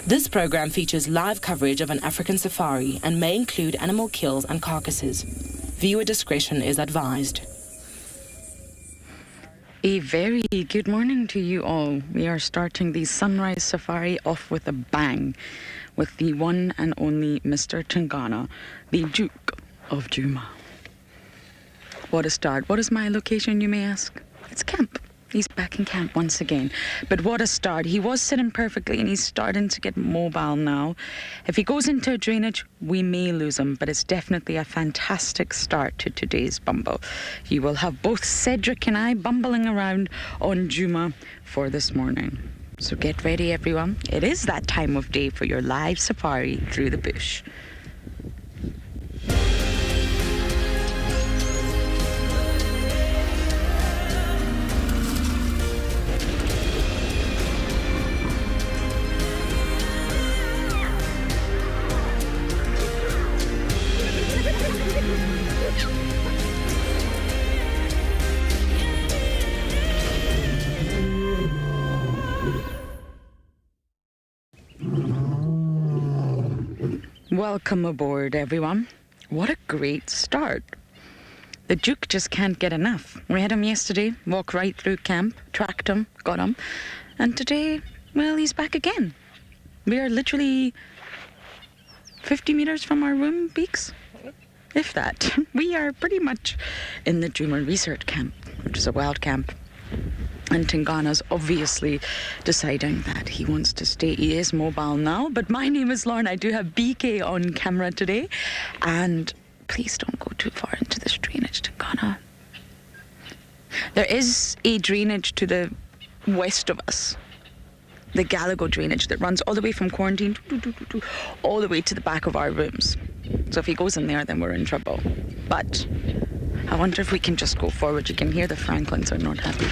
This program features live coverage of an African safari and may include animal kills and carcasses. Viewer discretion is advised. A very good morning to you all. We are starting the sunrise safari off with a bang with the one and only Mr. Tingana, the Duke of Djuma. What a start. What is my location, you may ask? It's camp. He's back in camp once again. But what a start. He was sitting perfectly and he's starting to get mobile now. If he goes into drainage, we may lose him, but it's definitely a fantastic start to today's Bumble. You will have both Cedric and I bumbling around on Djuma for this morning. So get ready, everyone. It is that time of day for your live safari through the bush. Welcome aboard, everyone. What a great start. The Duke just can't get enough. We had him yesterday, walk right through camp, tracked him, got him. And today, well, he's back again. We are literally 50 meters from our room, Beaks. If that. We are pretty much in the Djuma Research Camp, which is a wild camp. And Tingana's obviously deciding that he wants to stay. He is mobile now. But my name is Lauren. I do have BK on camera today. And please don't go too far into this drainage, Tingana. There is a drainage to the west of us. The Galago drainage that runs all the way from quarantine all the way to the back of our rooms. So if he goes in there, then we're in trouble. But I wonder if we can just go forward. You can hear the Franklins are not happy.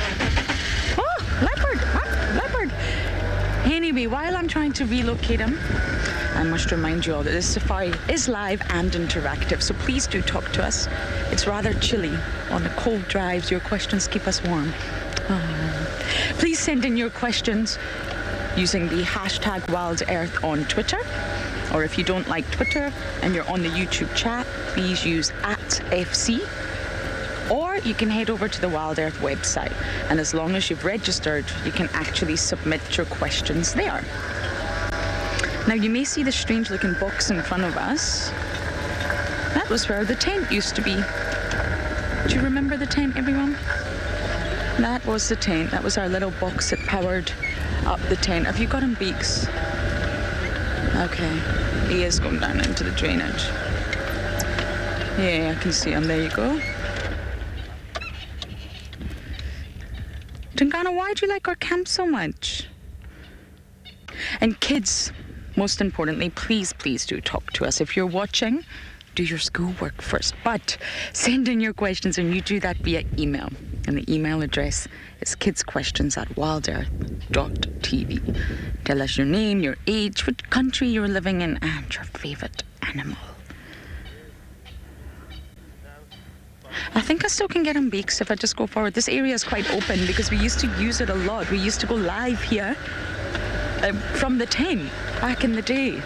Oh, leopard! Huh? Leopard! Anyway, while I'm trying to relocate him, I must remind you all that this safari is live and interactive, so please do talk to us. It's rather chilly on the cold drives. Your questions keep us warm. Oh. Please send in your questions using the hashtag WildEarth on Twitter. Or if you don't like Twitter and you're on the YouTube chat, please use @FC. Or you can head over to the WildEarth website. And as long as you've registered, you can actually submit your questions there. Now, you may see the strange looking box in front of us. That was where the tent used to be. Do you remember the tent, everyone? That was the tent. That was our little box that powered up the tent. Have you got him, Beaks? Okay. He is going down into the drainage. Yeah, I can see him. There you go. Tingana, why do you like our camp so much? And kids, most importantly, please do talk to us. If you're watching, do your schoolwork first. But send in your questions, and you do that via email. And the email address is kidsquestions@wildearth.tv. Tell us your name, your age, what country you're living in, and your favorite animal. I think I still can get on Beaks if I just go forward. This area is quite open because we used to use it a lot. We used to go live here from the tent back in the day.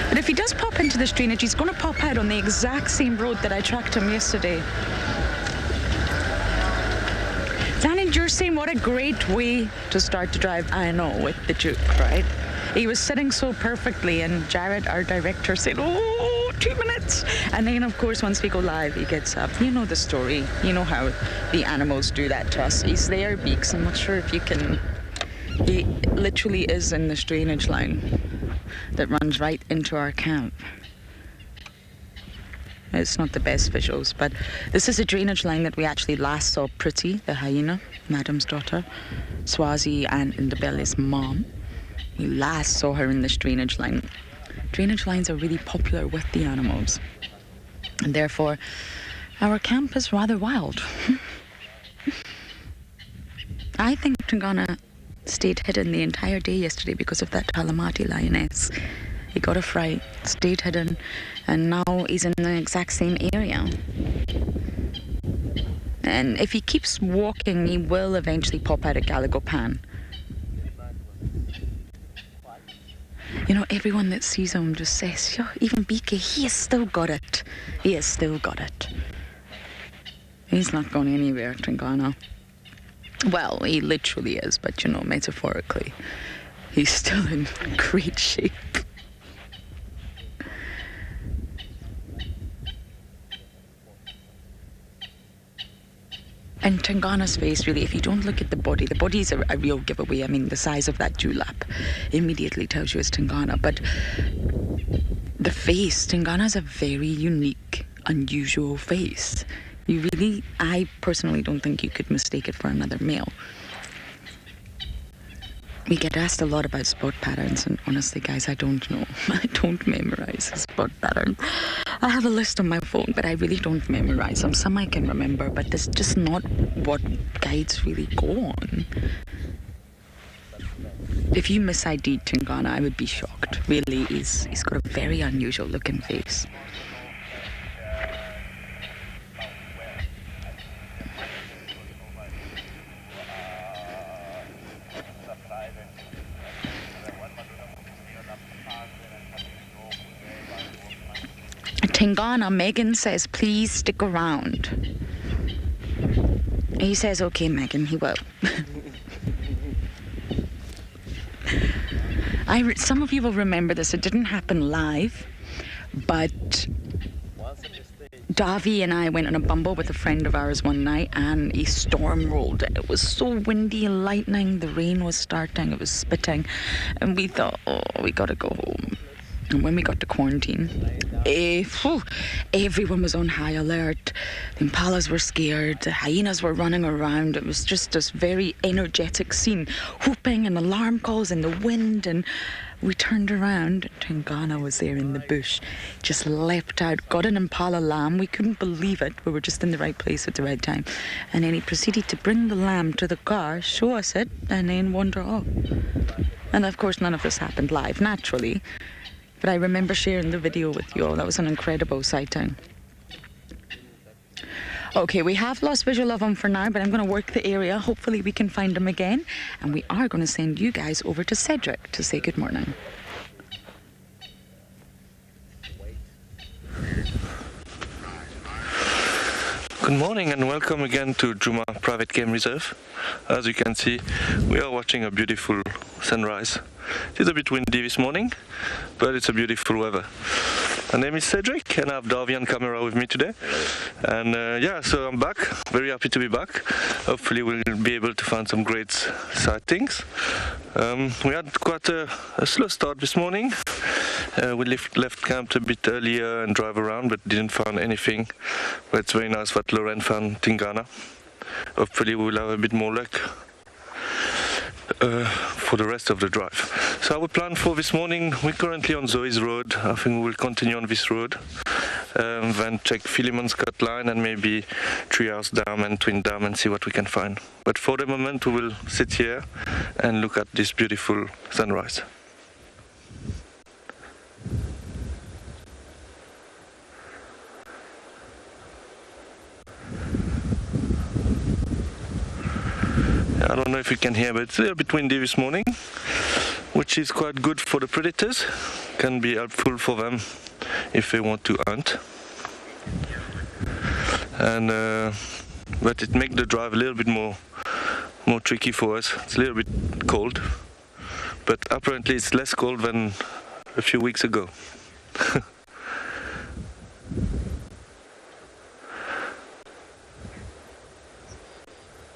But if he does pop into this drainage, he's going to pop out on the exact same road that I tracked him yesterday. Danny, you're saying what a great way to start to drive. I know, with the Duke, right? He was sitting so perfectly, and Jared, our director, said, oh, 2 minutes. And then, of course, once we go live, he gets up. You know the story. You know how the animals do that to us. He's there, Beaks. I'm not sure if you can... He literally is in this drainage line that runs right into our camp. It's not the best visuals, but this is a drainage line that we actually last saw Pretty, the hyena, Madam's daughter, Swazi and Indabele's mom. We last saw her in this drainage line. Drainage lines are really popular with the animals, and therefore our camp is rather wild. I think Tingana stayed hidden the entire day yesterday because of that Talamati lioness. He got a fright, stayed hidden, and now he's in the exact same area. And if he keeps walking, he will eventually pop out a Galago pan. You know, everyone that sees him just says, yeah, even BK, he has still got it. He has still got it. He's not going anywhere, Tingana. Well, he literally is, but you know, metaphorically, he's still in great shape. And Tingana's face, really, if you don't look at the body is a real giveaway. I mean, the size of that dewlap immediately tells you it's Tingana. But the face, Tingana's a very unique, unusual face. I personally don't think you could mistake it for another male. We get asked a lot about spot patterns, and honestly, guys, I don't know. I don't memorize a spot pattern. I have a list on my phone, but I really don't memorize them. Some I can remember, but that's just not what guides really go on. If you mis-ID'd Tingana, I would be shocked. Really, he's got a very unusual looking face. Tingana, Megan says, please stick around. He says, okay, Megan, he will. Some of you will remember this. It didn't happen live, but Davi and I went on a bumble with a friend of ours one night, and a storm rolled in. It was so windy and lightning. The rain was starting. It was spitting. And we thought, oh, we got to go home. And when we got to quarantine, everyone was on high alert. The impalas were scared. The hyenas were running around. It was just this very energetic scene. Whooping and alarm calls and the wind. And we turned around. Tingana was there in the bush. Just leapt out, got an impala lamb. We couldn't believe it. We were just in the right place at the right time. And then he proceeded to bring the lamb to the car, show us it, and then wander off. And of course, none of this happened live, naturally. But I remember sharing the video with you all. That was an incredible sighting. Okay, we have lost visual of him for now, but I'm going to work the area. Hopefully we can find him again. And we are going to send you guys over to Cedric to say good morning. Good morning and welcome again to Djuma Private Game Reserve. As you can see, we are watching a beautiful sunrise. It is a bit windy this morning, but it's a beautiful weather. My name is Cedric and I have Darby on camera with me today. And so I'm back, very happy to be back. Hopefully we'll be able to find some great sightings. We had quite a slow start this morning. We left camp a bit earlier and drive around, but didn't find anything. But it's very nice that Lauren found Tingana. Hopefully we'll have a bit more luck for the rest of the drive. So our plan for this morning, we're currently on Zoe's Road. I think we will continue on this road. Then check Philemon's Cut Line and maybe Treehouse Dam and Twin Dam and see what we can find. But for the moment we will sit here and look at this beautiful sunrise. I don't know if you can hear, but it's a little bit windy this morning, which is quite good for the predators. Can be helpful for them if they want to hunt. And but it makes the drive a little bit more tricky for us. It's a little bit cold, but apparently it's less cold than a few weeks ago.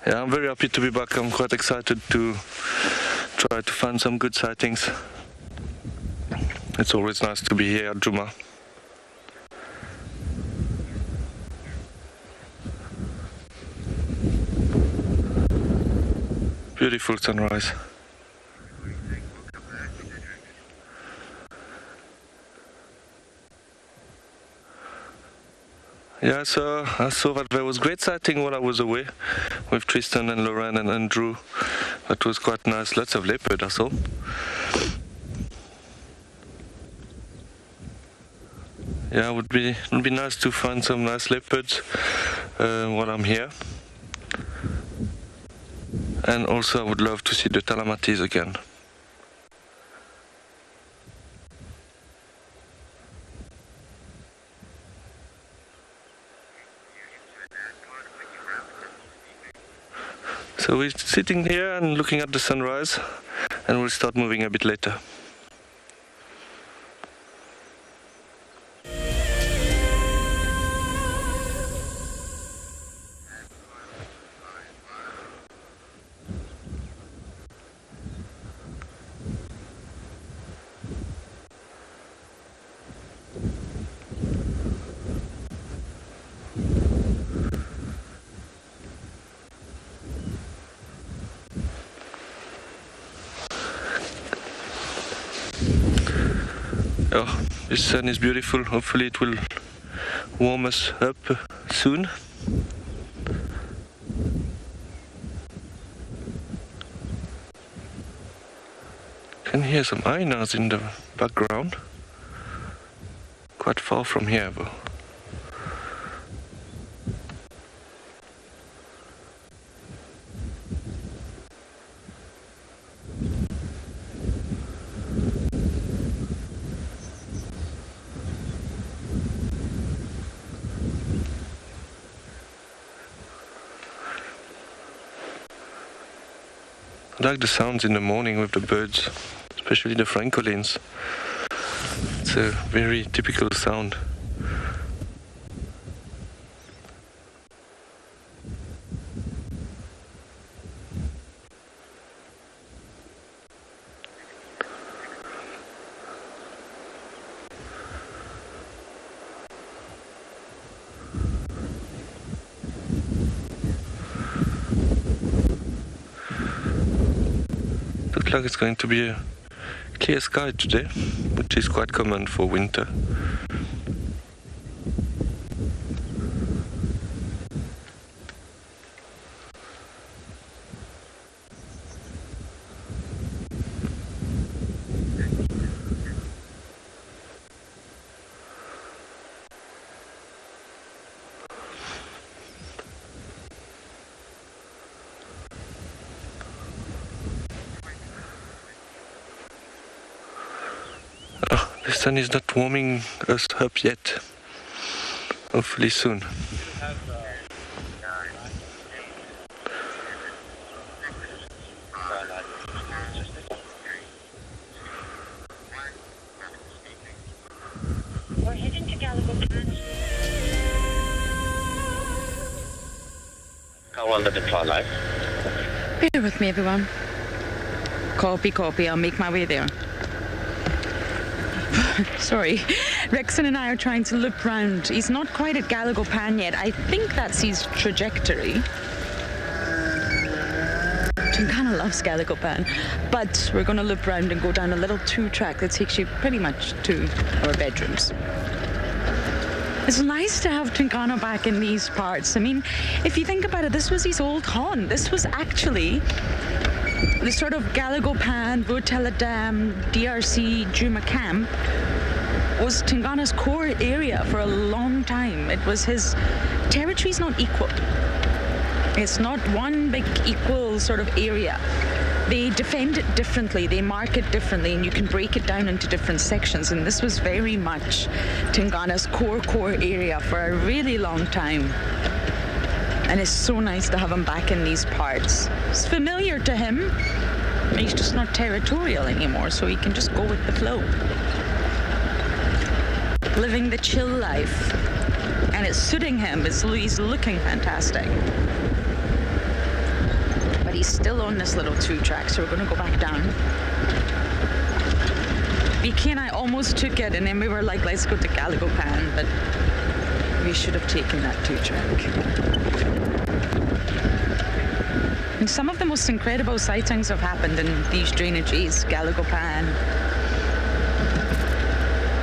Yeah, I'm very happy to be back. I'm quite excited to try to find some good sightings. It's always nice to be here at Djuma. Beautiful sunrise. Yeah, so I saw that there was great sighting while I was away with Tristan and Lauren and Andrew. That was quite nice. Lots of leopard, I saw. yeah, would be nice to find some nice leopards while I'm here. And also I would love to see the Talamatis again. So we're sitting here and looking at the sunrise, and we'll start moving a bit later. Oh, this sun is beautiful. Hopefully it will warm us up soon. Can hear some hyenas in the background. Quite far from here, but I like the sounds in the morning with the birds, especially the francolins. It's a very typical sound. Looks like it's going to be a clear sky today, which is quite common for winter. The sun is not warming us up yet. Hopefully soon. We're heading to Gallagher. How will the deploy life? Bear with me, everyone. Copy. I'll make my way there. Sorry, Rexon and I are trying to loop round. He's not quite at Gallagher Pan yet. I think that's his trajectory. Tingana loves Gallagher Pan. But we're going to loop round and go down a little 2-track that takes you pretty much to our bedrooms. It's nice to have Tingana back in these parts. I mean, if you think about it, this was his old haunt. This was actually the sort of Gallagher Pan, Folktale Dam, DRC, Djuma camp was Tingana's core area for a long time. It was his territory's not equal. It's not one big equal sort of area. They defend it differently, they mark it differently, and you can break it down into different sections. And this was very much Tingana's core area for a really long time. And it's so nice to have him back in these parts. It's familiar to him. He's just not territorial anymore, so he can just go with the flow. Living the chill life. And it's suiting him. He's looking fantastic. But he's still on this little 2-track, so we're going to go back down. BK and I almost took it, and then we were like, let's go to Gallagher Pan, but we should have taken that 2-track. And some of the most incredible sightings have happened in these drainages, Gallagher Pan.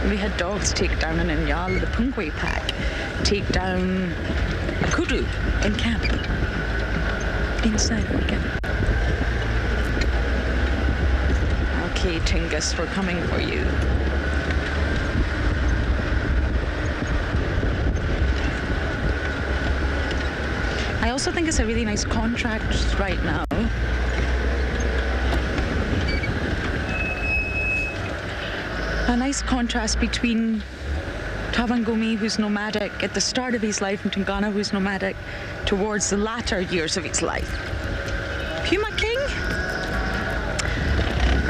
We had dogs take down an Ngala, the Pungwe pack, take down a kudu in camp, inside our camp. Okay, Tingus, we're coming for you. also think it's a really nice contrast right now. A nice contrast between Tavangomi, who's nomadic at the start of his life, and Tingana, who's nomadic towards the latter years of his life. Puma King?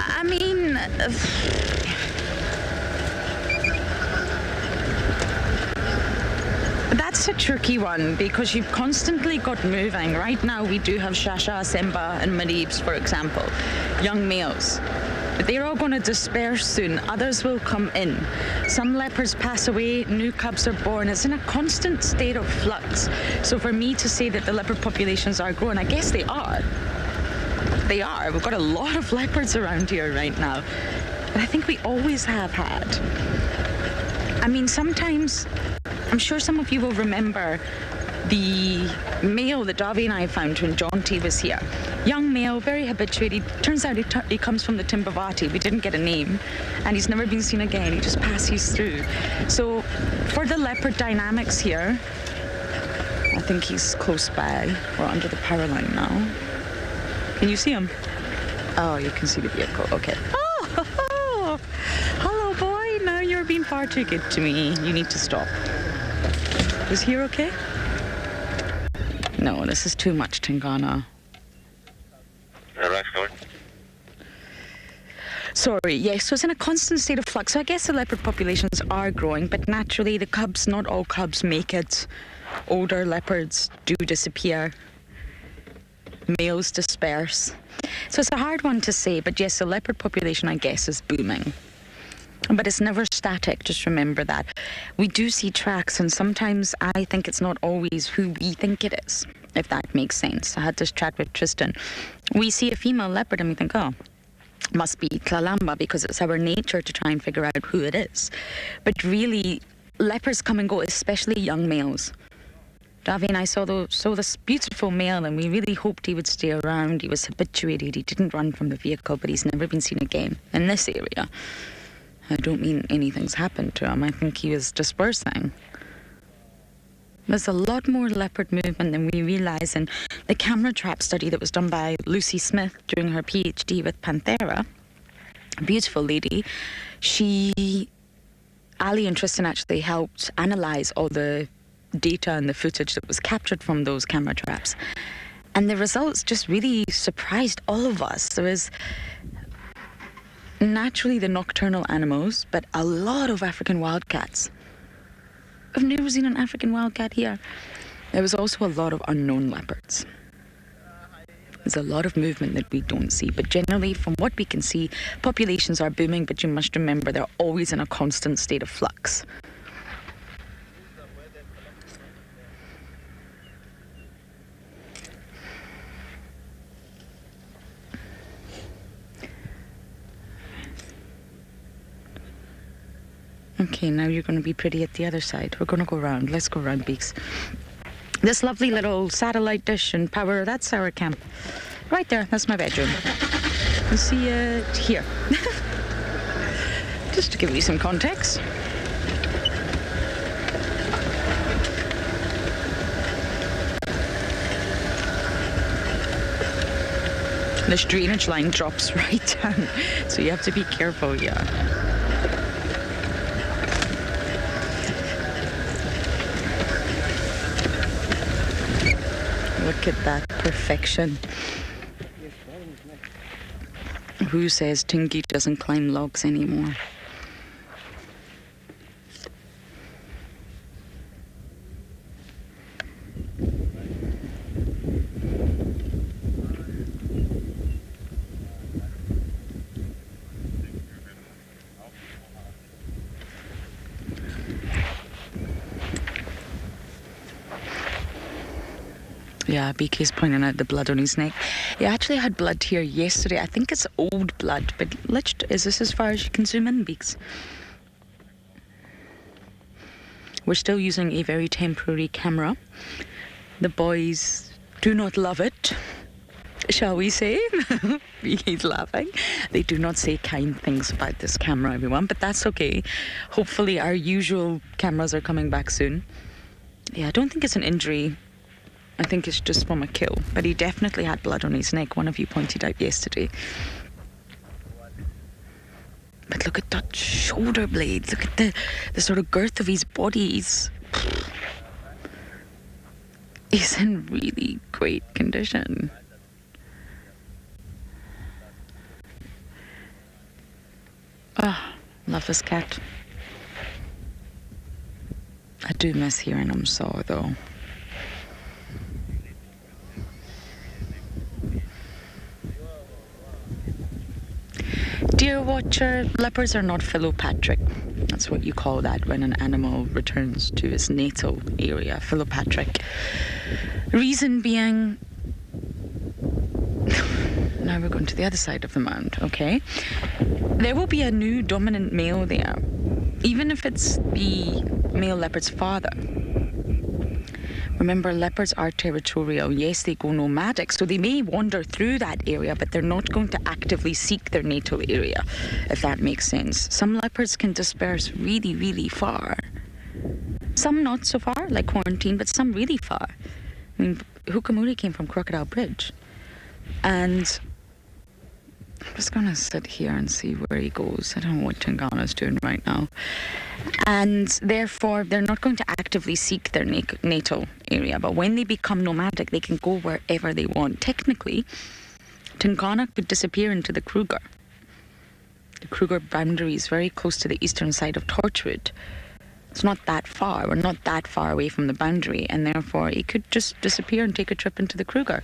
I mean, that's a tricky one because you've constantly got moving. Right now we do have Shasha, Semba and Maribs, for example, young males. But they're all going to disperse soon. Others will come in. Some leopards pass away, new cubs are born. It's in a constant state of flux. So for me to say that the leopard populations are growing, I guess they are. They are. We've got a lot of leopards around here right now. But I think we always have had. I mean, sometimes, I'm sure some of you will remember the male that Davi and I found when John T was here. Young male, very habituated. Turns out he comes from the Timbavati. We didn't get a name, and he's never been seen again. He just passes through. So for the leopard dynamics here, I think he's close by. We're under the power line now. Can you see him? Oh, you can see the vehicle. Okay. Oh, hello, boy. Now you're being far too good to me. You need to stop. Is he okay? No, this is too much, Tingana. Sorry, yes, so it's in a constant state of flux. So I guess the leopard populations are growing, but naturally the cubs, not all cubs make it. Older leopards do disappear. Males disperse. So it's a hard one to say, but yes, the leopard population, I guess, is booming. But it's never static, just remember that. We do see tracks, and sometimes I think it's not always who we think it is, if that makes sense. I had this chat with Tristan. We see a female leopard and we think, oh, must be Tlalamba, because it's our nature to try and figure out who it is. But really, leopards come and go, especially young males. Davi and I saw this beautiful male, and we really hoped he would stay around. He was habituated. He didn't run from the vehicle, but he's never been seen again in this area. I don't mean anything's happened to him. I think he was dispersing. There's a lot more leopard movement than we realise. And the camera trap study that was done by Lucy Smith during her PhD with Panthera, a beautiful lady, Ali and Tristan actually helped analyse all the data and the footage that was captured from those camera traps. And the results just really surprised all of us. There was naturally the nocturnal animals, but a lot of African wildcats. I've never seen an African wildcat here. There was also a lot of unknown leopards. There's a lot of movement that we don't see, but generally from what we can see, populations are booming, but you must remember they're always in a constant state of flux. Okay, now you're going to be pretty at the other side. We're going to go around. Let's go around, Beaks. This lovely little satellite dish and power, that's our camp. Right there, that's my bedroom. You see it here. Just to give you some context. This drainage line drops right down, so you have to be careful, yeah. Look at that perfection. Who says Tingy doesn't climb logs anymore? Yeah, BK's pointing out the blood on his neck. He actually had blood here yesterday. I think it's old blood, but is this as far as you can zoom in, Beaks? We're still using a very temporary camera. The boys do not love it, shall we say? He's laughing. They do not say kind things about this camera, everyone, but that's okay. Hopefully our usual cameras are coming back soon. Yeah, I don't think it's an injury. I think it's just from a kill. But he definitely had blood on his neck. One of you pointed out yesterday. But look at that shoulder blades. Look at the sort of girth of his body. He's in really great condition. Oh, love this cat. I do miss hearing him soar, though. Dear watcher, leopards are not philopatric. That's what you call that when an animal returns to its natal area, philopatric. Reason being... Now we're going to the other side of the mound, okay? There will be a new dominant male there, even if it's the male leopard's father. Remember, leopards are territorial. Yes, they go nomadic, so they may wander through that area, but they're not going to actively seek their natal area, if that makes sense. Some leopards can disperse really, really far. Some not so far, like Quarantine, but some really far. I mean, Hukamuri came from Crocodile Bridge. And I'm just going to sit here and see where he goes. I don't know what Tingana's doing right now. And therefore, they're not going to actively seek their natal area. But when they become nomadic, they can go wherever they want. Technically, Tingana could disappear into the Kruger. The Kruger boundary is very close to the eastern side of Torchwood. It's not that far. We're not that far away from the boundary. And therefore, he could just disappear and take a trip into the Kruger.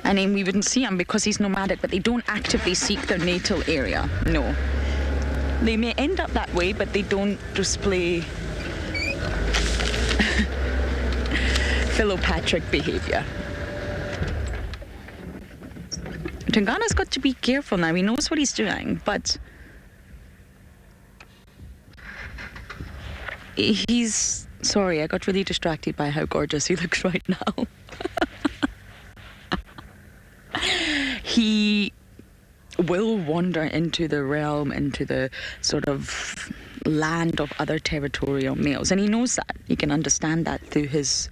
And then we wouldn't see him because he's nomadic, but they don't actively seek their natal area. No. They may end up that way, but they don't display philopatric behavior. Tingana's got to be careful now. He knows what he's doing, but he's... Sorry, I got really distracted by how gorgeous he looks right now. He will wander into the realm, into the sort of land of other territorial males. And he knows that. He can understand that through his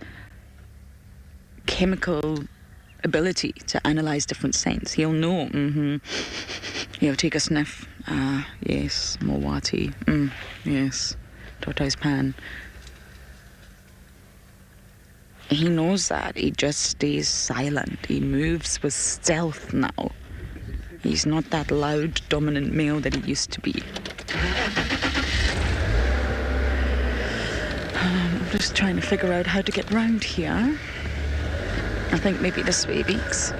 chemical ability to analyze different scents. He'll know. He'll take a sniff. Yes, Mowati. Yes, tortoise pan. He knows that. He just stays silent. He moves with stealth now. He's not that loud, dominant male that he used to be. I'm just trying to figure out how to get round here. I think maybe this way, Beaks.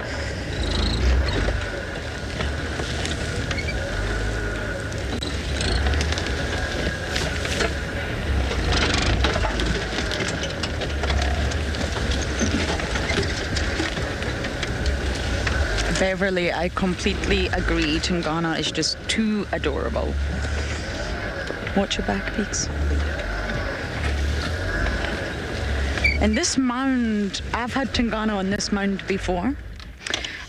Beverly, I completely agree. Tingana is just too adorable. Watch your back, Peaks. And this mound, I've had Tingana on this mound before.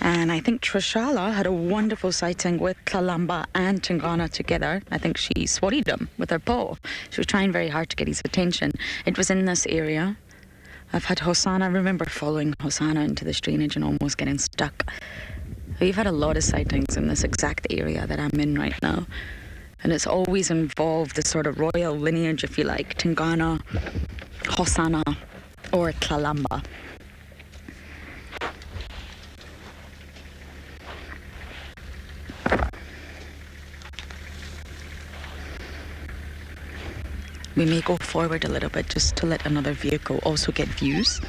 And I think Trishala had a wonderful sighting with Kalamba and Tingana together. I think she swatted him with her paw. She was trying very hard to get his attention. It was in this area. I've had Hosanna. I remember following Hosanna into this drainage and almost getting stuck. We've had a lot of sightings in this exact area that I'm in right now. And it's always involved the sort of royal lineage, if you like, Tingana, Hosanna, or Kalamba. We may go forward a little bit just to let another vehicle also get views.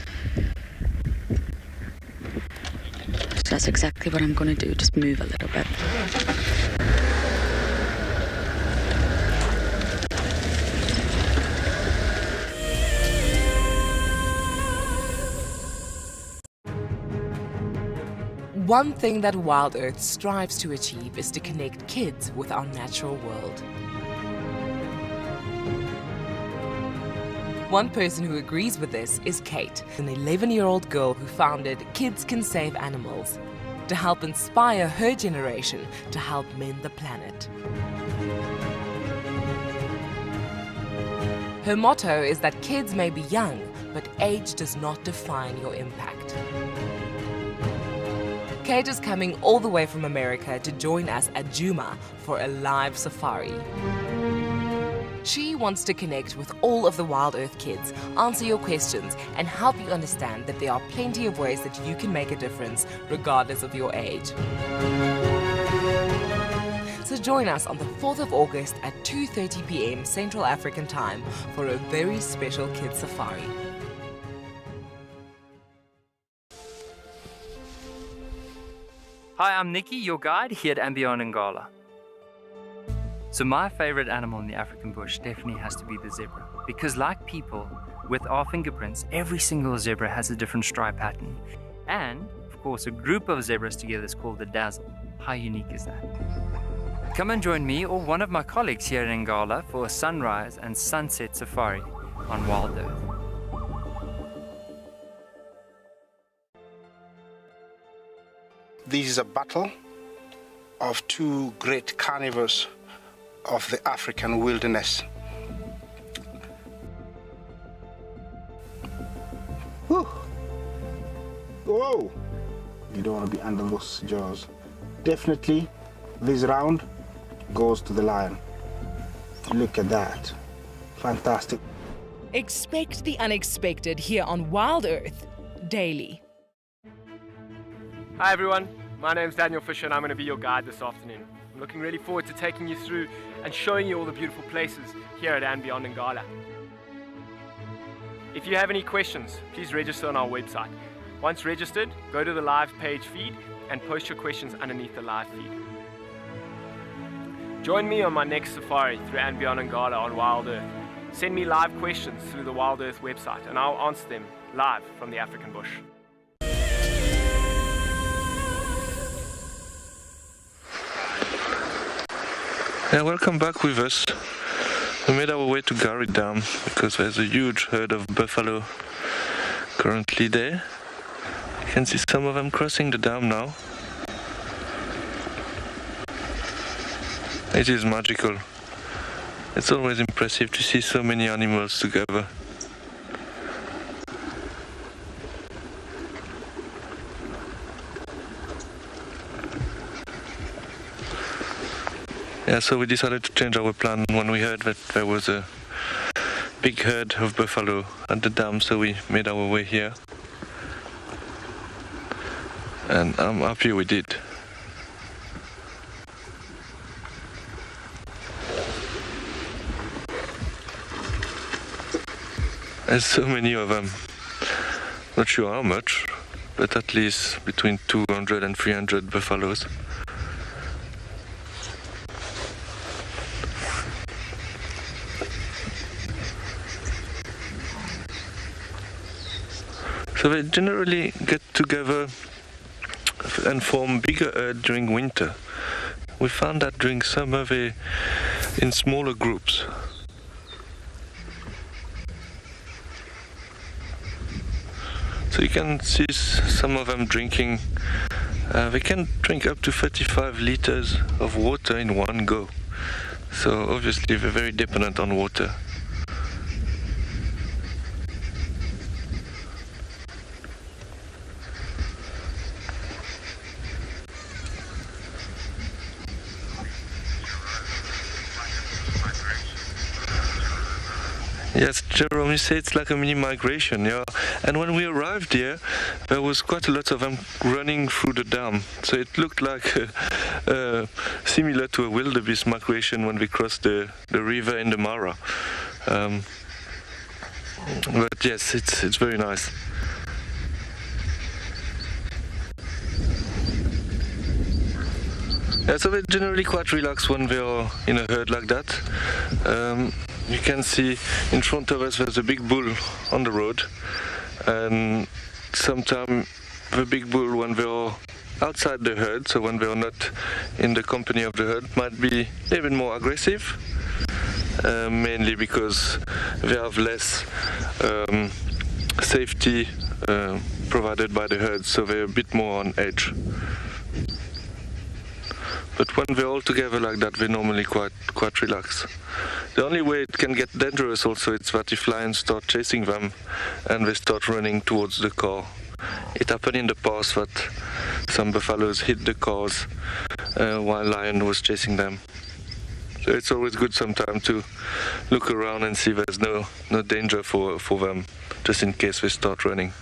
So that's exactly what I'm going to do, just move a little bit. One thing that WildEarth strives to achieve is to connect kids with our natural world. One person who agrees with this is Kate, an 11-year-old girl who founded Kids Can Save Animals to help inspire her generation to help mend the planet. Her motto is that kids may be young, but age does not define your impact. Kate is coming all the way from America to join us at Djuma for a live safari. She wants to connect with all of the WildEarth kids, answer your questions, and help you understand that there are plenty of ways that you can make a difference regardless of your age. So join us on the 4th of August at 2:30 p.m. Central African Time for a very special kids safari. Hi, I'm Nikki, your guide here at andBeyond in Ngala. So my favorite animal in the African bush definitely has to be the zebra, because like people, with our fingerprints, every single zebra has a different stripe pattern. And, of course, a group of zebras together is called the dazzle. How unique is that? Come and join me or one of my colleagues here in Ngala for a sunrise and sunset safari on WildEarth. This is a battle of two great carnivores of the African wilderness. Whew. Whoa! You don't want to be under those jaws. Definitely, this round goes to the lion. Look at that. Fantastic. Expect the unexpected here on WildEarth daily. Hi everyone, my name's Daniel Fisher and I'm going to be your guide this afternoon. I'm looking really forward to taking you through and showing you all the beautiful places here at andBeyond in Ngala. If you have any questions, please register on our website. Once registered, go to the live page feed and post your questions underneath the live feed. Join me on my next safari through andBeyond in Ngala on WildEarth. Send me live questions through the WildEarth website and I'll answer them live from the African bush. Yeah, welcome back with us. We made our way to Gary Dam because there's a huge herd of buffalo currently there. You can see some of them crossing the dam now. It is magical. It's always impressive to see so many animals together. Yeah, so we decided to change our plan when we heard that there was a big herd of buffalo at the dam, so we made our way here. And I'm happy we did. There's so many of them. Not sure how much, but at least between 200 and 300 buffaloes. So they generally get together and form bigger herds during winter. We found that during summer they're in smaller groups. So you can see some of them drinking. They can drink up to 35 liters of water in one go. So obviously they're very dependent on water. Yes, Jerome, you say it's like a mini migration, yeah. And when we arrived here, there was quite a lot of them running through the dam. So it looked like similar to a wildebeest migration when we crossed the river in the Mara. But yes, it's very nice. Yeah, so they're generally quite relaxed when they are in a herd like that. You can see in front of us there's a big bull on the road, and sometimes the big bull, when they are outside the herd, so when they are not in the company of the herd, might be a little bit more aggressive, mainly because they have less safety provided by the herd, so they're a bit more on edge. But when they're all together like that, they're normally quite relaxed. The only way it can get dangerous also is that if lions start chasing them and they start running towards the car. It happened in the past that some buffaloes hit the cars while lion was chasing them. So it's always good sometimes to look around and see there's no danger for them, just in case they start running.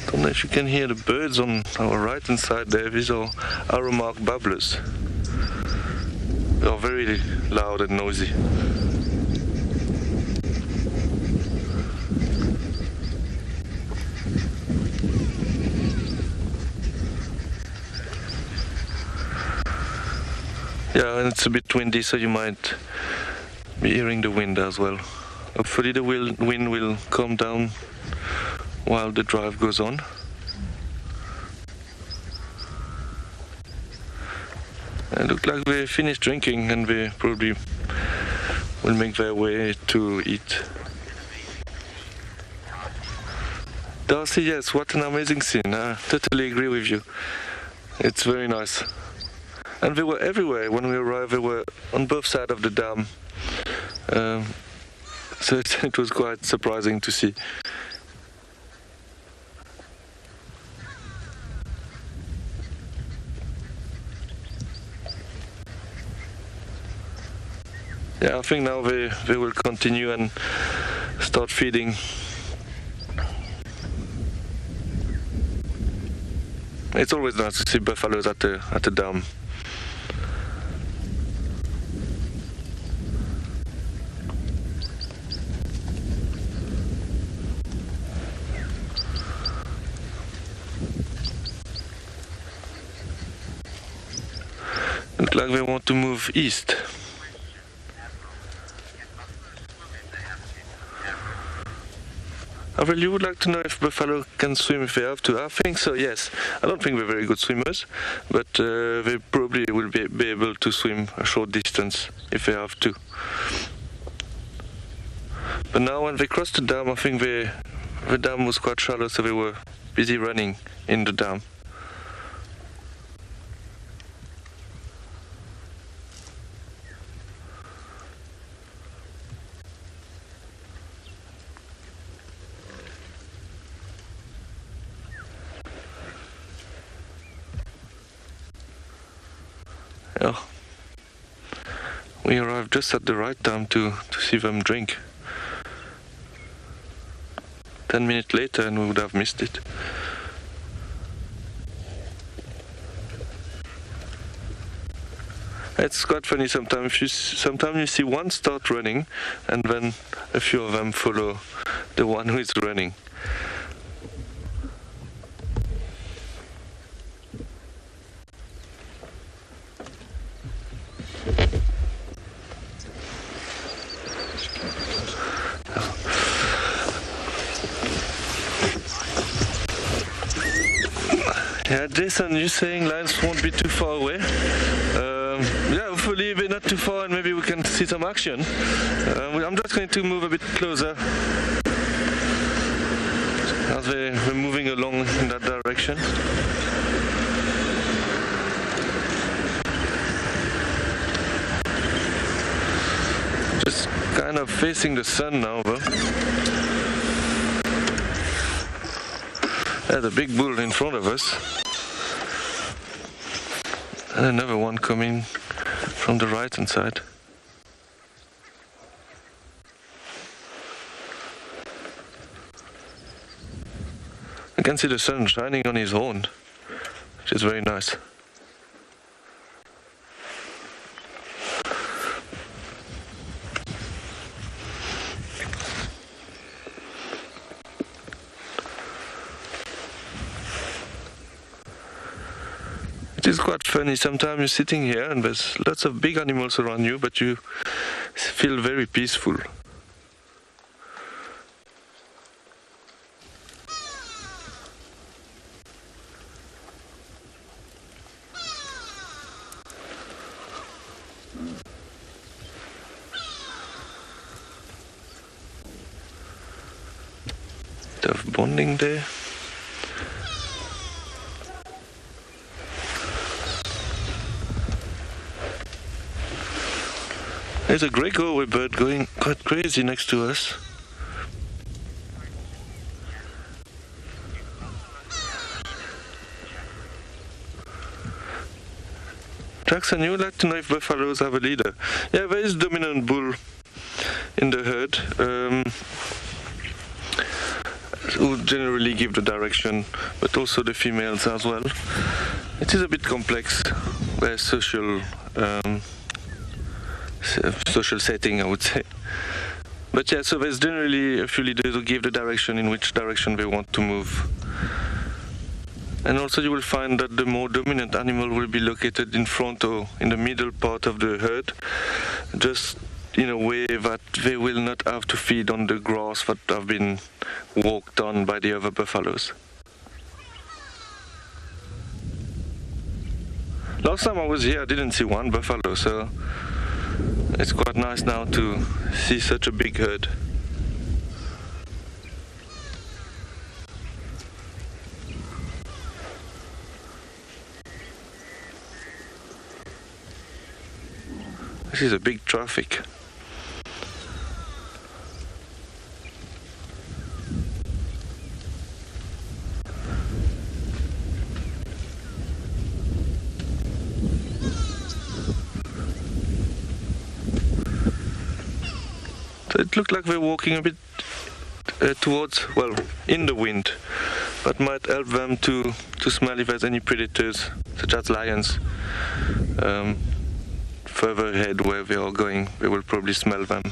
I don't know if you can hear the birds on our right hand side there. These are arrow-marked babblers. They are very loud and noisy. Yeah, and it's a bit windy, so you might be hearing the wind as well. Hopefully the wind will calm down while the drive goes on. It looks like they finished drinking and they probably will make their way to eat. Darcy, yes, what an amazing scene. I totally agree with you. It's very nice. And they were everywhere. When we arrived, they were on both sides of the dam. So it was quite surprising to see. Yeah, I think now they will continue and start feeding. It's always nice to see buffaloes at the dam. Looks like they want to move east. I really would like to know if buffalo can swim if they have to. I think so, yes. I don't think they're very good swimmers, but they probably will be able to swim a short distance if they have to. But now when they crossed the dam, I think the dam was quite shallow, so they were busy running in the dam. Yeah. We arrived just at the right time to see them drink. 10 minutes later and we would have missed it. It's quite funny sometimes. Sometimes you see one start running and then a few of them follow the one who is running. Yeah, Jason, you're saying lions won't be too far away. Yeah, hopefully they're not too far and maybe we can see some action. I'm just going to move a bit closer as we're moving along in that direction. Just kind of facing the sun now, though. There's a big bull in front of us. And another one coming from the right hand side. I can see the sun shining on his horn, which is very nice. It's quite funny. Sometimes you're sitting here and there's lots of big animals around you, but you feel very peaceful. Bit of bonding there. There's a grey galway bird going quite crazy next to us. Jackson, you would like to know if buffaloes have a leader? Yeah, there is dominant bull in the herd who generally give the direction, but also the females as well. It is a bit complex, their social setting, I would say. But yeah, so there's generally a few leaders who give the direction in which direction they want to move. And also you will find that the more dominant animal will be located in front or in the middle part of the herd, just in a way that they will not have to feed on the grass that have been walked on by the other buffaloes. Last time I was here I didn't see one buffalo, so it's quite nice now to see such a big herd. This is a big traffic. So it looked like we're walking a bit towards, well, in the wind. That might help them to smell if there's any predators, such as lions. Further ahead where we are going, we will probably smell them.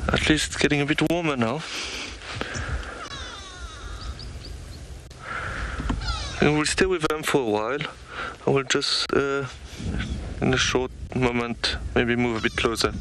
At least it's getting a bit warmer now. And we'll stay with them for a while. I will just, in a short moment, maybe move a bit closer.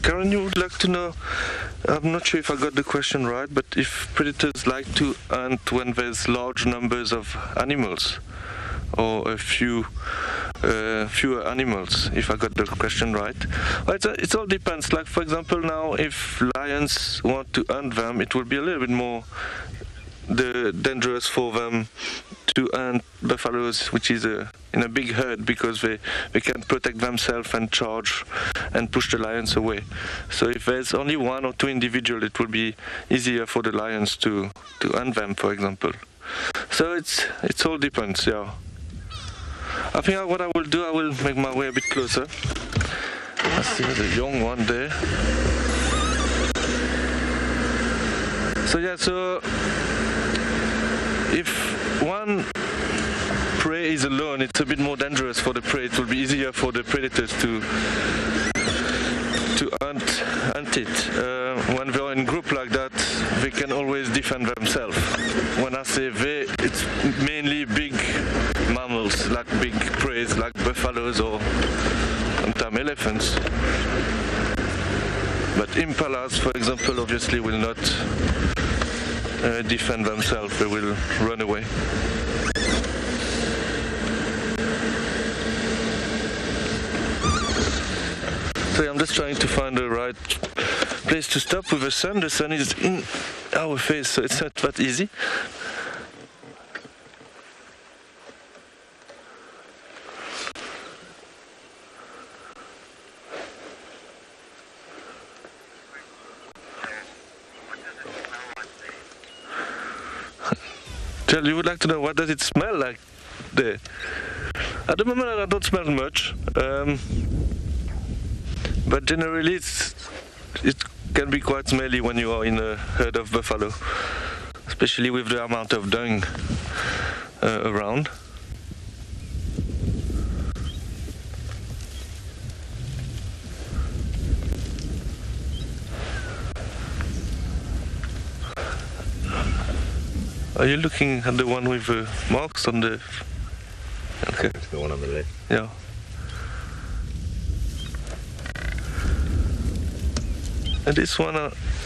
Karen, you would like to know, I'm not sure if I got the question right, but if predators like to hunt when there's large numbers of animals, or a fewer animals, if I got the question right. Well, it all depends. Like, for example, now if lions want to hunt them, it will be a little bit more dangerous for them to hunt buffaloes, which is in a big herd, because they can protect themselves and charge and push the lions away. So if there's only one or two individuals, it will be easier for the lions to hunt them, for example. So it all depends, yeah. I think what I will do, I will make my way a bit closer. I see there's a young one there. So yeah, so if one prey is alone, it's a bit more dangerous for the prey. It will be easier for the predators to hunt it. When they're in group like that, they can always defend themselves. When I say they, it's mainly big mammals, like big prey, like buffaloes or sometimes elephants. But impalas, for example, obviously will not defend themselves, they will run away. So I'm just trying to find the right place to stop with the sun. The sun is in our face, so it's not that easy. Jill, you would like to know what does it smell like there? At the moment I don't smell much, but generally it's can be quite smelly when you are in a herd of buffalo, especially with the amount of dung around. Are you looking at the one with marks on the... Okay. It's the one on the left. Yeah. And this one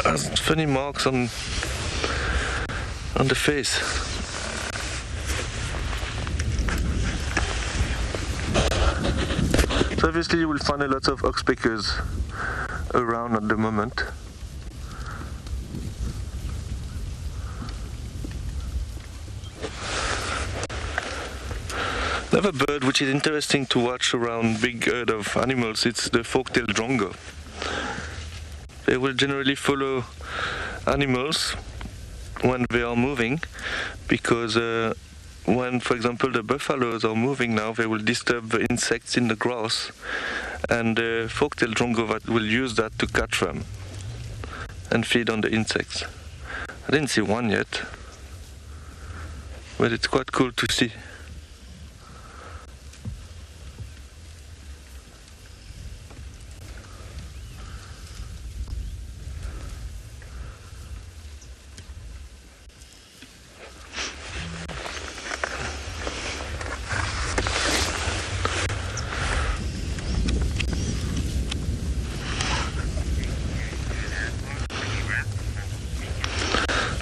has funny marks on the face. So obviously you will find a lot of oxpeckers around at the moment. Another bird which is interesting to watch around big herd of animals, it's the Folktale Drongo. They will generally follow animals when they are moving, because when, for example, the buffaloes are moving now, they will disturb the insects in the grass, and the Folktale Drongo will use that to catch them and feed on the insects. I didn't see one yet, but it's quite cool to see.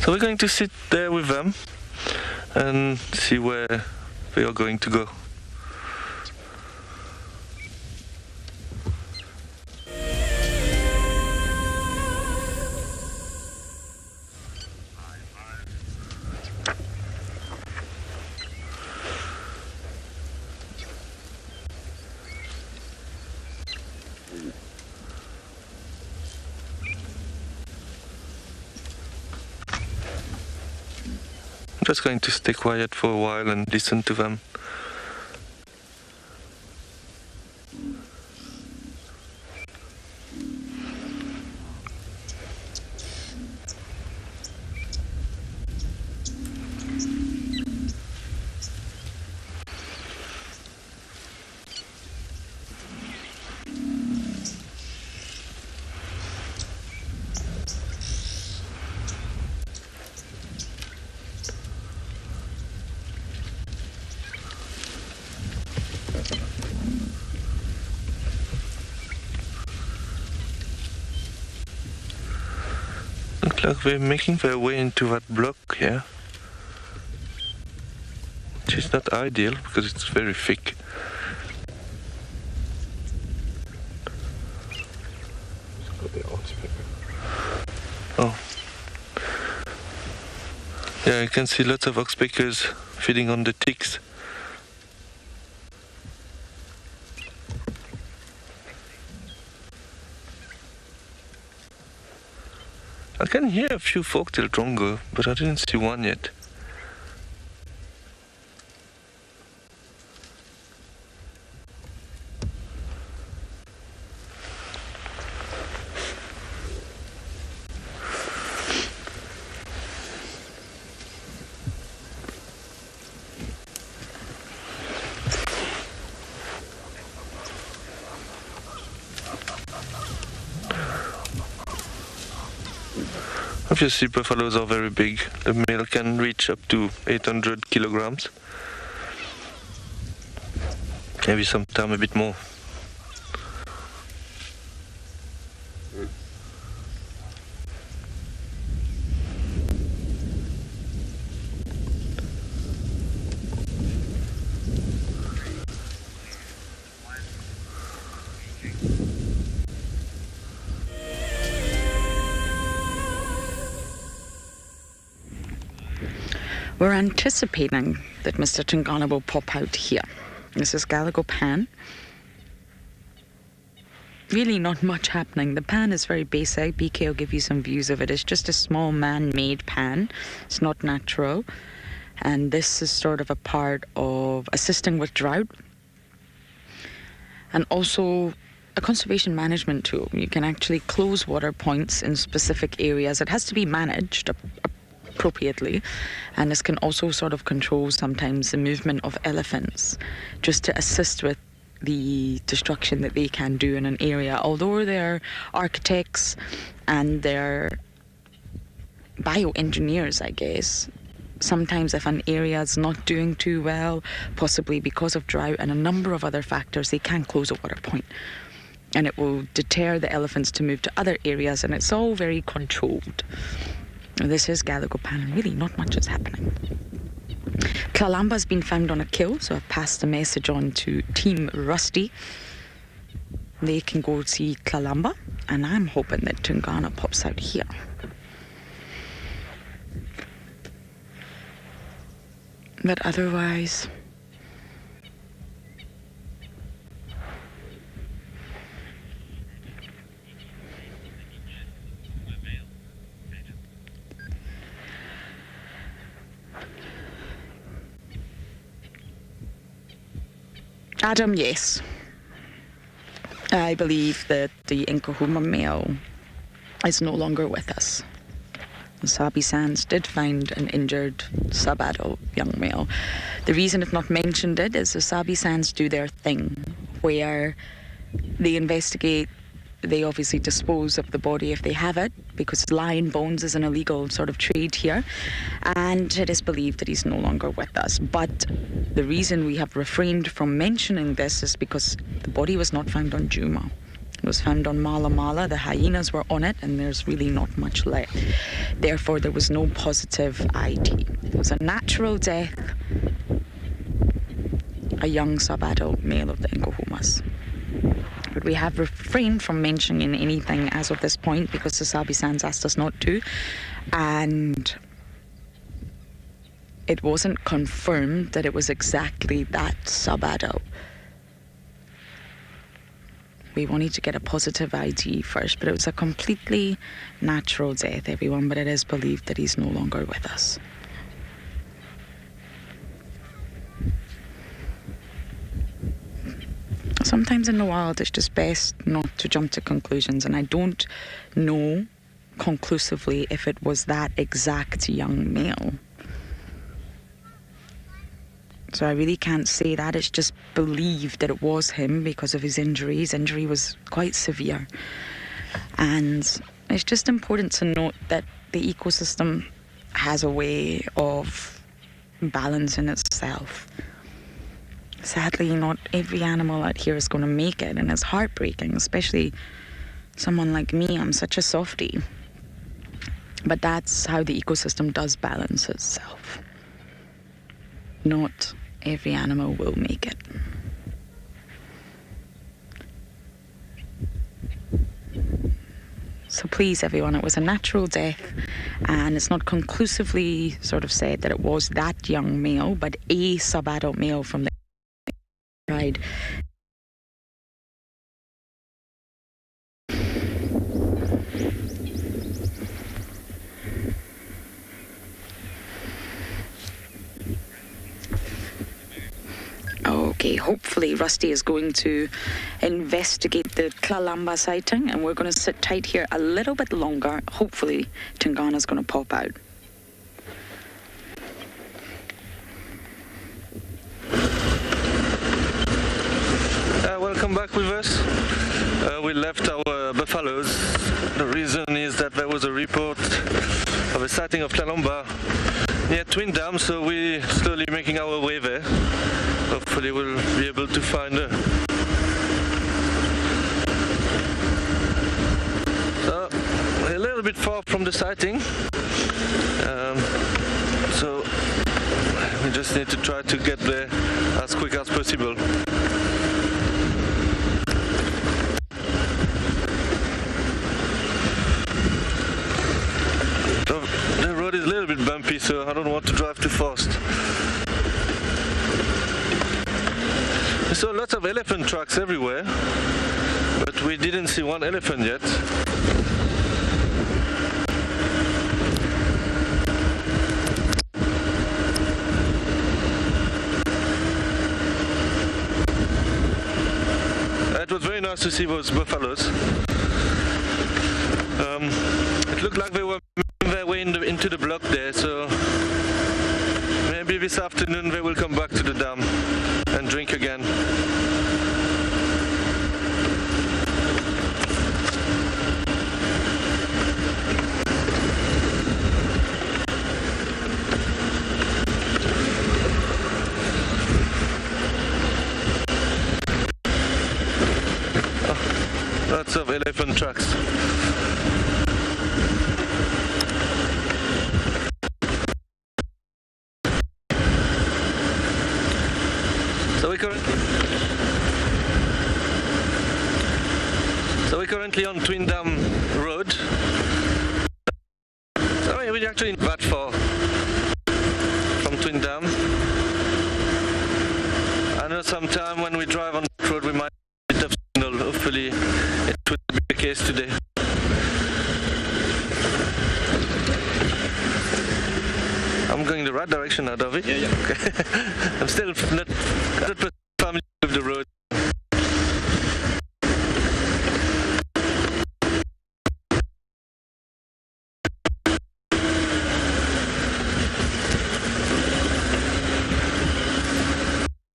So we're going to sit there with them and see where we are going to go. I'm just going to stay quiet for a while and listen to them. Looks like they're making their way into that block here, which is not ideal because it's very thick. Oh. Yeah, you can see lots of oxpeckers feeding on the ticks. I can hear a few Folktale Drongo, but I didn't see one yet. Obviously, buffaloes are very big. The male can reach up to 800 kilograms. Maybe sometime a bit more. We're anticipating that Mr. Tingana will pop out here. This is Galago Pan. Really not much happening. The pan is very basic. BK will give you some views of it. It's just a small man-made pan. It's not natural. And this is sort of a part of assisting with drought. And also a conservation management tool. You can actually close water points in specific areas. It has to be managed appropriately, and this can also sort of control sometimes the movement of elephants, just to assist with the destruction that they can do in an area. Although they're architects and they're bioengineers, I guess, sometimes if an area is not doing too well, possibly because of drought and a number of other factors, they can close a water point, and it will deter the elephants to move to other areas, and it's all very controlled. This is Galago Pan, and really not much is happening. Kalamba has been found on a kill, so I've passed the message on to Team Rusty. They can go see Kalamba, and I'm hoping that Tungana pops out here. But otherwise, Adam, yes. I believe that the Nkahuma male is no longer with us. The Sabi Sands did find an injured sub-adult young male. The reason I've not mentioned it is the Sabi Sands do their thing, where they investigate, they obviously dispose of the body if they have it, because lion bones is an illegal sort of trade here, and it is believed that he's no longer with us. But the reason we have refrained from mentioning this is because the body was not found on Djuma. It was found on Mala Mala. The hyenas were on it, and there's really not much left. Therefore, there was no positive ID. It was a natural death, a young sub-adult male of the Nkahumas. But we have refrained from mentioning anything as of this point because the Sabi Sands asked us not to, and it wasn't confirmed that it was exactly that sub-adult. We wanted to get a positive ID first, but it was a completely natural death, everyone, but it is believed that he's no longer with us. Sometimes in the wild, it's just best not to jump to conclusions, and I don't know conclusively if it was that exact young male. So I really can't say that. It's just believed that it was him because of his injury. His injury was quite severe. And it's just important to note that the ecosystem has a way of balancing itself. Sadly, not every animal out here is going to make it, and it's heartbreaking, especially someone like me. I'm such a softie. But that's how the ecosystem does balance itself. Not every animal will make it. So please, everyone, it was a natural death, and it's not conclusively sort of said that it was that young male, but a sub-adult male from the pride. Okay, hopefully Rusty is going to investigate the Kalamba sighting, and we're going to sit tight here a little bit longer. Hopefully Tungana's going to pop out. Welcome back with us. We left our buffaloes. The reason is that there was a report of a sighting of Kalamba near Twin Dam, so we're slowly making our way there. Hopefully we'll be able to find her. So, we're a little bit far from the sighting. So we just need to try to get there as quick as possible. The road is a little bit bumpy, so I don't want to drive too fast. We saw lots of elephant tracks everywhere, but we didn't see one elephant yet. It was very nice to see those buffaloes. It looked like they were making their way into the block there, so maybe this afternoon they will come back to the dam and drink again. Lots of elephant tracks. So we're currently on Twin Dam Road. So we're actually not that far from Twin Dam. I know sometime when we drive on the road we might have a bit of signal. Hopefully it will be the case today. I'm going the right direction out of it. Yeah. Okay. I'm still not 100% familiar with the road.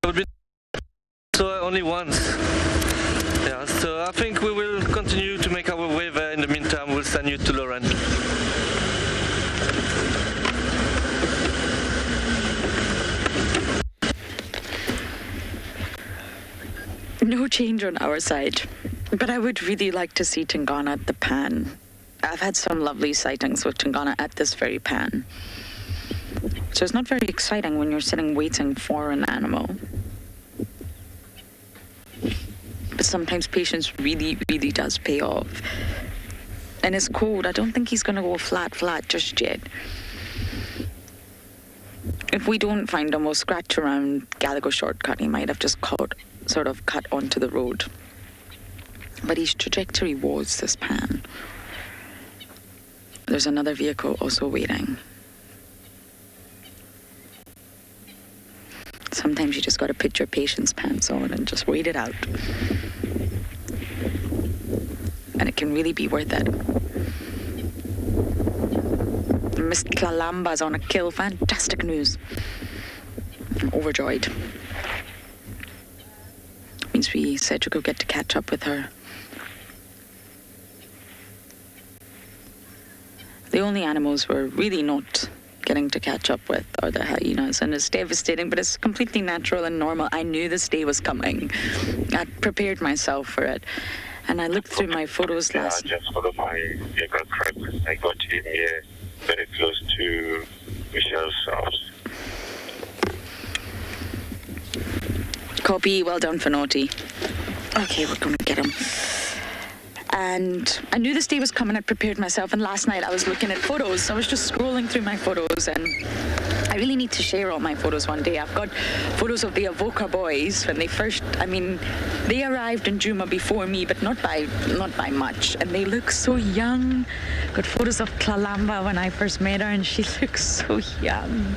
I've been so only once. Yeah, so I think we will continue to make our way there. In the meantime, we'll send you to Lauren. No change on our side, but I would really like to see Tingana at the pan. I've had some lovely sightings with Tingana at this very pan. So it's not very exciting when you're sitting waiting for an animal. But sometimes patience really, really does pay off. And it's cold. I don't think he's going to go flat just yet. If we don't find him, we'll scratch around Gallagher shortcut. He might have just sort of cut onto the road. But his trajectory was this pan. There's another vehicle also waiting. Sometimes you just got to put your patience pants on and just wait it out. And it can really be worth it. Miss Tlalamba's on a kill. Fantastic news. I'm overjoyed. Means we said you could get to catch up with her. The only animals we're really not getting to catch up with are the hyenas, and it's devastating, but it's completely natural and normal. I knew this day was coming. I prepared myself for it, and I looked through my photos last. Just follow my aircraft track. I got him here very close to Michelle's house. Copy, well done for naughty. Okay, we're gonna get him. And I knew this day was coming. I prepared myself, and last night I was looking at photos. I was just scrolling through my photos, and I really need to share all my photos one day. I've got photos of the Avoca boys when they first, they arrived in Djuma before me, but not by much, and they look so young. Got photos of Tlalamba when I first met her, and she looks so young.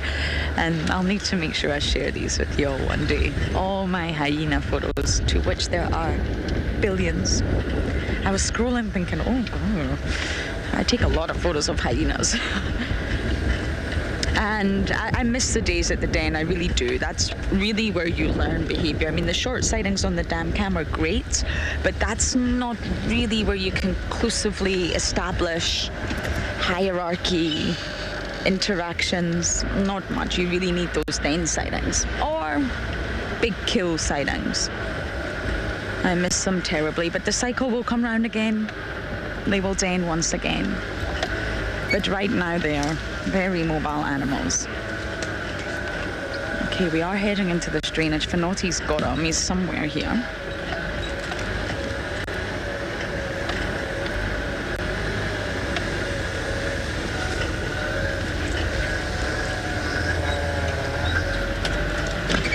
And I'll need to make sure I share these with you all one day. All my hyena photos, to which there are billions. I was scrolling thinking, I take a lot of photos of hyenas. And I miss the days at the den, I really do. That's really where you learn behavior. The short sightings on the dam cam are great, but that's not really where you conclusively establish hierarchy, interactions, not much. You really need those den sightings or big kill sightings. I miss them terribly, but the cycle will come round again. They will den once again. But right now they are very mobile animals. Okay, we are heading into this drainage. Finotti's got him. He's somewhere here.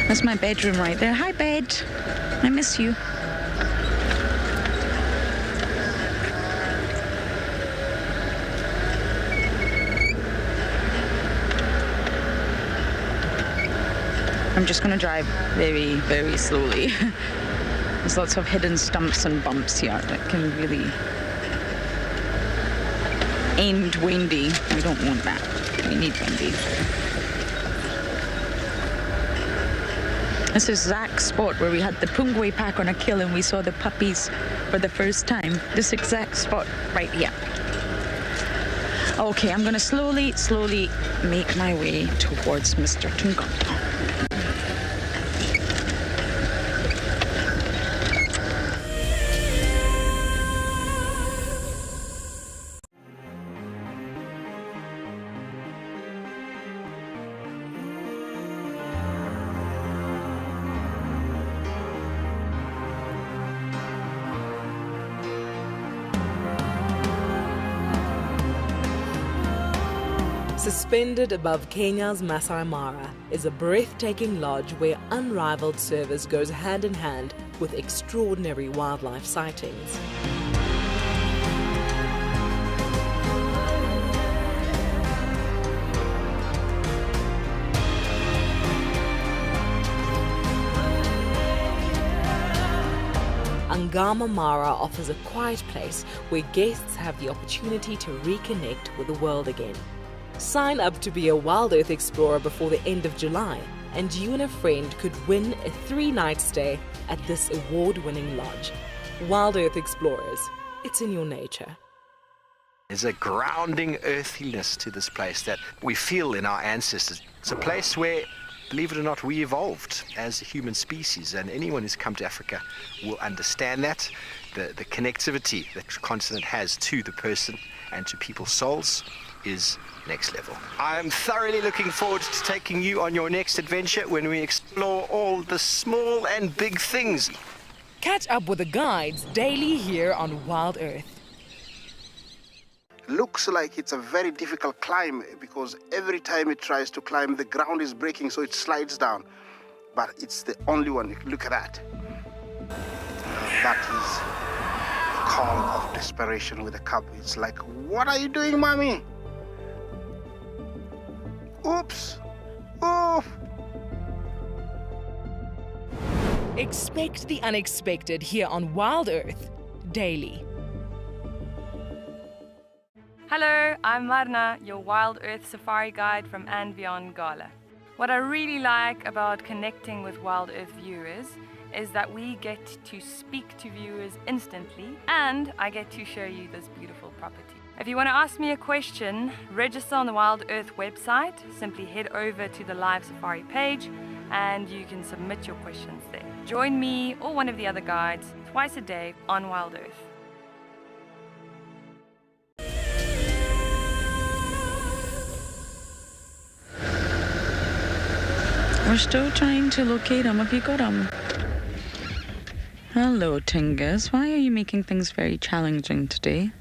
That's my bedroom right there. Hi, bed. I miss you. I'm just going to drive very, very slowly. There's lots of hidden stumps and bumps here that can really end windy. We don't want that. We need windy. This is Zach's spot where we had the Pungwe pack on a kill and we saw the puppies for the first time. This exact spot right here. Okay, I'm going to slowly make my way towards Mr. Tungala. Suspended above Kenya's Masai Mara is a breathtaking lodge where unrivaled service goes hand in hand with extraordinary wildlife sightings. Ngama Mara offers a quiet place where guests have the opportunity to reconnect with the world again. Sign up to be a WildEarth explorer before the end of July, and you and a friend could win a 3-night stay at this award-winning lodge. WildEarth Explorers, it's in your nature. There's a grounding earthiness to this place that we feel in our ancestors. It's a place where, believe it or not, we evolved as a human species, and anyone who's come to Africa will understand that. The connectivity that the continent has to the person and to people's souls is next level. I am thoroughly looking forward to taking you on your next adventure when we explore all the small and big things. Catch up with the guides daily here on WildEarth. Looks like it's a very difficult climb because every time it tries to climb, the ground is breaking, so it slides down. But it's the only one. Look at that. That is a call of desperation with a cub. It's like, what are you doing, mommy? Oops! Oof! Expect the unexpected here on WildEarth daily. Hello, I'm Marna, your WildEarth safari guide from andBeyond Ngala. What I really like about connecting with WildEarth viewers is that we get to speak to viewers instantly, and I get to show you this beautiful property. If you want to ask me a question, register on the WildEarth website. Simply head over to the live safari page and you can submit your questions there. Join me or one of the other guides twice a day on WildEarth. We're still trying to locate him. Have you got him? Hello, Tingus. Why are you making things very challenging today?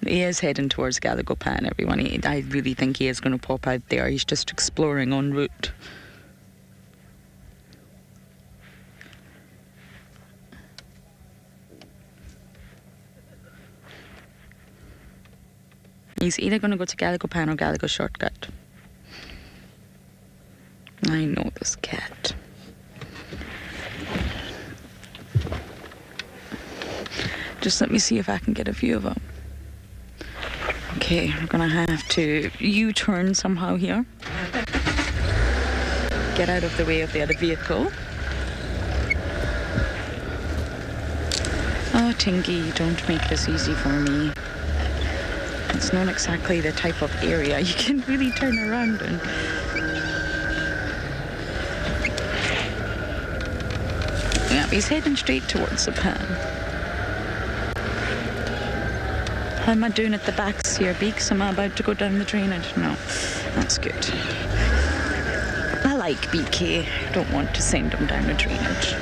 He is heading towards Galagopan, everyone. I really think he is going to pop out there. He's just exploring en route. He's either going to go to Galagopan or Galago Shortcut. I know this cat. Just let me see if I can get a view of him. Okay, we're gonna have to U-turn somehow here. Get out of the way of the other vehicle. Oh, Tingy, don't make this easy for me. It's not exactly the type of area you can really turn around in. Yeah, he's heading straight towards the pan. How am I doing at the backs here, Beaks? Am I about to go down the drainage? No, that's good. I like BK. Don't want to send him down the drainage.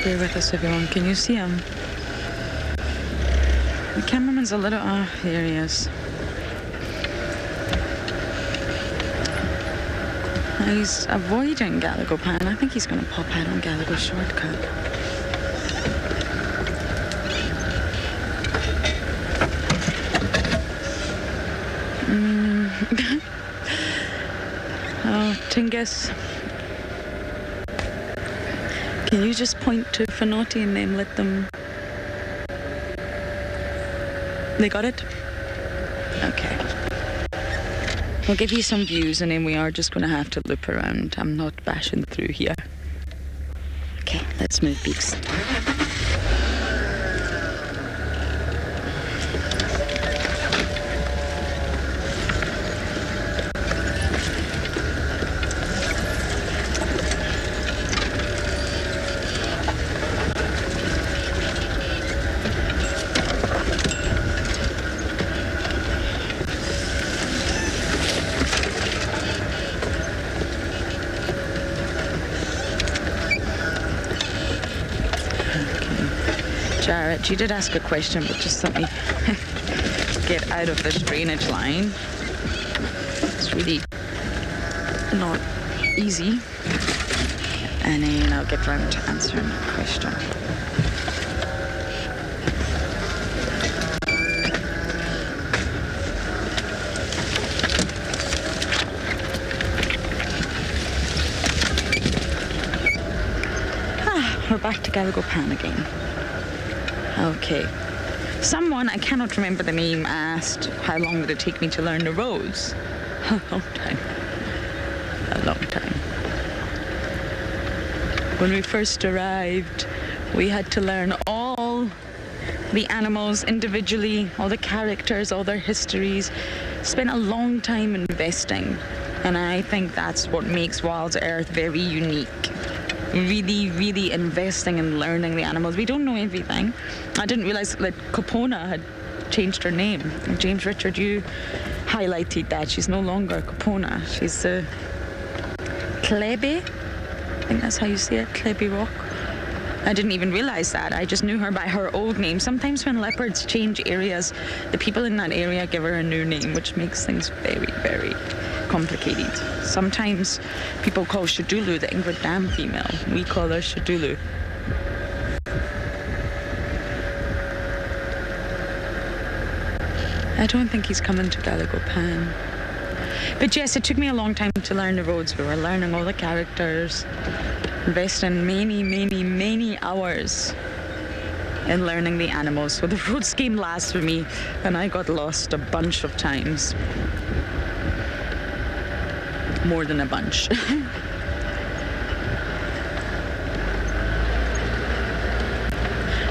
bear with us, everyone. Can you see him? The cameraman's a little... there he is. He's avoiding Gallagher Pan. I think he's going to pop out on Gallagher Shortcut. Oh, Tingus. Can you just point to Finotti and then let them... They got it? Okay. We'll give you some views and then we are just going to have to loop around. I'm not bashing through here. Okay, let's move, peeps. Jared, you did ask a question, but just let me get out of this drainage line. It's really not easy. And then I'll get round to answering the question. We're back to Gallagher Pan again. Okay. Someone, I cannot remember the name, asked how long did it take me to learn the roads? A long time. A long time. When we first arrived, we had to learn all the animals individually, all the characters, all their histories. Spent a long time investing. And I think that's what makes WildEarth very unique. Really, really investing in learning the animals. We don't know everything. I didn't realize that Capona had changed her name. James Richard, you highlighted that. She's no longer Capona. She's Klebe. I think that's how you say it, Klebe Rock. I didn't even realize that. I just knew her by her old name. Sometimes when leopards change areas, the people in that area give her a new name, which makes things very, very complicated. Sometimes people call Shadulu the Ingrid Dam female. We call her Shadulu. I don't think he's coming to Gallagher Pan. But yes, it took me a long time to learn the roads. We were learning all the characters, investing many, many, many hours in learning the animals. So the roads game lasts for me, and I got lost a bunch of times. More than a bunch.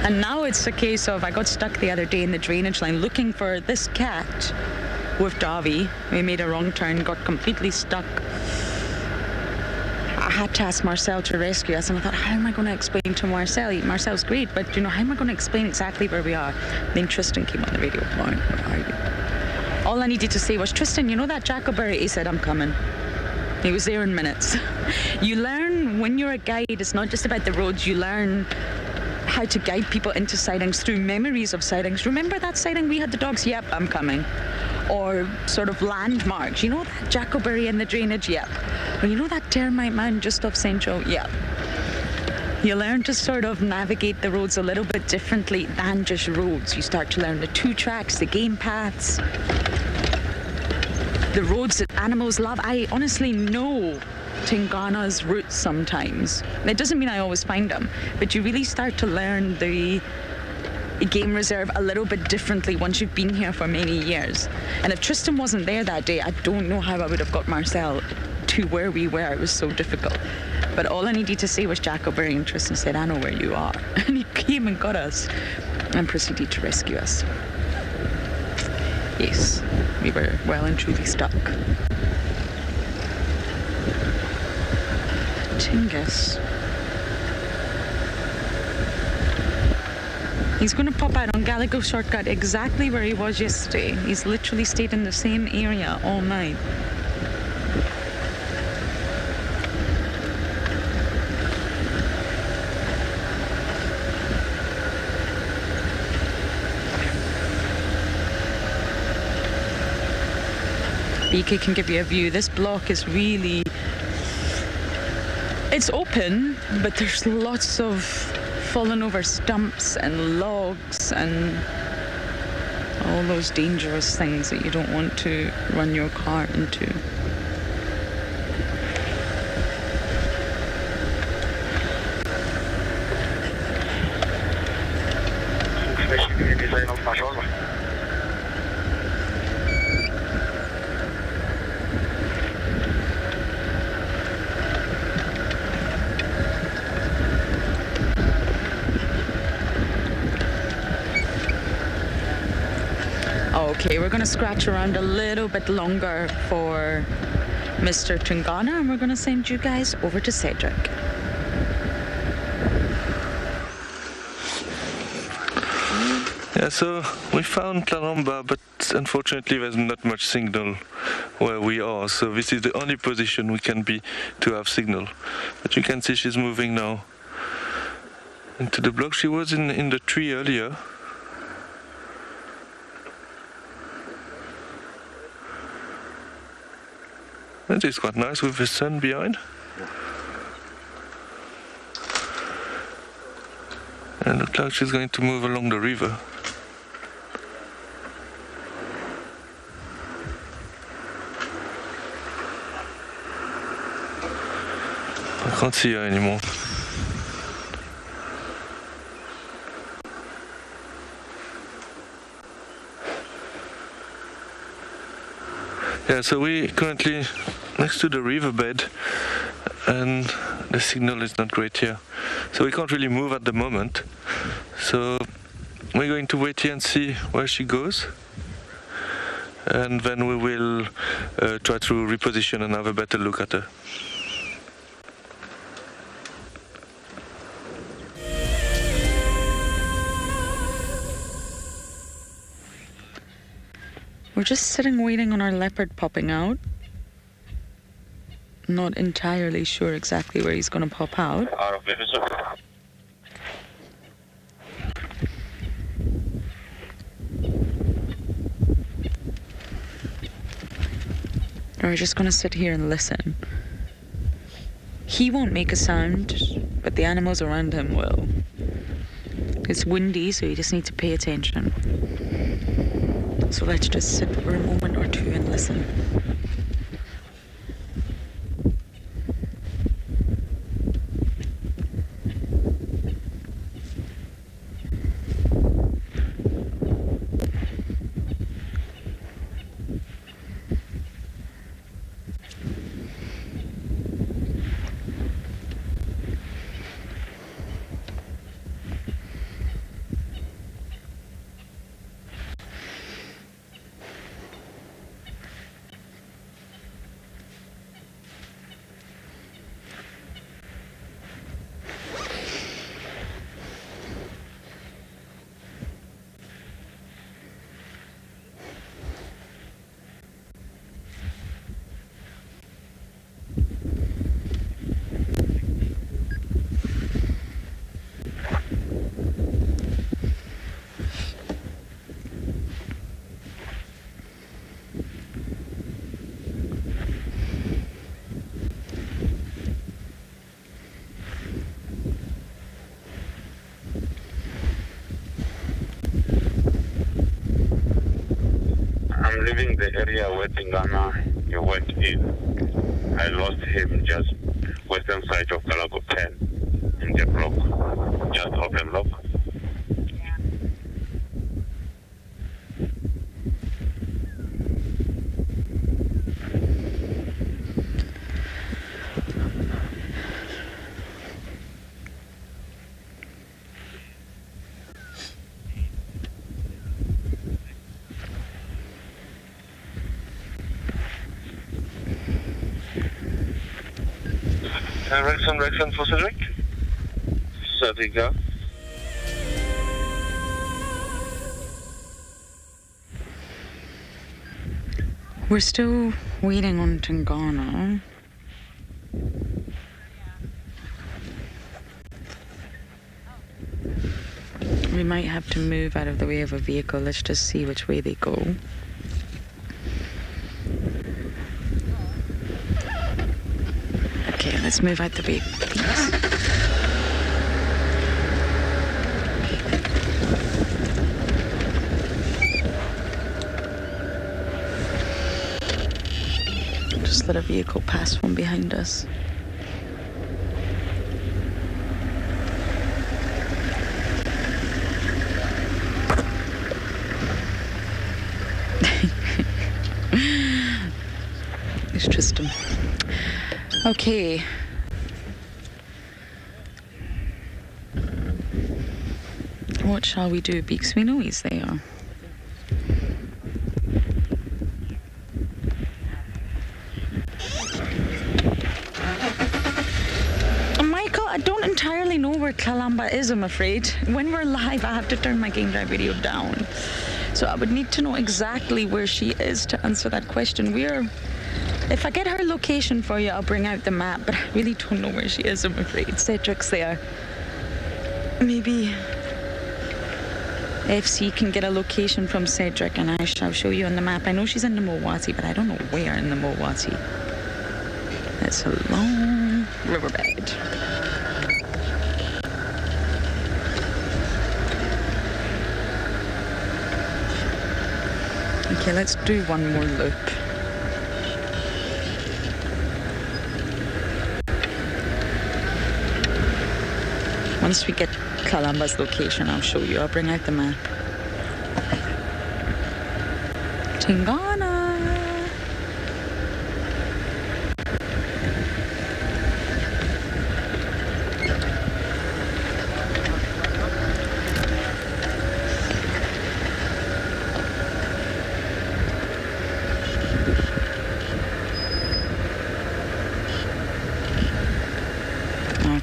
And now it's a case of, I got stuck the other day in the drainage line looking for this cat with Davi. We made a wrong turn, got completely stuck. I had to ask Marcel to rescue us, and I thought, how am I going to explain to Marcel? Marcel's great, but how am I going to explain exactly where we are? Then Tristan came on the radio. Where are you? All I needed to say was, Tristan, you know that Jacobberry? He said, I'm coming. He was there in minutes. You learn when you're a guide, it's not just about the roads. You learn how to guide people into sightings through memories of sightings. Remember that sighting we had the dogs? Yep, I'm coming. Or sort of landmarks. You know that Jacobberry in the drainage? Yep. Or you know that termite man just off Central? Yep. You learn to sort of navigate the roads a little bit differently than just roads. You start to learn the two tracks, the game paths, the roads that animals love. I honestly know Tingana's routes sometimes. It doesn't mean I always find them, but you really start to learn the game reserve a little bit differently once you've been here for many years. And if Tristan wasn't there that day, I don't know how I would have got Marcel to where we were. It was so difficult. But all I needed to say was Jacobberry, and Tristan said, I know where you are. And he came and got us and proceeded to rescue us. Yes, we were well and truly stuck. Tingus. He's going to pop out on Gallagher Shortcut exactly where he was yesterday. He's literally stayed in the same area all night. BK can give you a view. This block is really... It's open, but there's lots of fallen over stumps and logs and all those dangerous things that you don't want to run your car into. Okay, we're going to scratch around a little bit longer for Mr. Tungana, and we're going to send you guys over to Cedric. Yeah, so we found Claramba, but unfortunately there's not much signal where we are, so this is the only position we can be to have signal. But you can see she's moving now into the block. She was in the tree earlier. That is quite nice with the sun behind. And it looks like she's going to move along the river. I can't see her anymore. Yeah, so we're currently next to the riverbed and the signal is not great here. So we can't really move at the moment. So we're going to wait here and see where she goes. And then we will try to reposition and have a better look at her. We're just sitting waiting on our leopard popping out. Not entirely sure exactly where he's going to pop out. We're just going to sit here and listen. He won't make a sound, but the animals around him will. It's windy, so you just need to pay attention. So let's just sit for a moment or two and listen. I'm leaving the area where Tingana you went in. I lost him just western side of Galago 10 in the block, just open block. Direction for Cedric. Cedric. We're still waiting on Tingana. We might have to move out of the way of a vehicle. Let's just see which way they go. let's move out the way, please. Just let a vehicle pass from behind us. It's Tristan. Okay. What shall we do, Beaks? We know he's there. Michael, I don't entirely know where Kalamba is, I'm afraid. When we're live, I have to turn my game drive video down. So I would need to know exactly where she is to answer that question. If I get her location for you, I'll bring out the map, but I really don't know where she is, I'm afraid. Cedric's there. Maybe FC can get a location from Cedric and I shall show you on the map. I know she's in the Mowati, but I don't know where in the Mowati. It's a long riverbed. Okay, let's do one more loop. Once we get Kalamba's location, I'll show you. I'll bring out the map. Tingana!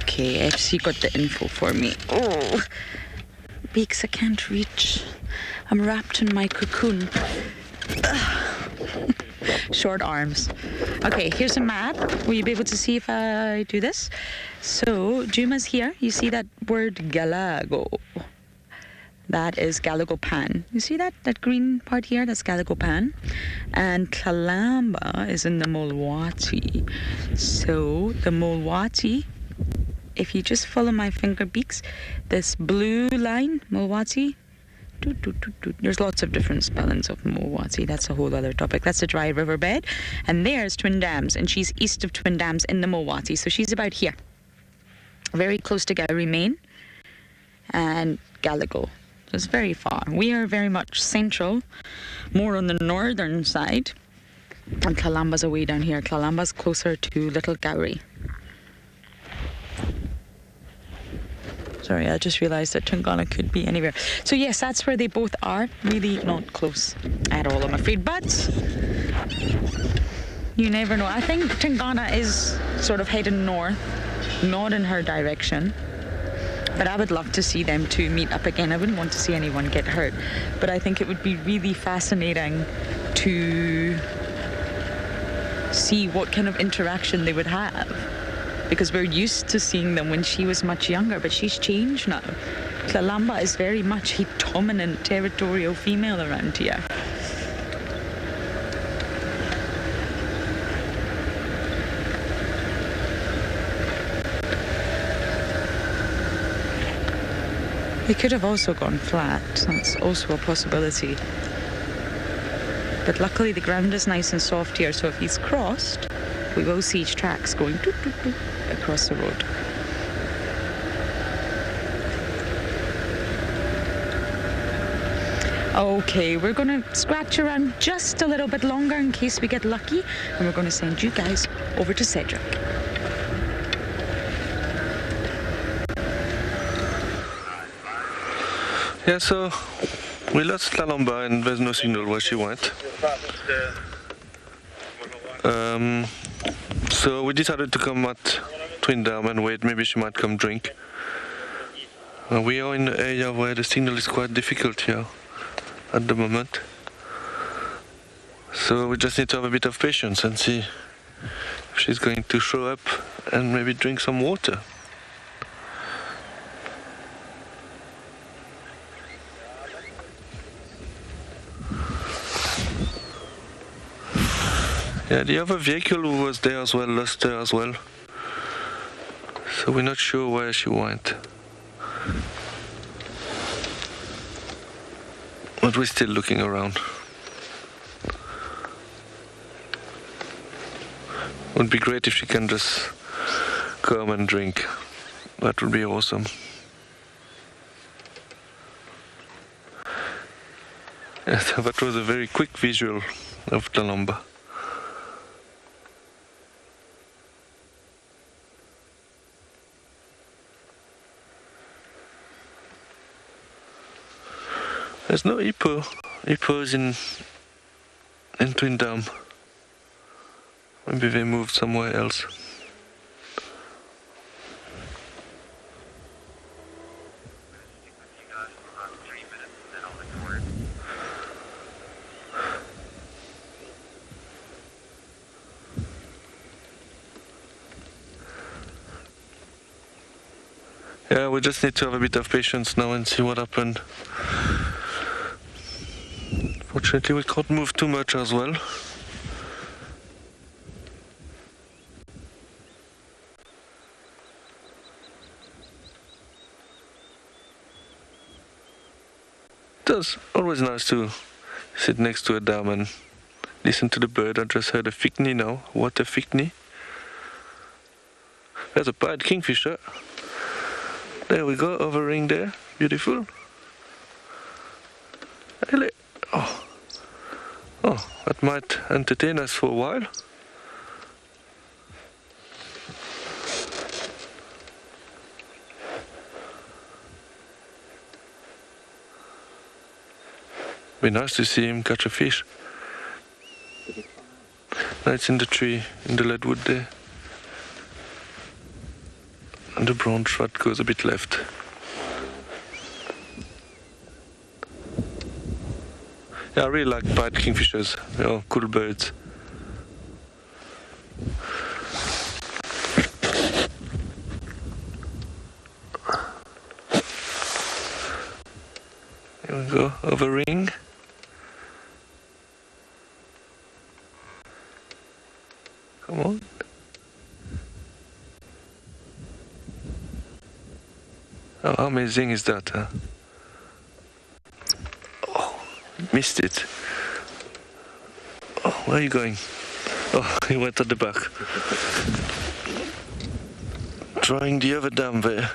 Okay, FC got the info for me. Oh, Beaks, I can't reach. I'm wrapped in my cocoon. Short arms. Okay, here's a map. Will you be able to see if I do this? So, Djuma's here. You see that word Galago? That is Galagopan. You see that green part here? That's Galagopan. And Kalamba is in the Mowati. So, the Mowati, if you just follow my finger, Beaks, this blue line, Mowati, there's lots of different spellings of Mowati. That's a whole other topic. That's a dry riverbed. And there's Twin Dams, and she's east of Twin Dams in the Mowati. So she's about here, very close to Gowrie Main and Galago. So it's very far. We are very much central, more on the northern side. And Kalamba's away down here. Kalamba's closer to Little Gowrie. Sorry, I just realised that Tingana could be anywhere. So yes, that's where they both are. Really not close at all, I'm afraid. But you never know. I think Tingana is sort of heading north, not in her direction. But I would love to see them two meet up again. I wouldn't want to see anyone get hurt. But I think it would be really fascinating to see what kind of interaction they would have. Because we're used to seeing them when she was much younger, but she's changed now. Kalamba is very much a dominant territorial female around here. He could have also gone flat. That's also a possibility. But luckily the ground is nice and soft here, so if he's crossed, we will see his tracks going doot, doot, doot, across the road. Okay, we're going to scratch around just a little bit longer in case we get lucky, and we're going to send you guys over to Cedric. Yeah, so we lost Kalamba and there's no signal where she went. So we decided to come at Twin Dam and wait, maybe she might come drink. We are in an area where the signal is quite difficult here at the moment. So we just need to have a bit of patience and see if she's going to show up and maybe drink some water. Yeah, the other vehicle who was there as well lost her as well. So we're not sure where she went. But we're still looking around. Would be great if she can just come and drink. That would be awesome. Yes, that was a very quick visual of the lumber. There's no hippos in Twin Dam. Maybe they moved somewhere else. Yeah, we just need to have a bit of patience now and see what happened. Fortunately, we can't move too much as well. It's always nice to sit next to a dam and listen to the bird. I just heard a thickney now. What a thickney. There's a pied kingfisher. There we go, hovering there. Beautiful. Hello. Oh, that might entertain us for a while. Be nice to see him catch a fish. No, it's in the tree, in the leadwood there. And the branch that goes a bit left. Yeah, I really like pied kingfishers. They are cool birds. Here we go, hovering. Come on. Oh, how amazing is that, huh? Oh, missed it. Oh, where are you going? Oh, he went at the back. Trying the other dam there.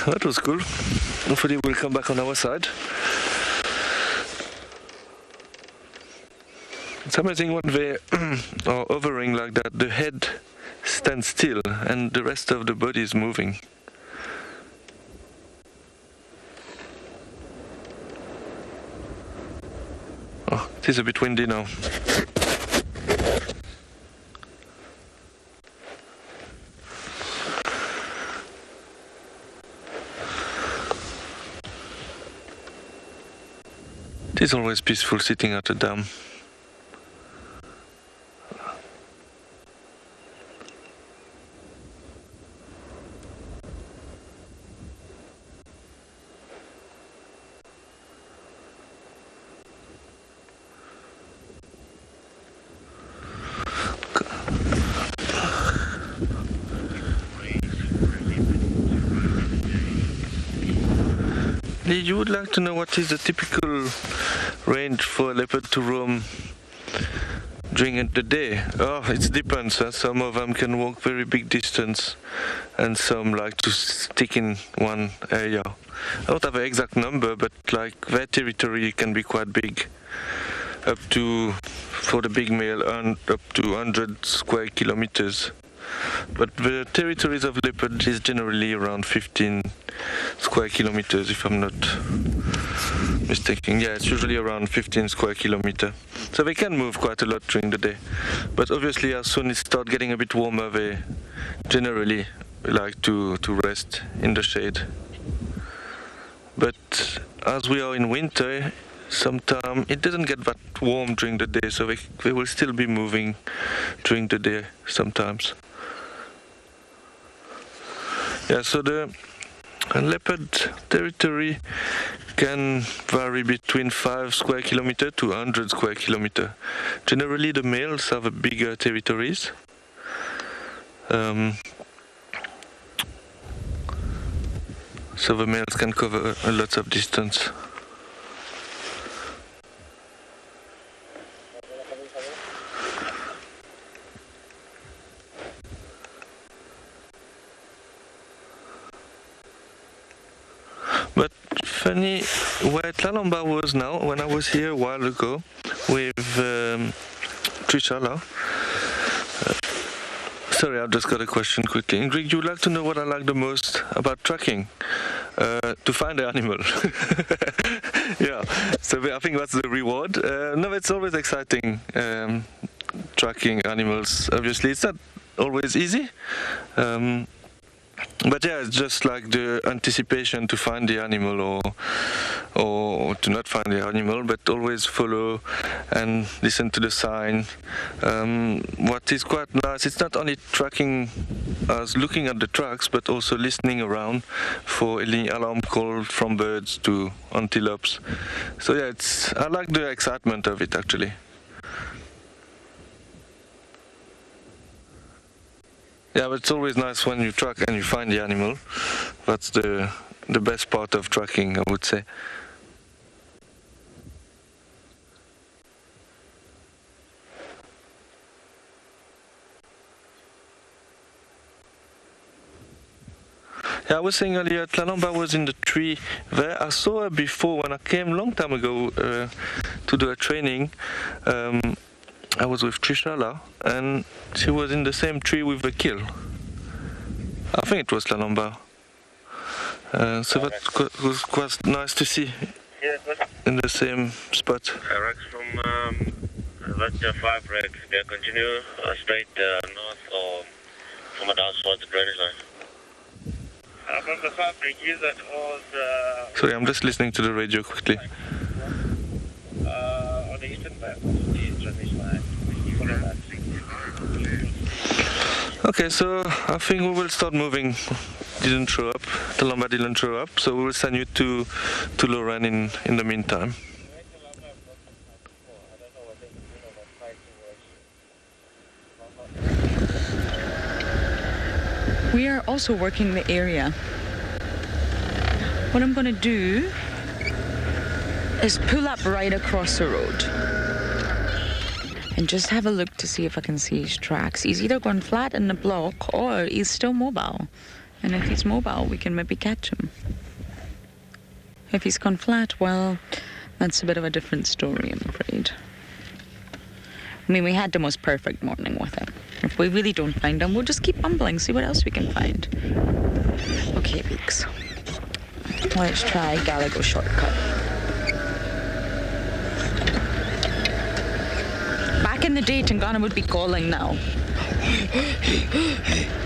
That was cool. Hopefully we'll come back on our side. It's amazing when they are hovering like that. The head stands still and the rest of the body is moving. Oh, it is a bit windy now. It is always peaceful sitting at a dam. You would like to know what is the typical range for a leopard to roam during the day? Oh, it depends. Some of them can walk very big distance and some like to stick in one area. I don't have an exact number, but like their territory can be quite big. Up to, for the big male, and up to 100 square kilometers. But the territories of leopard is generally around 15 square kilometers, if I'm not mistaken. Yeah, it's usually around 15 square kilometers. So they can move quite a lot during the day. But obviously, as soon as it starts getting a bit warmer, they generally like to rest in the shade. But as we are in winter, sometimes it doesn't get that warm during the day, so they will still be moving during the day sometimes. Yeah, so the leopard territory can vary between 5 square kilometers to 100 square kilometers. Generally, the males have bigger territories. So the males can cover a lot of distance. But funny, where Tlalamba was now, when I was here a while ago with Trishala. Sorry, I've just got a question quickly. Ingrid, you would like to know what I like the most about tracking? To find the animal. Yeah, so I think that's the reward. No, it's always exciting tracking animals. Obviously, it's not always easy. But yeah, it's just like the anticipation to find the animal or to not find the animal, but always follow and listen to the sign. What is quite nice, it's not only tracking us looking at the tracks, but also listening around for any alarm call from birds to antelopes. So yeah, I like the excitement of it actually. Yeah, but it's always nice when you track and you find the animal. That's the best part of tracking, I would say. Yeah, I was saying earlier, Tlalamba was in the tree there. I saw her before when I came a long time ago to do a training. I was with Trishala, and she was in the same tree with the kill. I think it was Tlalamba. So that was quite nice to see in the same spot. Rex from Lecture 5 Rex, they continue straight north or from down towards the drainage line. From the fabric, is that all the... Sorry, I'm just listening to the radio quickly. On the eastern bank of the drainage line. Okay, so I think we will start moving. Didn't show up, Tlalamba didn't show up, so we will send you to Lauren in the meantime. We are also working the area. What I'm going to do is pull up right across the road and just have a look to see if I can see his tracks. He's either gone flat in the block or he's still mobile. And if he's mobile, we can maybe catch him. If he's gone flat, well, that's a bit of a different story, I'm afraid. I mean, we had the most perfect morning with him. If we really don't find him, we'll just keep bumbling, see what else we can find. Okay, Beaks. Let's try Gallagher shortcut. Back in the day, Tingana would be calling now.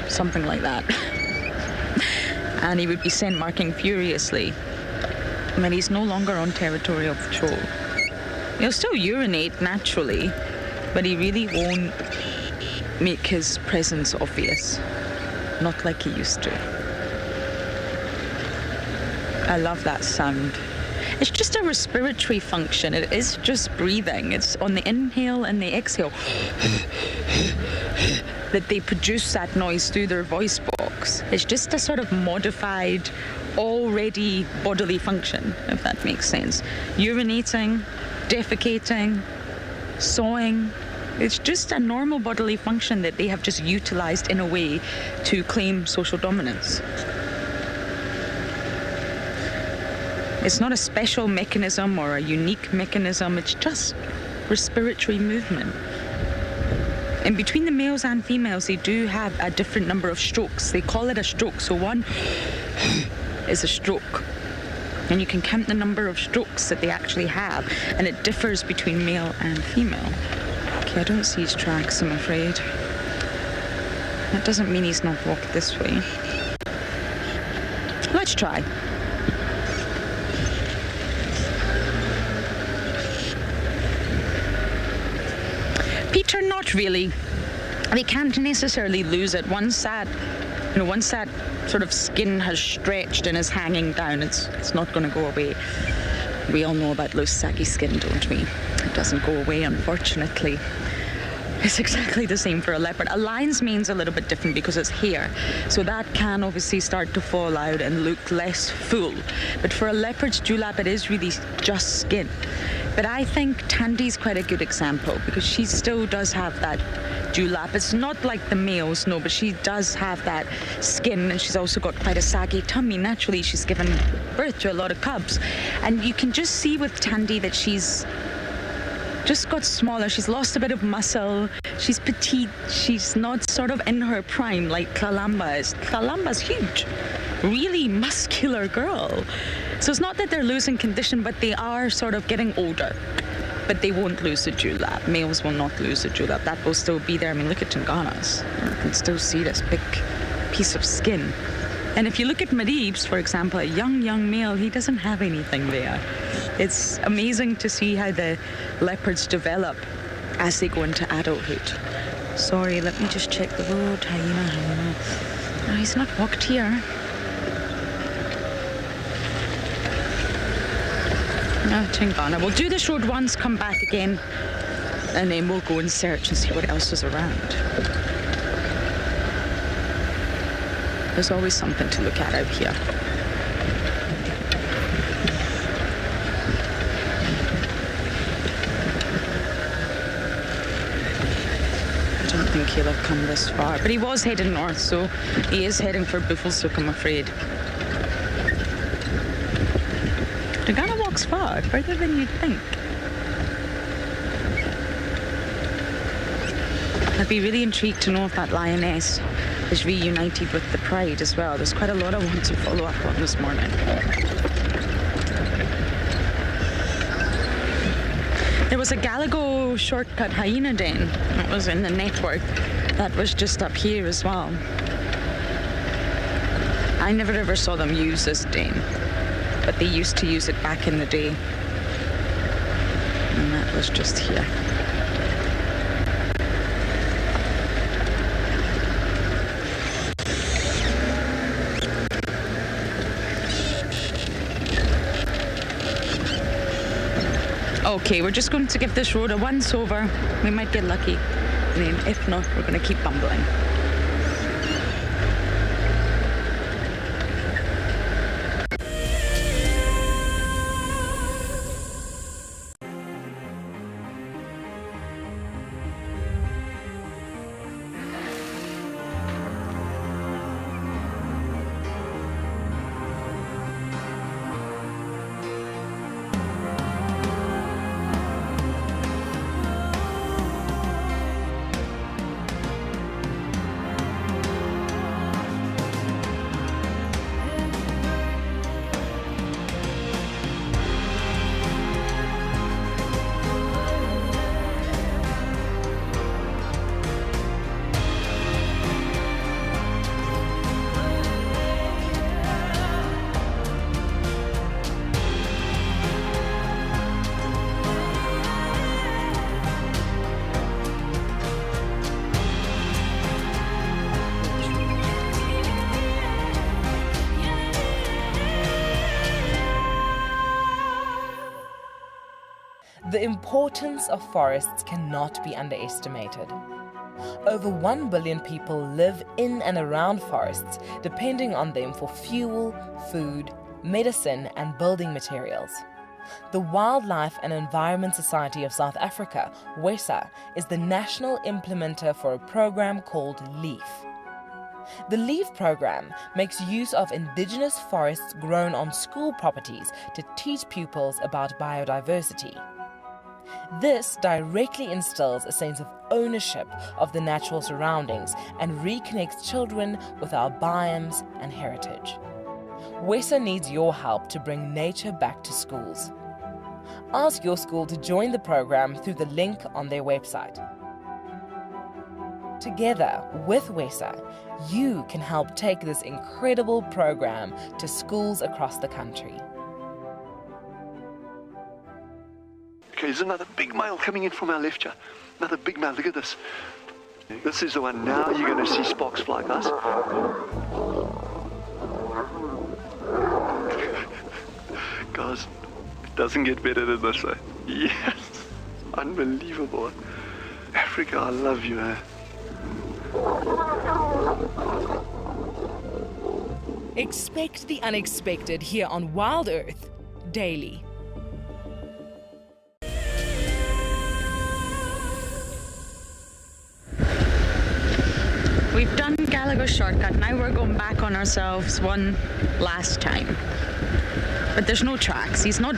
Something like that. And he would be scent marking furiously. I mean, he's no longer on territorial patrol. He'll still urinate naturally, but he really won't make his presence obvious. Not like he used to. I love that sound. It's just a respiratory function. It is just breathing. It's on the inhale and the exhale that they produce that noise through their voice box. It's just a sort of modified, already bodily function, if that makes sense. Urinating, defecating, sawing. It's just a normal bodily function that they have just utilized in a way to claim social dominance. It's not a special mechanism or a unique mechanism, it's just respiratory movement. And between the males and females, they do have a different number of strokes. They call it a stroke, so one is a stroke. And you can count the number of strokes that they actually have, and it differs between male and female. Okay, I don't see his tracks, I'm afraid. That doesn't mean he's not walked this way. Let's try. Peter, not really. They can't necessarily lose it. Once that You know, once that sort of skin has stretched and is hanging down, it's not going to go away. We all know about loose, saggy skin, don't we? It doesn't go away, unfortunately. It's exactly the same for a leopard. A lion's mane's a little bit different because it's hair, so that can obviously start to fall out and look less full. But for a leopard's dewlap, it is really just skin. But I think Tandy's quite a good example because she still does have that dewlap. It's not like the males, no, but she does have that skin, and she's also got quite a saggy tummy. Naturally, she's given birth to a lot of cubs. And you can just see with Tandy that she's just got smaller. She's lost a bit of muscle. She's petite. She's not sort of in her prime like Kalamba is. Kalamba's huge, really muscular girl. So it's not that they're losing condition, but they are sort of getting older. But they won't lose the dewlap. Males will not lose the dewlap. That will still be there. I mean, look at Tungana's. You can still see this big piece of skin. And if you look at Marib's, for example, a young male, he doesn't have anything there. It's amazing to see how the leopards develop as they go into adulthood. Sorry, let me just check the road. Hyena. Oh, he's not walked here. No, Tingana. We'll do this road once, come back again, and then we'll go and search and see what else is around. There's always something to look at out here. I don't think he'll have come this far, but he was heading north, so he is heading for Buffelshoek, I'm afraid. Tingana walks far, further than you'd think. I'd be really intrigued to know if that lioness is reunited with the pride as well. There's quite a lot I want to follow up on this morning. There was a Galago shortcut hyena den that was in the network that was just up here as well. I never ever saw them use this den, but they used to use it back in the day. And that was just here. Okay, we're just going to give this road a once over. We might get lucky. And then if not, we're going to keep bumbling. The importance of forests cannot be underestimated. Over 1 billion people live in and around forests, depending on them for fuel, food, medicine, and building materials. The Wildlife and Environment Society of South Africa, WESA, is the national implementer for a program called LEAF. The LEAF program makes use of indigenous forests grown on school properties to teach pupils about biodiversity. This directly instills a sense of ownership of the natural surroundings and reconnects children with our biomes and heritage. WESA needs your help to bring nature back to schools. Ask your school to join the program through the link on their website. Together with WESA, you can help take this incredible program to schools across the country. Okay, there's another big male coming in from our left here. Another big male, look at this. This is the one. Now you're going to see sparks fly, guys. Guys, it doesn't get better than this, eh? Yes! Unbelievable. Africa, I love you, eh? Expect the unexpected here on WildEarth daily. We've done Gallagher's shortcut, now we're going back on ourselves one last time. But there's no tracks, he's not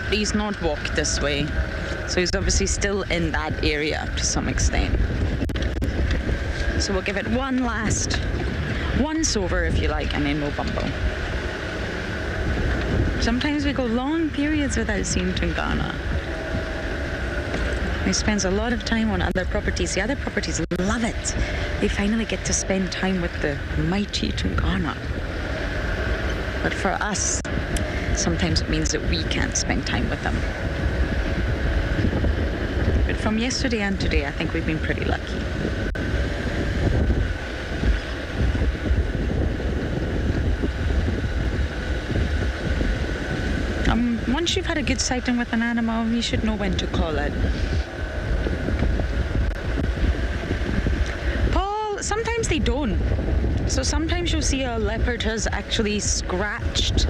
walked this way. So he's obviously still in that area to some extent. So we'll give it one last once over, if you like, and then we'll bumble. Sometimes we go long periods without seeing Tungana. He spends a lot of time on other properties. The other properties love it. They finally get to spend time with the mighty Tungana. But for us, sometimes it means that we can't spend time with them. But from yesterday and today, I think we've been pretty lucky. Once you've had a good sighting with an animal, you should know when to call it. Paul, sometimes they don't. So sometimes you'll see a leopard has actually scratched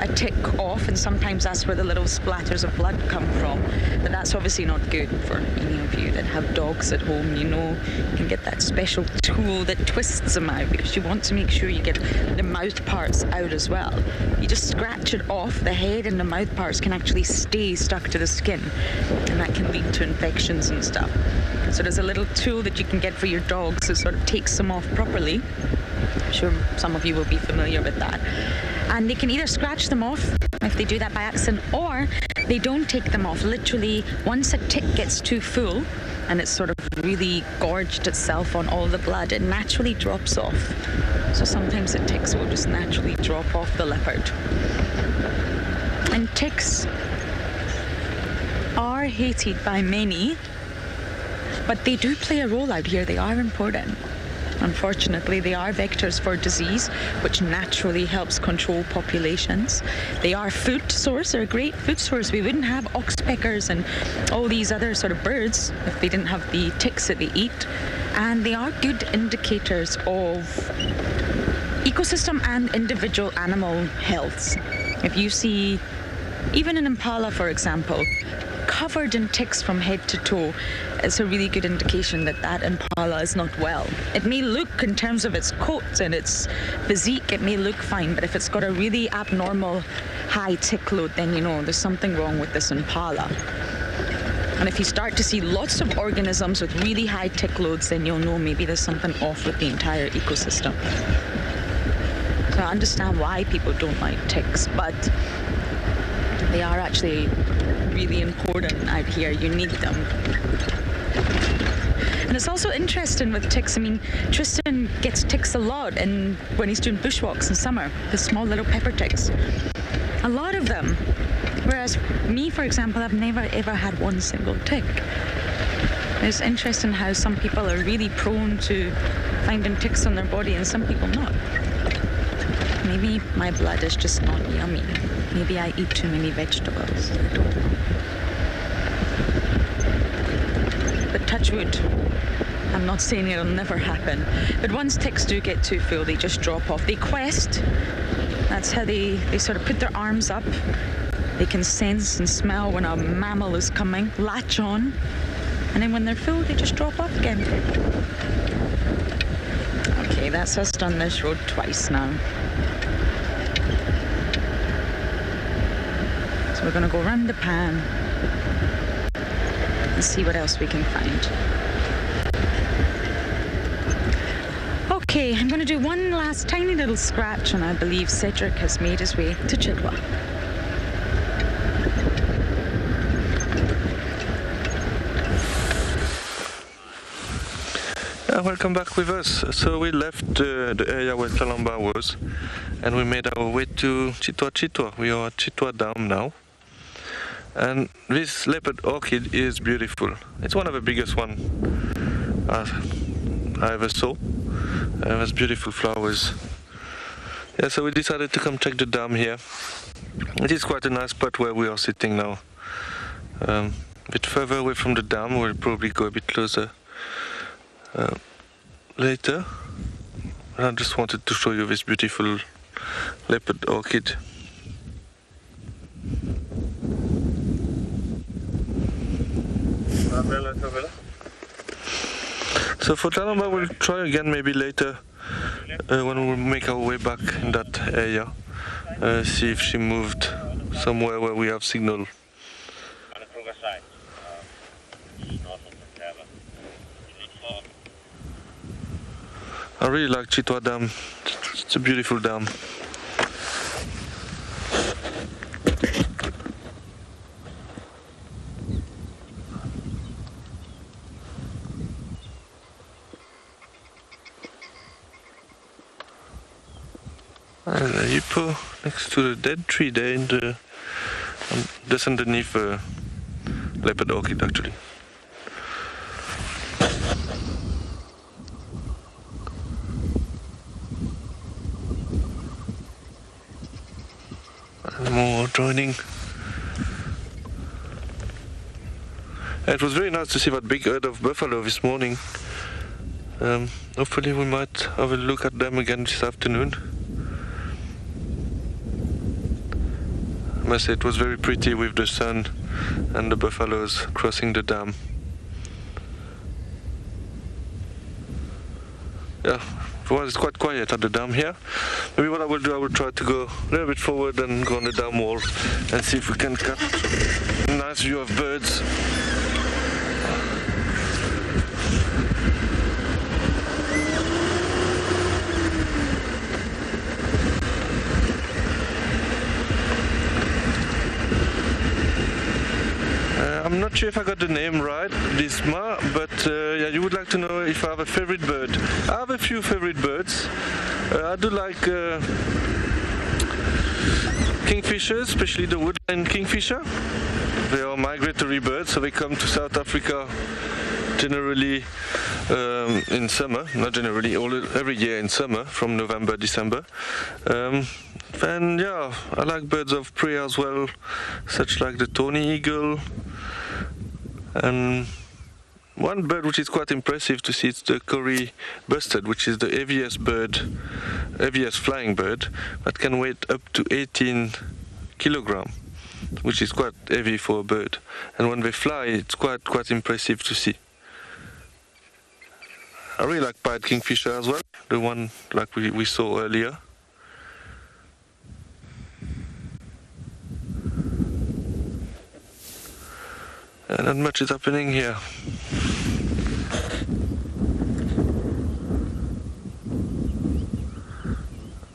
a tick off, and sometimes that's where the little splatters of blood come from. But that's obviously not good for any of you that have dogs at home. You know, you can get that special tool that twists them out, because you want to make sure you get the mouth parts out as well. You just scratch it off, the head and the mouth parts can actually stay stuck to the skin, and that can lead to infections and stuff. So there's a little tool that you can get for your dogs that sort of takes them off properly. I'm sure some of you will be familiar with that. And they can either scratch them off if they do that by accident, or they don't take them off. Literally, once a tick gets too full and it's sort of really gorged itself on all the blood, it naturally drops off. So sometimes the ticks will just naturally drop off the leopard. And ticks are hated by many, but they do play a role out here. They are important. Unfortunately, they are vectors for disease, which naturally helps control populations. They are food source, they're a great food source. We wouldn't have oxpeckers and all these other sort of birds if they didn't have the ticks that they eat. And they are good indicators of ecosystem and individual animal health. If you see, even an impala, for example, covered in ticks from head to toe, it's a really good indication that that impala is not well. It may look, in terms of its coat and its physique, it may look fine, but if it's got a really abnormal high tick load, then you know there's something wrong with this impala. And if you start to see lots of organisms with really high tick loads, then you'll know maybe there's something off with the entire ecosystem. So I understand why people don't like ticks, but they are actually really important out here. You need them. And it's also interesting with ticks. I mean, Tristan gets ticks a lot, and when he's doing bushwalks in summer, the small little pepper ticks. A lot of them. Whereas me, for example, I've never ever had one single tick. It's interesting how some people are really prone to finding ticks on their body and some people not. Maybe my blood is just not yummy. Maybe I eat too many vegetables. I don't know. But touch wood. I'm not saying it'll never happen. But once ticks do get too full, they just drop off. They quest. That's how they sort of put their arms up. They can sense and smell when a mammal is coming, latch on. And then when they're full, they just drop off again. Okay, that's us done this road twice now. So we're going to go around the pan and see what else we can find. Okay, I'm going to do one last tiny little scratch, and I believe Cedric has made his way to Chitwa. Welcome back with us. So we left the area where Kalamba was, and we made our way to Chitwa. We are at Chitwa Dam now. And this Leopard Orchid is beautiful. It's one of the biggest ones I ever saw. There's beautiful flowers. Yeah, so we decided to come check the dam here. It is quite a nice spot where we are sitting now. A bit further away from the dam, we'll probably go a bit closer later. I just wanted to show you this beautiful Leopard Orchid. So for Talamba we'll try again maybe later when we make our way back in that area. See if she moved somewhere where we have signal. I really like Chitwa Dam. It's a beautiful dam. And a hippo next to the dead tree there in the just underneath Leopard Orchid actually. And more joining. And it was very nice to see that big herd of buffalo this morning. Hopefully we might have a look at them again this afternoon. I must say it was very pretty with the sun and the buffaloes crossing the dam. Yeah, it's quite quiet at the dam here. Maybe what I will do, I will try to go a little bit forward and go on the dam wall and see if we can catch a nice view of birds. I'm not sure if I got the name right, Djuma, but yeah, you would like to know if I have a favorite bird. I have a few favorite birds. I do like kingfishers, especially the woodland kingfisher. They are migratory birds, so they come to South Africa generally in summer, not generally, every year in summer, from November, December. And yeah, I like birds of prey as well, such like the tawny eagle. And one bird which is quite impressive to see is the Kori bustard, which is the heaviest flying bird, that can weigh up to 18 kilograms, which is quite heavy for a bird. And when they fly, it's quite impressive to see. I really like pied kingfisher as well, the one like we saw earlier. And not much is happening here.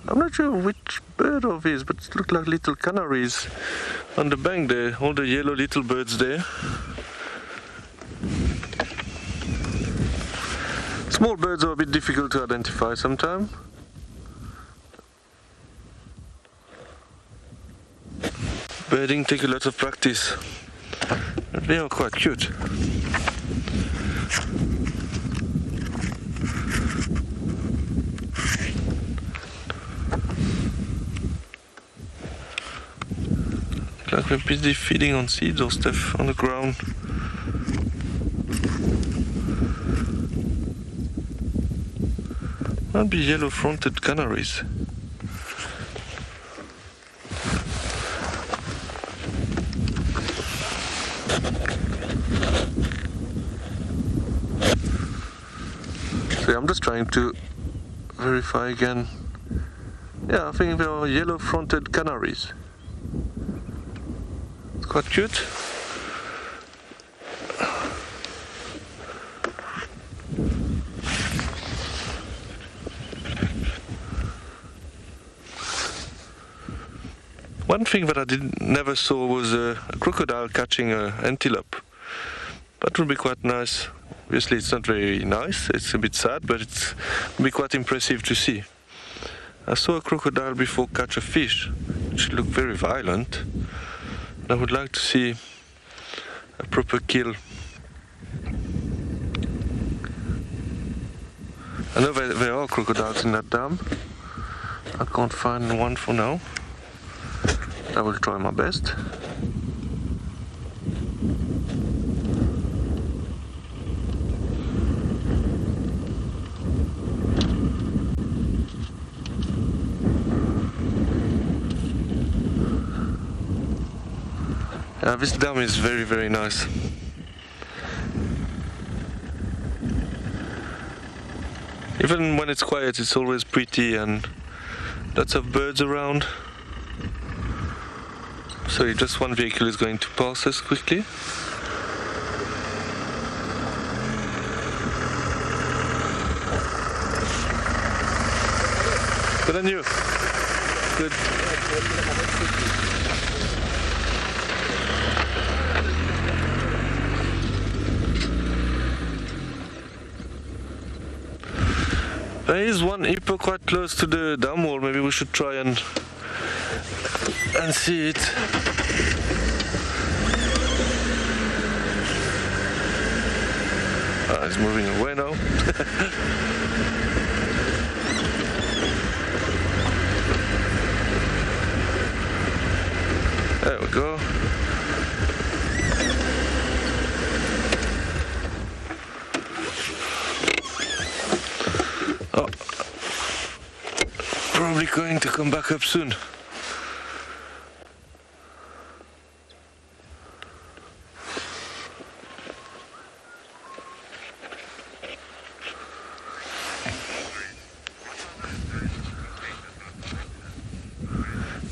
I'm not sure which bird of these, but it looks like little canaries on the bank there, all the yellow little birds there. Small birds are a bit difficult to identify sometimes. Birding takes a lot of practice. They are quite cute. Like we're busy feeding on seeds or stuff on the ground. Might be yellow-fronted canaries. So I'm just trying to verify again. Yeah, I think they are yellow-fronted canaries. It's quite cute. One thing that I never saw was a crocodile catching an antelope. That would be quite nice. Obviously it's not very nice, it's a bit sad, but it would be quite impressive to see. I saw a crocodile before catch a fish, which looked very violent. And I would like to see a proper kill. I know there are crocodiles in that dam. I can't find one for now. I will try my best. This dam is very, very nice. Even when it's quiet, it's always pretty and lots of birds around. So just one vehicle is going to pass us quickly. Good on you. Good. There is one hippo quite close to the dam wall. Maybe we should try and see it. It's moving away now. There we go. Oh, probably going to come back up soon.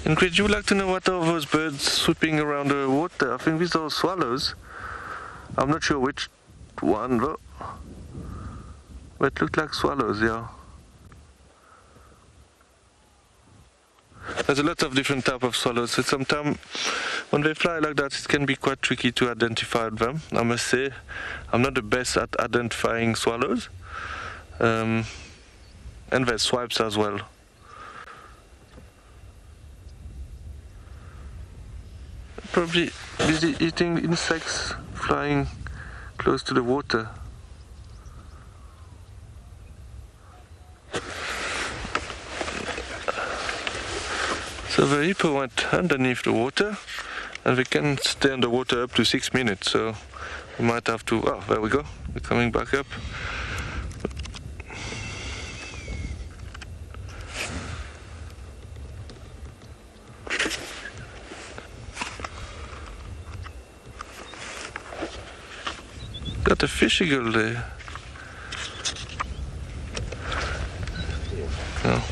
Ingrid, you would like to know what are those birds swooping around the water? I think these are swallows. I'm not sure which one though. But it looked like swallows, yeah. There's a lot of different types of swallows, so sometimes when they fly like that it can be quite tricky to identify them. I must say, I'm not the best at identifying swallows. And there's swipes as well. Probably busy eating insects flying close to the water. So the hippo went underneath the water, and we can stay underwater up to 6 minutes, so we might have to... Oh, there we go, we're coming back up. Got a fish eagle there. No.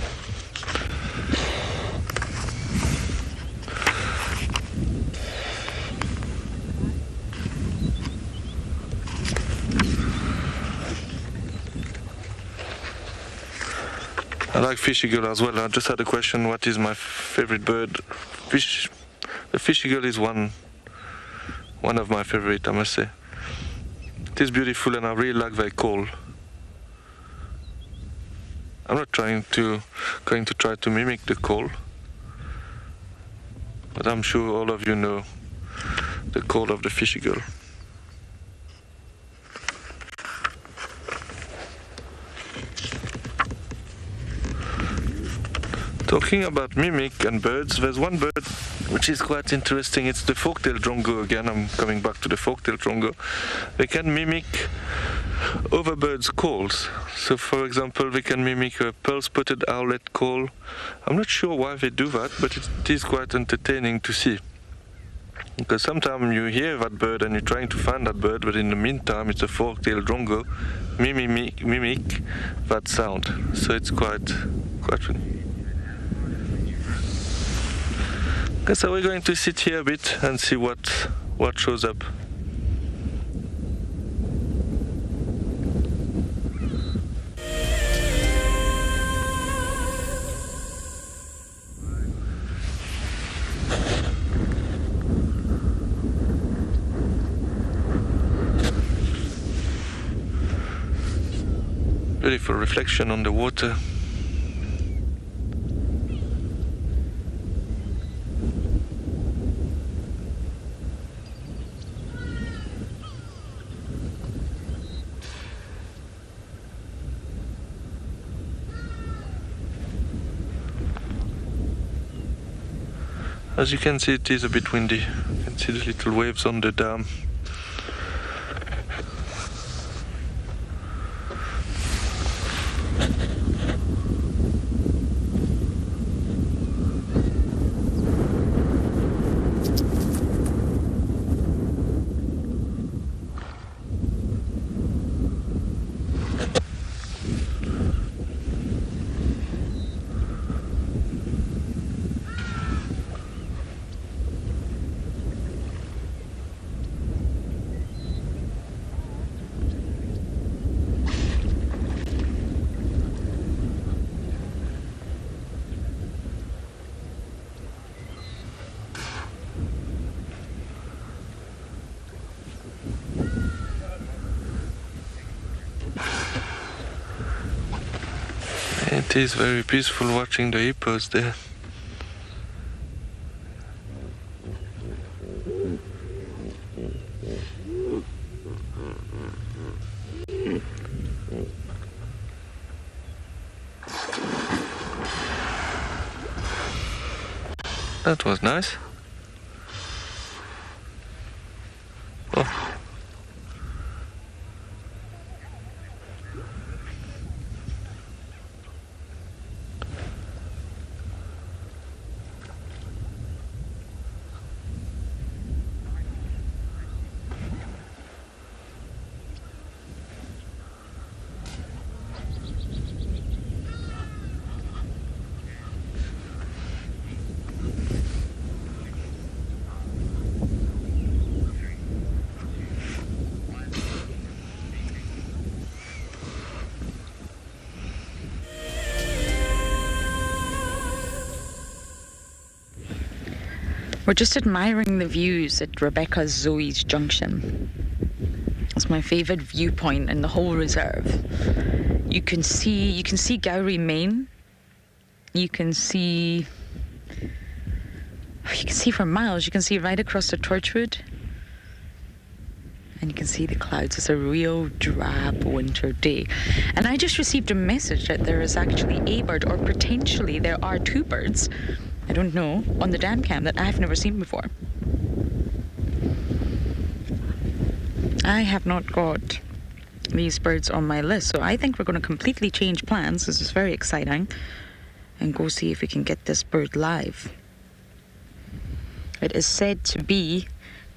I like fish eagle as well. I just had a question, what is my favorite bird? The fish eagle is one of my favorite, I must say. It is beautiful and I really like their call. I'm not going to try to mimic the call, but I'm sure all of you know the call of the fish eagle. Talking about mimic and birds, there's one bird which is quite interesting. It's the Folktale Drongo again. I'm coming back to the Folktale Drongo. They can mimic other birds' calls. So for example, they can mimic a pearl-spotted owlet call. I'm not sure why they do that, but it is quite entertaining to see. Because sometimes you hear that bird and you're trying to find that bird, but in the meantime it's a Folktale Drongo mimic that sound. So it's quite funny. Okay, so we're going to sit here a bit and see what shows up. Beautiful reflection on the water. As you can see, it is a bit windy. You can see the little waves on the dam. It is very peaceful watching the hippos there. That was nice. Oh. We're just admiring the views at Rebecca's Zoe's Junction. It's my favourite viewpoint in the whole reserve. You can see Gowrie Main. You can see for miles. You can see right across the Torchwood. And you can see the clouds. It's a real drab winter day. And I just received a message that there is actually a bird, or potentially there are two birds, I don't know, on the dam cam that I've never seen before. I have not got these birds on my list, so I think we're going to completely change plans. This is very exciting. And go see if we can get this bird live. It is said to be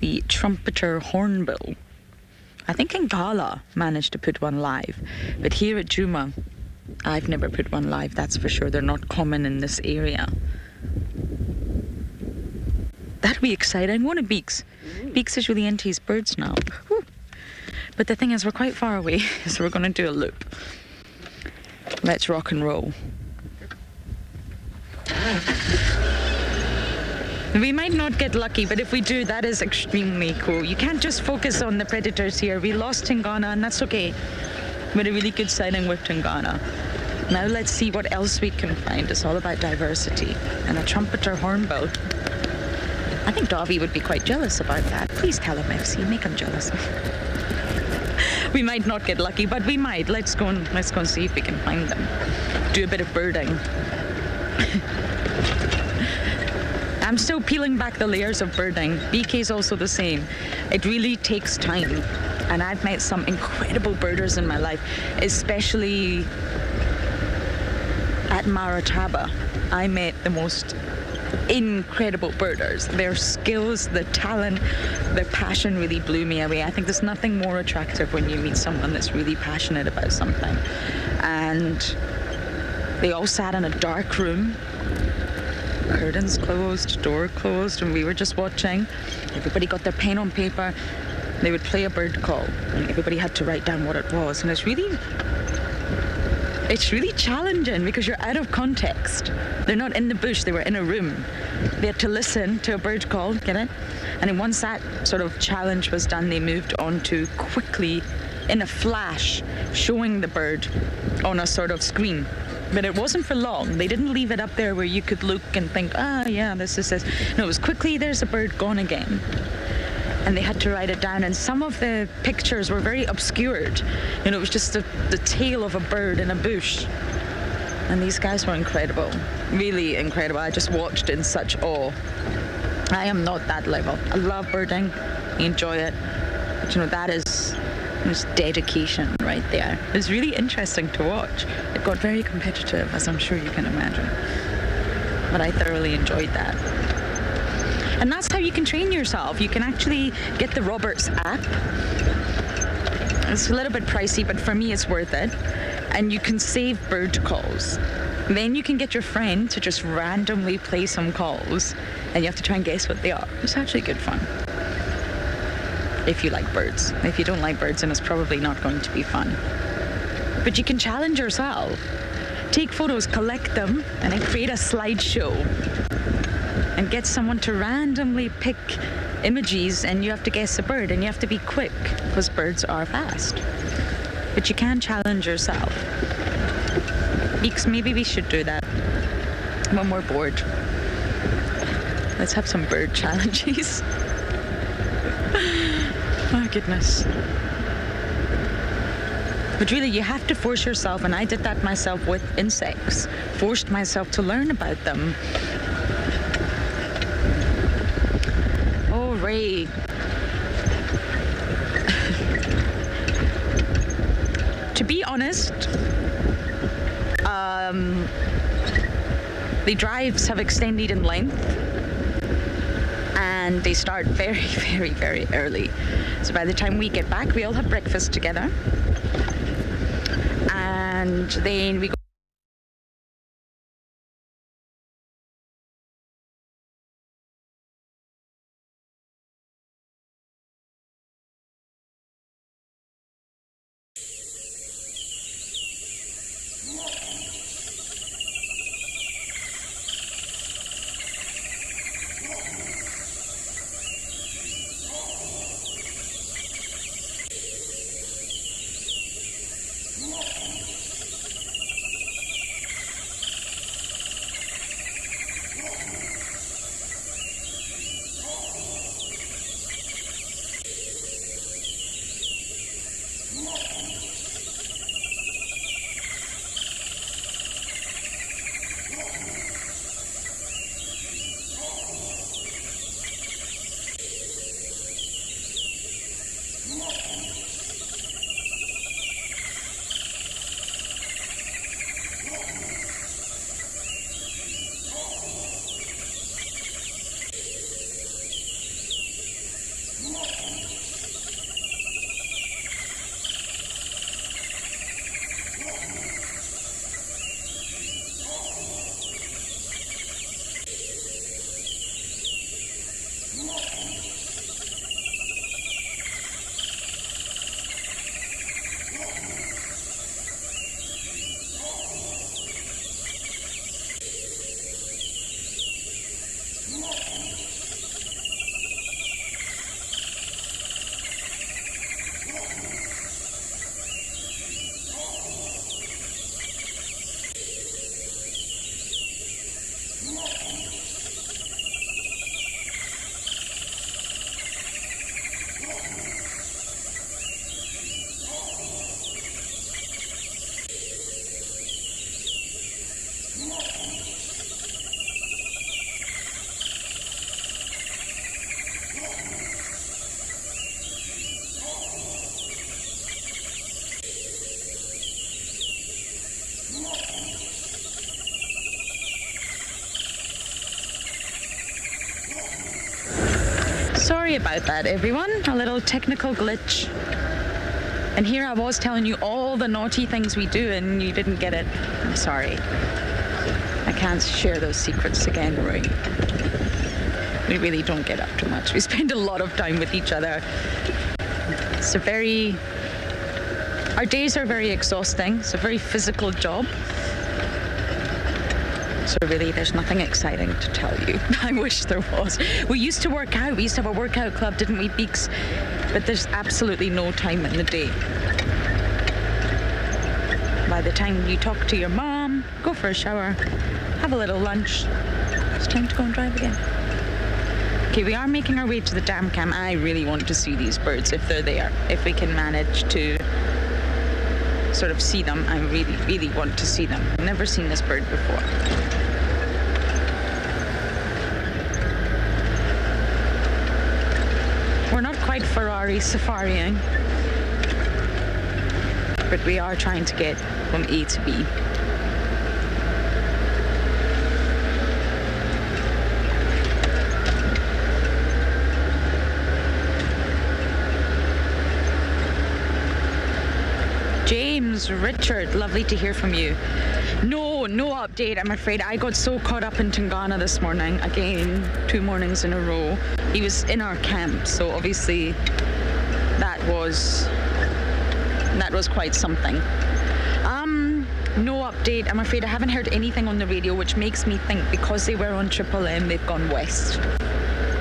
the Trumpeter Hornbill. I think Ngala managed to put one live, but here at Djuma, I've never put one live, that's for sure. They're not common in this area. That'll be exciting, won't it, Beaks? Beaks is really into his birds now. Whew. But the thing is, we're quite far away, so we're going to do a loop. Let's rock and roll. We might not get lucky, but if we do, that is extremely cool. You can't just focus on the predators here. We lost Tingana, and that's okay. We had a really good sighting with Tingana. Now let's see what else we can find. It's all about diversity. And a Trumpeter Hornbill. I think Davy would be quite jealous about that. Please tell him, FC, make him jealous. We might not get lucky, but we might. Let's go and see if we can find them. Do a bit of birding. I'm still peeling back the layers of birding. BK is also the same. It really takes time. And I've met some incredible birders in my life, especially at Marataba. I met the most incredible birders. Their skills, their talent, their passion really blew me away. I think there's nothing more attractive when you meet someone that's really passionate about something. And they all sat in a dark room, curtains closed, door closed, and we were just watching. Everybody got their pen on paper. They would play a bird call, and everybody had to write down what it was. And it's really challenging because you're out of context. They're not in the bush, they were in a room. They had to listen to a bird call, get it? And then once that sort of challenge was done, they moved on to quickly, in a flash, showing the bird on a sort of screen. But it wasn't for long. They didn't leave it up there where you could look and think, yeah, this is this. No, it was quickly, there's a bird, gone again. And they had to write it down, and some of the pictures were very obscured. You know, it was just the tail of a bird in a bush. And these guys were incredible, really incredible. I just watched in such awe. I am not that level. I love birding, I enjoy it. But that is dedication right there. It was really interesting to watch. It got very competitive, as I'm sure you can imagine. But I thoroughly enjoyed that. And that's how you can train yourself. You can actually get the Roberts app. It's a little bit pricey, but for me it's worth it. And you can save bird calls. Then you can get your friend to just randomly play some calls, and you have to try and guess what they are. It's actually good fun. If you like birds. If you don't like birds, then it's probably not going to be fun. But you can challenge yourself. Take photos, collect them, and then create a slideshow. And get someone to randomly pick images, and you have to guess a bird, and you have to be quick, because birds are fast. But you can challenge yourself. Beaks, maybe we should do that when we're bored. Let's have some bird challenges. Oh goodness. But really, you have to force yourself, and I did that myself with insects. Forced myself to learn about them. Oh, Ray. To be honest, the drives have extended in length, and they start very, very, very early. So by the time we get back, we all have breakfast together, and then we go. Sorry about that, everyone. A little technical glitch. And here I was telling you all the naughty things we do, and you didn't get it. I'm sorry. I can't share those secrets again, Roy. We really don't get up too much. We spend a lot of time with each other. It's our days are very exhausting. It's a very physical job. So really, there's nothing exciting to tell you. I wish there was. We used to work out. We used to have a workout club, didn't we, Beaks? But there's absolutely no time in the day. By the time you talk to your mom, go for a shower, have a little lunch, it's time to go and drive again. Okay, we are making our way to the dam cam. I really want to see these birds if they're there. If we can manage to sort of see them, I really, really want to see them. I've never seen this bird before. quite Ferrari safarying, but we are trying to get from A to B. James, Richard, lovely to hear from you. No update, I'm afraid. I got so caught up in Tingana this morning, again, 2 mornings in a row. He was in our camp, so obviously that was quite something. No update, I'm afraid. I haven't heard anything on the radio, which makes me think because they were on Triple M, they've gone west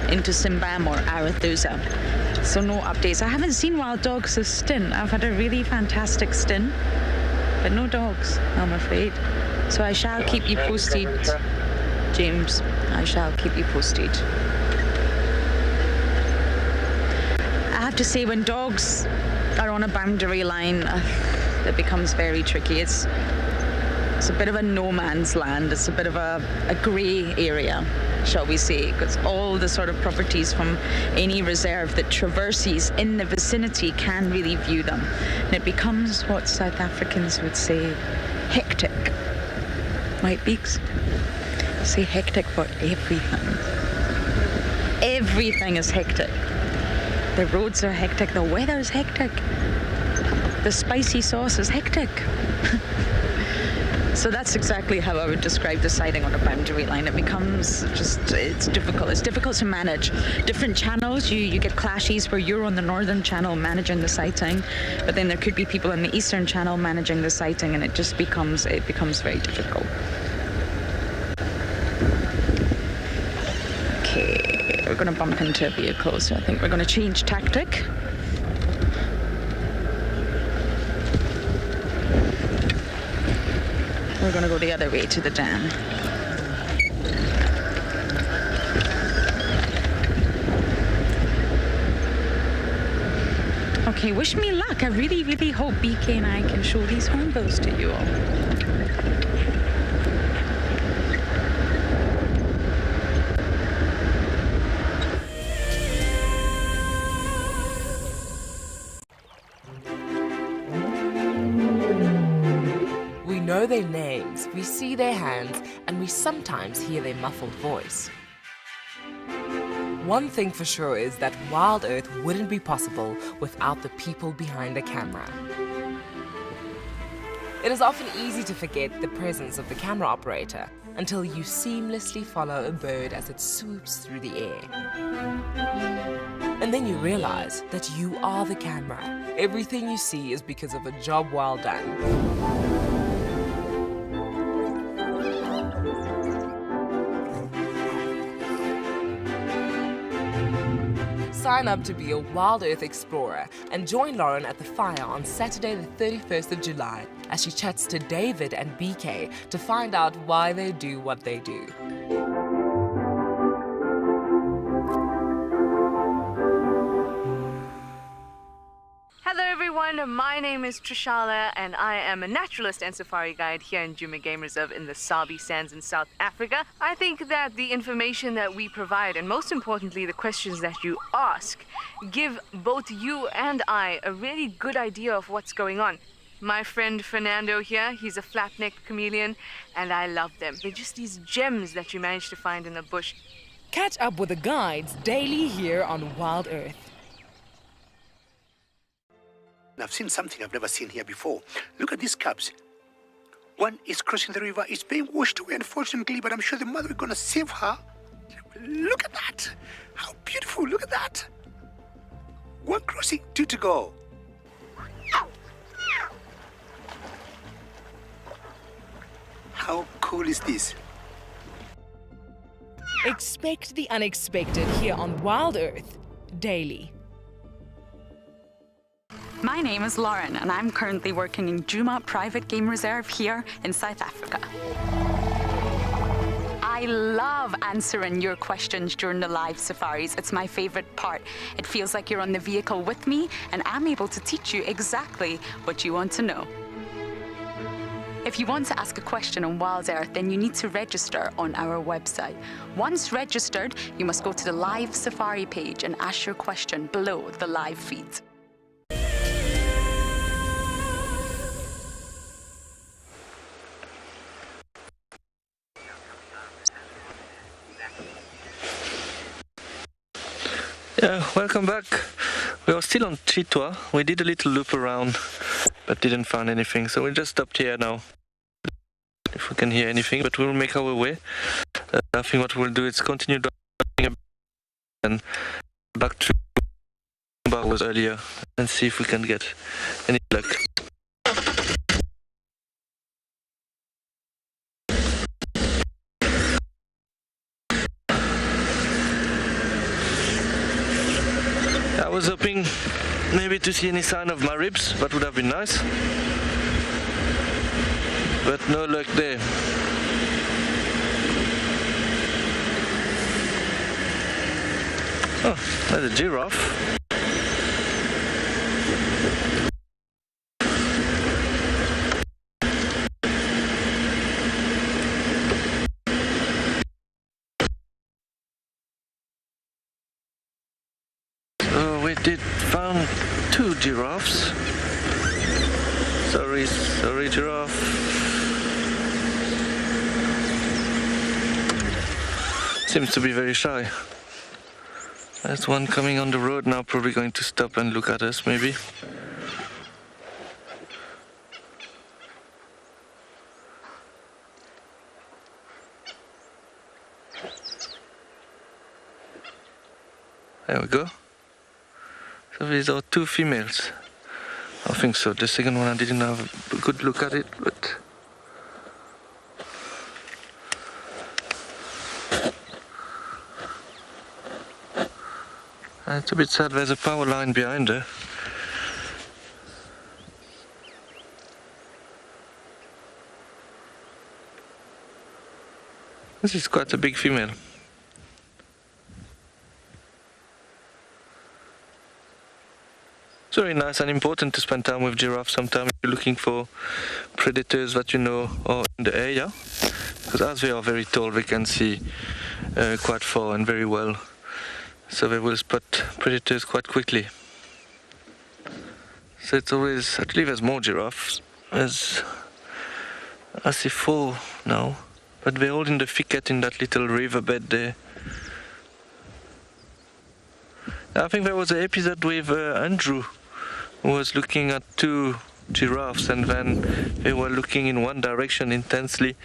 into Simbam or Arathusa. So no updates. I haven't seen wild dogs this stint. I've had a really fantastic stint, but no dogs, I'm afraid. So I shall keep you posted, James. I shall keep you posted. I have to say, when dogs are on a boundary line, it becomes very tricky. It's a bit of a no man's land. It's a bit of a grey area, shall we say, because all the sort of properties from any reserve that traverses in the vicinity can really view them. And it becomes what South Africans would say hectic. Right, Beaks? Say hectic for everything. Everything is hectic. The roads are hectic, the weather's hectic, the spicy sauce is hectic. So that's exactly how I would describe the sighting on a boundary line. It becomes just, it's difficult. It's difficult to manage. Different channels, you get clashes where you're on the northern channel managing the sighting, but then there could be people on the eastern channel managing the sighting, and it becomes very difficult. Okay, we're going to bump into a vehicle, so I think we're going to change tactic. We're going to go the other way to the dam. Okay, wish me luck. I really, really hope BK and I can show these hornbills to you all. We know their names, we see their hands, and we sometimes hear their muffled voice. One thing for sure is that WildEarth wouldn't be possible without the people behind the camera. It is often easy to forget the presence of the camera operator until you seamlessly follow a bird as it swoops through the air. And then you realize that you are the camera. Everything you see is because of a job well done. Sign up to be a WildEarth explorer and join Lauren at the fire on Saturday the 31st of July as she chats to David and BK to find out why they do what they do. Hello everyone, my name is Trishala and I am a naturalist and safari guide here in Djuma Game Reserve in the Sabi Sands in South Africa. I think that the information that we provide, and most importantly the questions that you ask, give both you and I a really good idea of what's going on. My friend Fernando here, he's a flat-necked chameleon and I love them. They're just these gems that you manage to find in the bush. Catch up with the guides daily here on WildEarth. I've seen something I've never seen here before. Look at these cubs. One is crossing the river. It's being washed away, unfortunately, but I'm sure the mother is going to save her. Look at that. How beautiful. Look at that. One crossing, 2 to go. How cool is this? Expect the unexpected here on WildEarth daily. My name is Lauren and I'm currently working in Djuma Private Game Reserve here in South Africa. I love answering your questions during the live safaris. It's my favorite part. It feels like you're on the vehicle with me and I'm able to teach you exactly what you want to know. If you want to ask a question on WildEarth, then you need to register on our website. Once registered, you must go to the live Safari page and ask your question below the live feed. Yeah, welcome back. We are still on Chitwa. We did a little loop around, but didn't find anything, so we just stopped here now. If we can hear anything, but we'll make our way. I think what we'll do is continue driving and back to where I was earlier and see if we can get any luck. I was hoping maybe to see any sign of my ribs, that would have been nice, but no luck there. Oh, there's a giraffe. We did found 2 giraffes. Sorry giraffe. Seems to be very shy. There's one coming on the road now, probably going to stop and look at us maybe. There we go. So these are 2 females. I think so. The second one I didn't have a good look at it, but it's a bit sad. There's a power line behind her. This is quite a big female. It's very nice and important to spend time with giraffes sometimes if you're looking for predators that you know are in the area, because as they are very tall they can see quite far and very well, so they will spot predators quite quickly. So it's always, actually there's more giraffes, I see 4 now, but they're all in the thicket in that little riverbed there. I think there was an episode with Andrew, who was looking at 2 giraffes, and then they were looking in one direction intensely,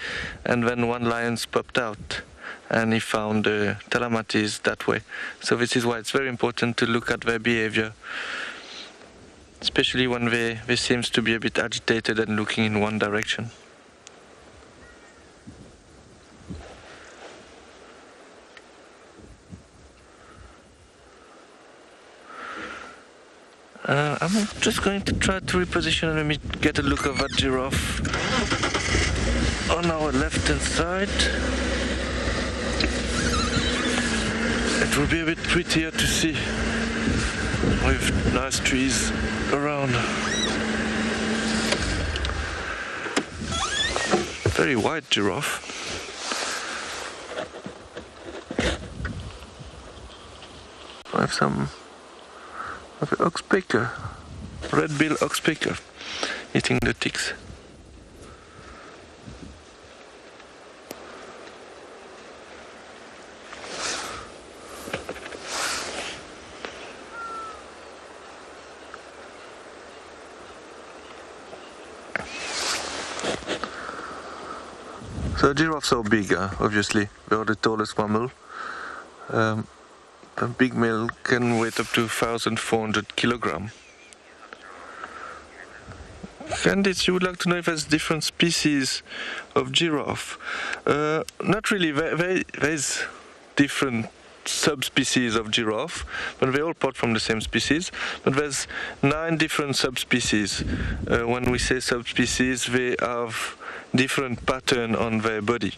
and then one lion popped out and he found Talamatis that way. So this is why it's very important to look at their behavior, especially when they seems to be a bit agitated and looking in one direction. I'm just going to try to reposition and let me get a look of that giraffe on our left hand side. It will be a bit prettier to see with nice trees around. Very white giraffe. I have some of an oxpecker, red-billed oxpecker, eating the ticks. So giraffes are big, obviously. They are the tallest mammal. A big male can weigh up to 1,400 kilograms. Candice, you would like to know if there's different species of giraffe? Not really. There's different subspecies of giraffe, but they all part from the same species. But there's 9 different subspecies. When we say subspecies, they have different pattern on their body.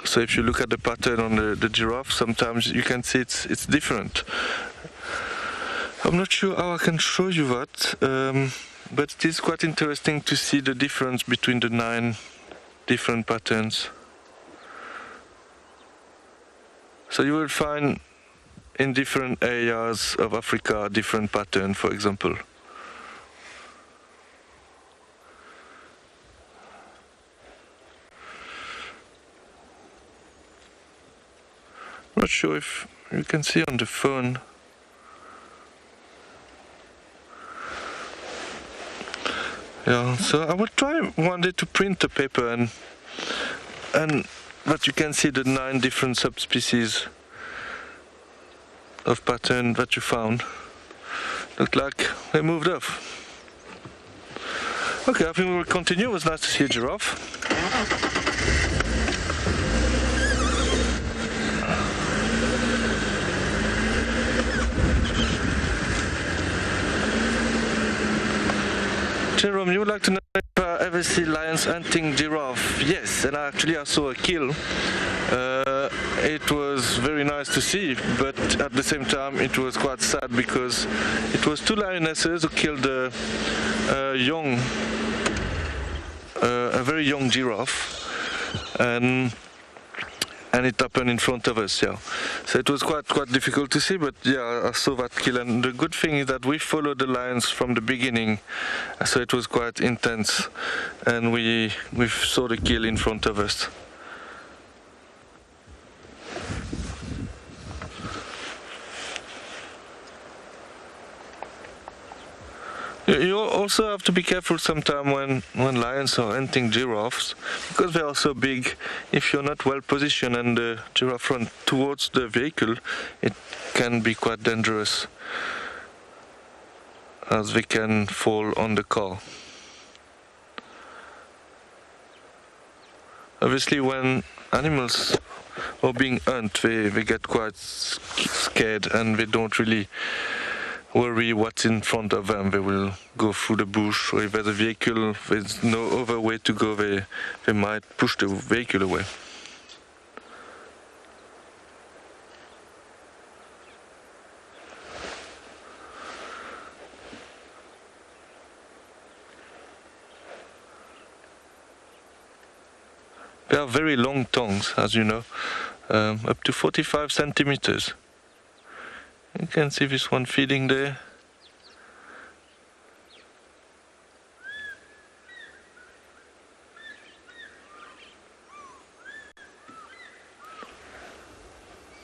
So if you look at the pattern on the giraffe, sometimes you can see it's different. I'm not sure how I can show you that. but it is quite interesting to see the difference between the 9 different patterns. So you will find in different areas of Africa different patterns, for example. Not sure if you can see on the phone. Yeah, so I will try one day to print a paper and but you can see the 9 different subspecies of pattern that you found. Looked like they moved off. Okay, I think we will continue. It was nice to see a giraffe. Jerome, you would like to know if I ever see lions hunting giraffe? Yes, and I saw a kill. It was very nice to see, but at the same time it was quite sad because it was 2 lionesses who killed a very young giraffe, and it happened in front of us. Yeah, so it was quite difficult to see, but yeah, I saw that kill, and the good thing is that we followed the lions from the beginning, so it was quite intense, and we saw the kill in front of us. You also have to be careful sometimes when lions are hunting giraffes, because they are so big. If you're not well positioned and the giraffe runs towards the vehicle, it can be quite dangerous, as they can fall on the car. Obviously, when animals are being hunted, they get quite scared and they don't really worry what's in front of them. They will go through the bush, or if there's a vehicle, there's no other way to go, they might push the vehicle away. They have very long tongues, as you know, up to 45 centimeters. You can see this one feeding there.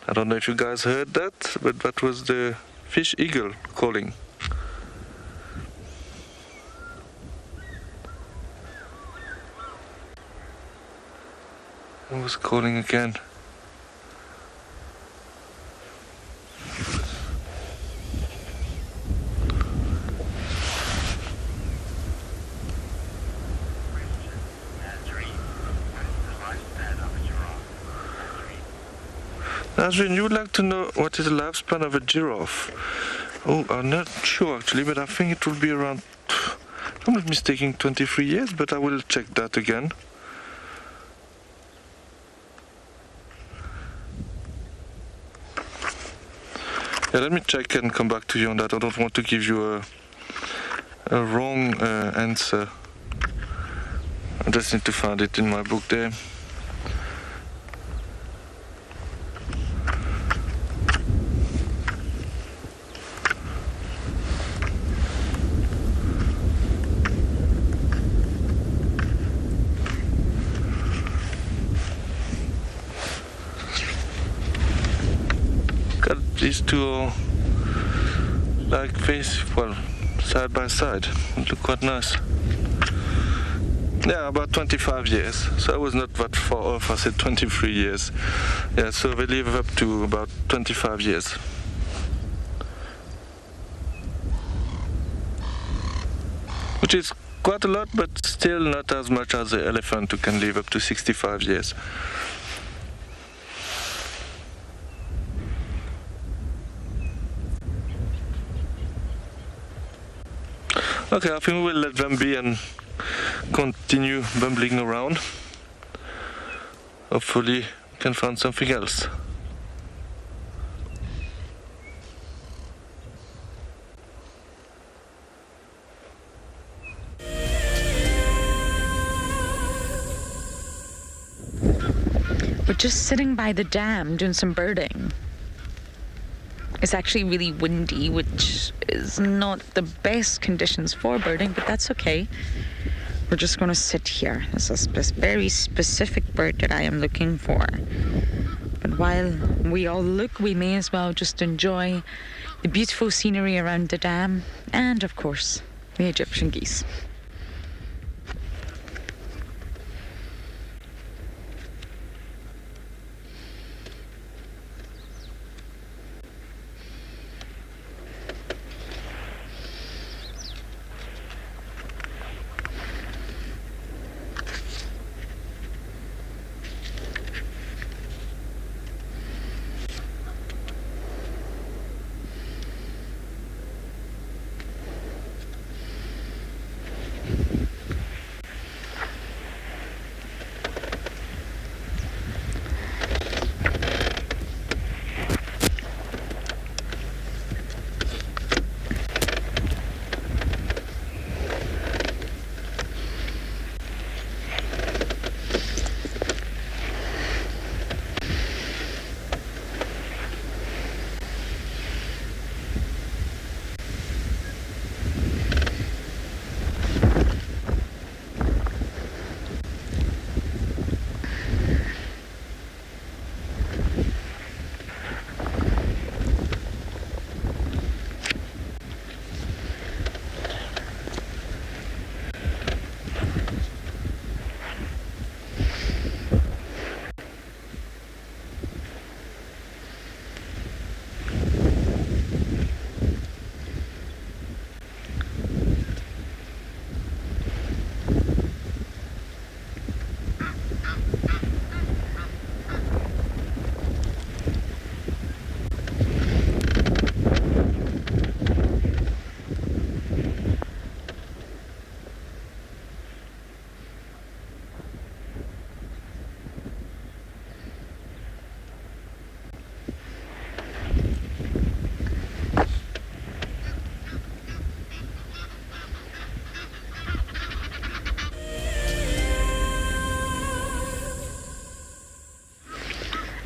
I don't know if you guys heard that, but that was the fish eagle calling. It was calling again. Nazrin, you would like to know what is the lifespan of a giraffe? Oh, I'm not sure actually, but I think it will be around, if I'm not mistaken, 23 years, but I will check that again. Yeah, let me check and come back to you on that. I don't want to give you a wrong answer. I just need to find it in my book there. These two are like side by side. It look quite nice. Yeah, about 25 years. So I was not that far off. I said 23 years. Yeah, so they live up to about 25 years. Which is quite a lot, but still not as much as the elephant, who can live up to 65 years. Okay, I think we will let them be and continue bumbling around. Hopefully we can find something else. just sitting by the dam doing some birding. It's actually really windy, which is not the best conditions for birding, but that's okay. We're just going to sit here. This is this very specific bird that I am looking for. But while we all look, we may as well just enjoy the beautiful scenery around the dam and, of course, the Egyptian geese.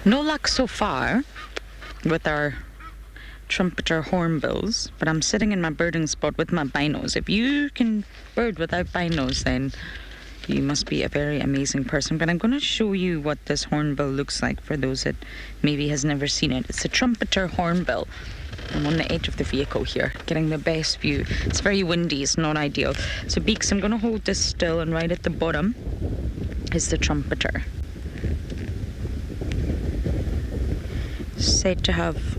No luck so far with our Trumpeter Hornbills, but I'm sitting in my birding spot with my binos. If you can bird without binos, then you must be a very amazing person. But I'm going to show you what this hornbill looks like for those that maybe has never seen it. It's a Trumpeter Hornbill. I'm on the edge of the vehicle here, getting the best view. It's very windy, it's not ideal. So Beaks, I'm going to hold this still, and right at the bottom is the Trumpeter. Said to have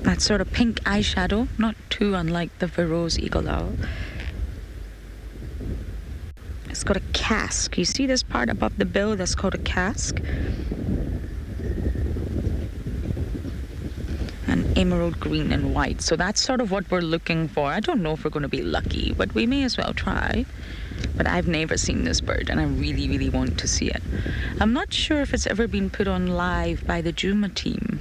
that sort of pink eyeshadow, not too unlike the Verreaux's eagle owl. It's got a casque. You see this part above the bill that's called a casque? And emerald green and white. So that's sort of what we're looking for. I don't know if we're going to be lucky, but we may as well try. But I've never seen this bird, and I really, really want to see it. I'm not sure if it's ever been put on live by the Djuma team.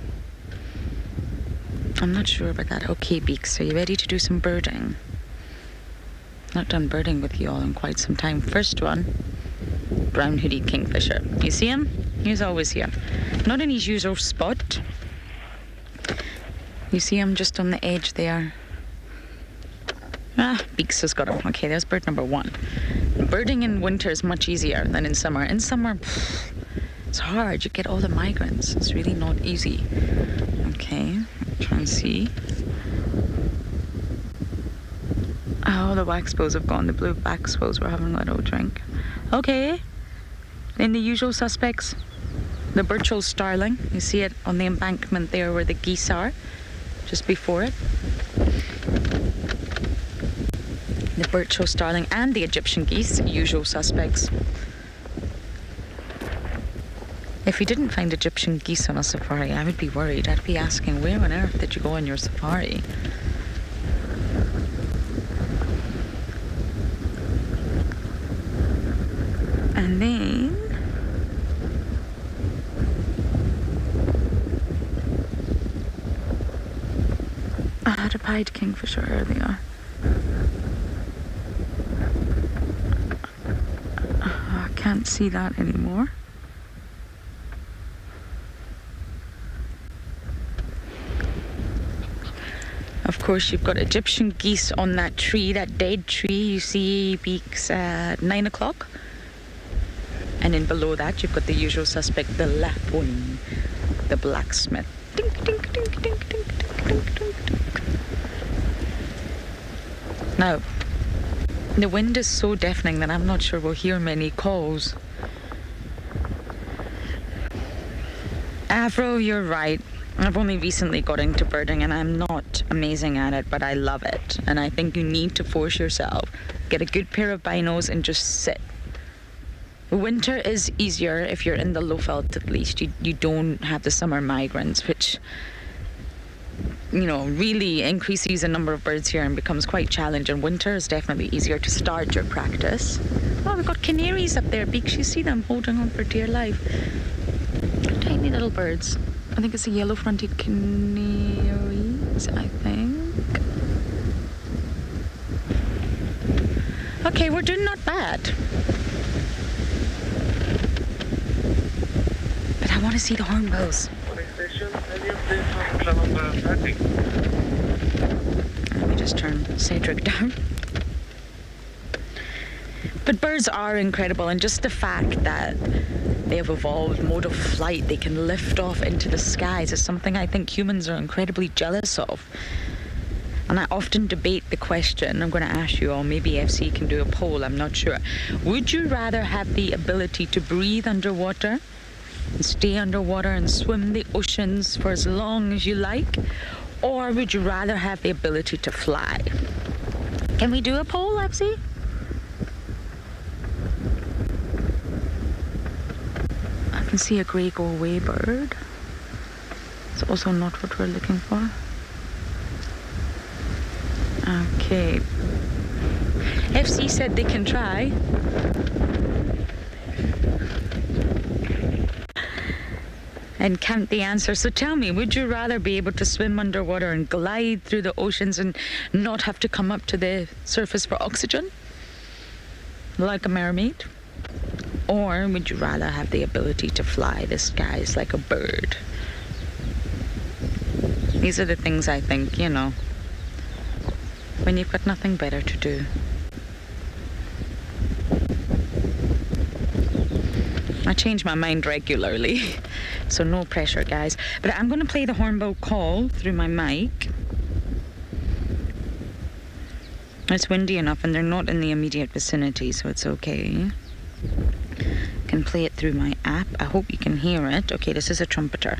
I'm not sure about that. Okay, Beaks, are you ready to do some birding? Not done birding with you all in quite some time. First one, brown-hooded kingfisher. You see him? He's always here. Not in his usual spot. You see him just on the edge there. Beaks has got him. Okay, there's bird number one. Birding in winter is much easier than in summer. In summer, it's hard. You get all the migrants. It's really not easy. Okay, try and see. Oh, the waxbills have gone. The blue waxbills were having a little drink. Okay, then the usual suspects. The Birchall starling. You see it on the embankment there where the geese are, just before it. The Birchall starling and the Egyptian geese, usual suspects. If you didn't find Egyptian geese on a safari, I would be worried. I'd be asking, where on earth did you go on your safari? And then I had a pied kingfisher earlier. I can't see that anymore. Of course, you've got Egyptian geese on that tree, that dead tree you see, Beaks, at 9 o'clock. And then below that, you've got the usual suspect, the lapwing, the blacksmith. Dink, dink, dink, dink, dink, dink, dink, dink, dink. Now, the wind is so deafening that I'm not sure we'll hear many calls. Avro, you're right. I've only recently got into birding and I'm not amazing at it, but I love it. And I think you need to force yourself. Get a good pair of binos and just sit. Winter is easier if you're in the low veld at least. You don't have the summer migrants, which, you know, really increases the number of birds here and becomes quite challenging. Winter is definitely easier to start your practice. Oh, we've got canaries up there, Beaks. You see them holding on for dear life. Tiny little birds. I think it's the yellow-fronted canaries, I think. Okay, we're doing not bad. But I want to see the hornbills. Let me just turn Cedric down. But birds are incredible, and just the fact that they have evolved mode of flight, they can lift off into the skies, is something I think humans are incredibly jealous of. And I often debate the question, I'm going to ask you all, maybe FC can do a poll, I'm not sure. Would you rather have the ability to breathe underwater, and stay underwater and swim the oceans for as long as you like? Or would you rather have the ability to fly? Can we do a poll, FC? I can see a grey go-away bird. It's also not what we're looking for. Okay. FC said they can try. And count the answers. So tell me, would you rather be able to swim underwater and glide through the oceans and not have to come up to the surface for oxygen? Like a mermaid? Or would you rather have the ability to fly the skies like a bird? These are the things I think, you know, when you've got nothing better to do. I change my mind regularly, so no pressure, guys. But I'm going to play the Hornbill Call through my mic. It's windy enough and they're not in the immediate vicinity, so it's okay. I can play it through my app. I hope you can hear it. Okay, this is a trumpeter.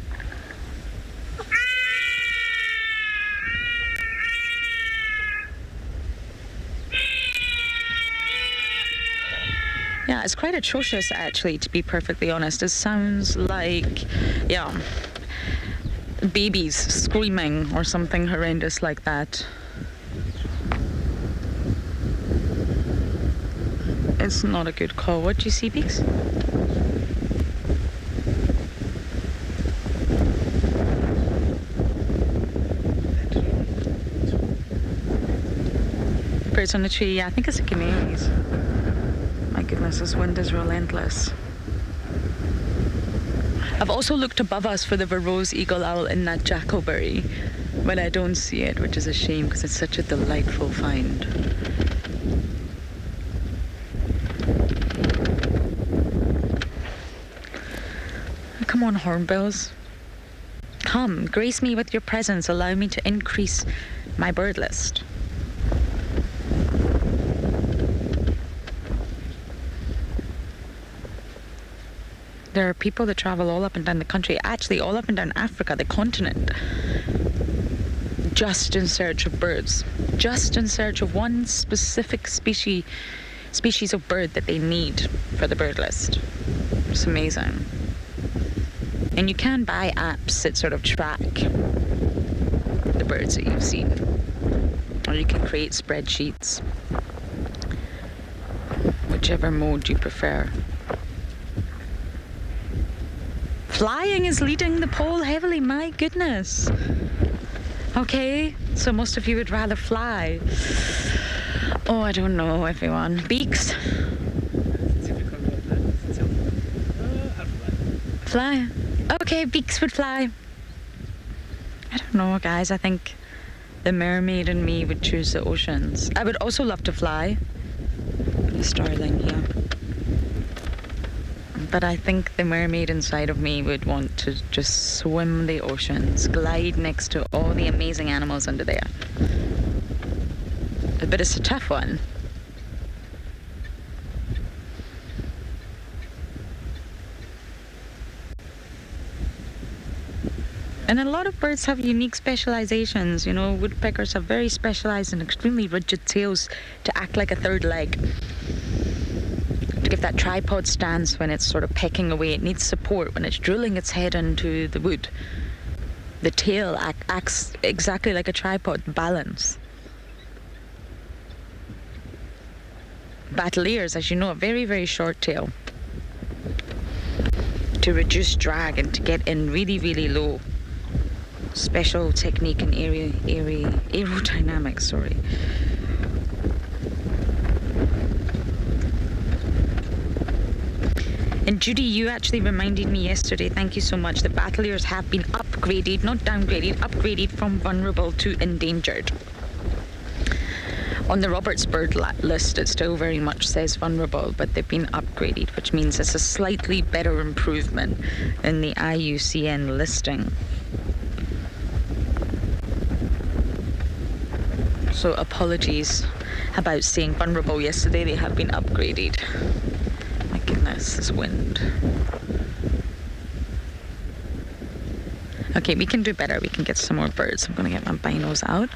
Yeah, it's quite atrocious, actually, to be perfectly honest. It sounds like, yeah, babies screaming or something horrendous like that. It's not a good call. What do you see, Beaks? Birds on the tree. Yeah, I think it's the canaries. My goodness, this wind is relentless. I've also looked above us for the Verreaux's eagle owl in that jackalberry, but I don't see it, which is a shame because it's such a delightful find. Come on, hornbills. Come, grace me with your presence. Allow me to increase my bird list. There are people that travel all up and down the country, actually all up and down Africa, the continent, just in search of birds, just in search of one specific species of bird that they need for the bird list. It's amazing. And you can buy apps that sort of track the birds that you've seen. Or you can create spreadsheets. Whichever mode you prefer. Flying is leading the poll heavily, my goodness. Okay, so most of you would rather fly. Oh, I don't know, everyone. Beaks? Fly. Okay, Beaks would fly. I don't know, guys. I think The mermaid in me would choose the oceans. I would also love to fly. The starling here. But I think the mermaid inside of me would want to just swim the oceans, glide next to all the amazing animals under there. But it's a tough one. And a lot of birds have unique specializations. You know, woodpeckers have very specialized and extremely rigid tails to act like a third leg. To give that tripod stance when it's sort of pecking away. It needs support when it's drilling its head into the wood. The tail acts exactly like a tripod, balance. Battleiers, as you know, a very, very short tail. To reduce drag and to get in really, really low. Special technique in aerodynamics, sorry. And Judy, you actually reminded me yesterday, thank you so much, that battleiers have been upgraded, not downgraded, upgraded from vulnerable to endangered. On the Roberts bird list, it still very much says vulnerable, but they've been upgraded, which means it's a slightly better improvement in the IUCN listing. So apologies about saying vulnerable yesterday, they have been upgraded. My goodness, this wind. Okay, we can do better, we can get some more birds. I'm gonna get my binos out.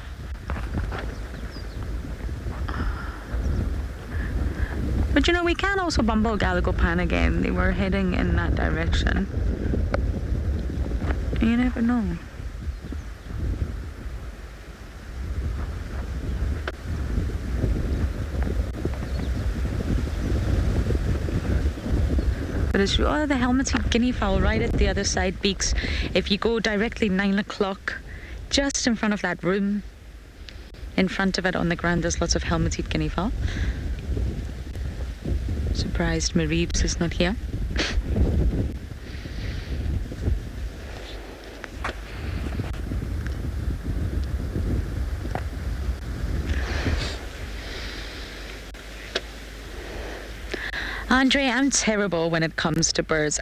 But you know, we can also bumble Galligopan again. They were heading in that direction. You never know. But it's, oh, the helmeted guinea fowl right at the other side, Beaks. If you go directly 9 o'clock, just in front of that room, in front of it on the ground, there's lots of helmeted guinea fowl. Surprised Mareebs is not here. Andre, I'm terrible when it comes to birds.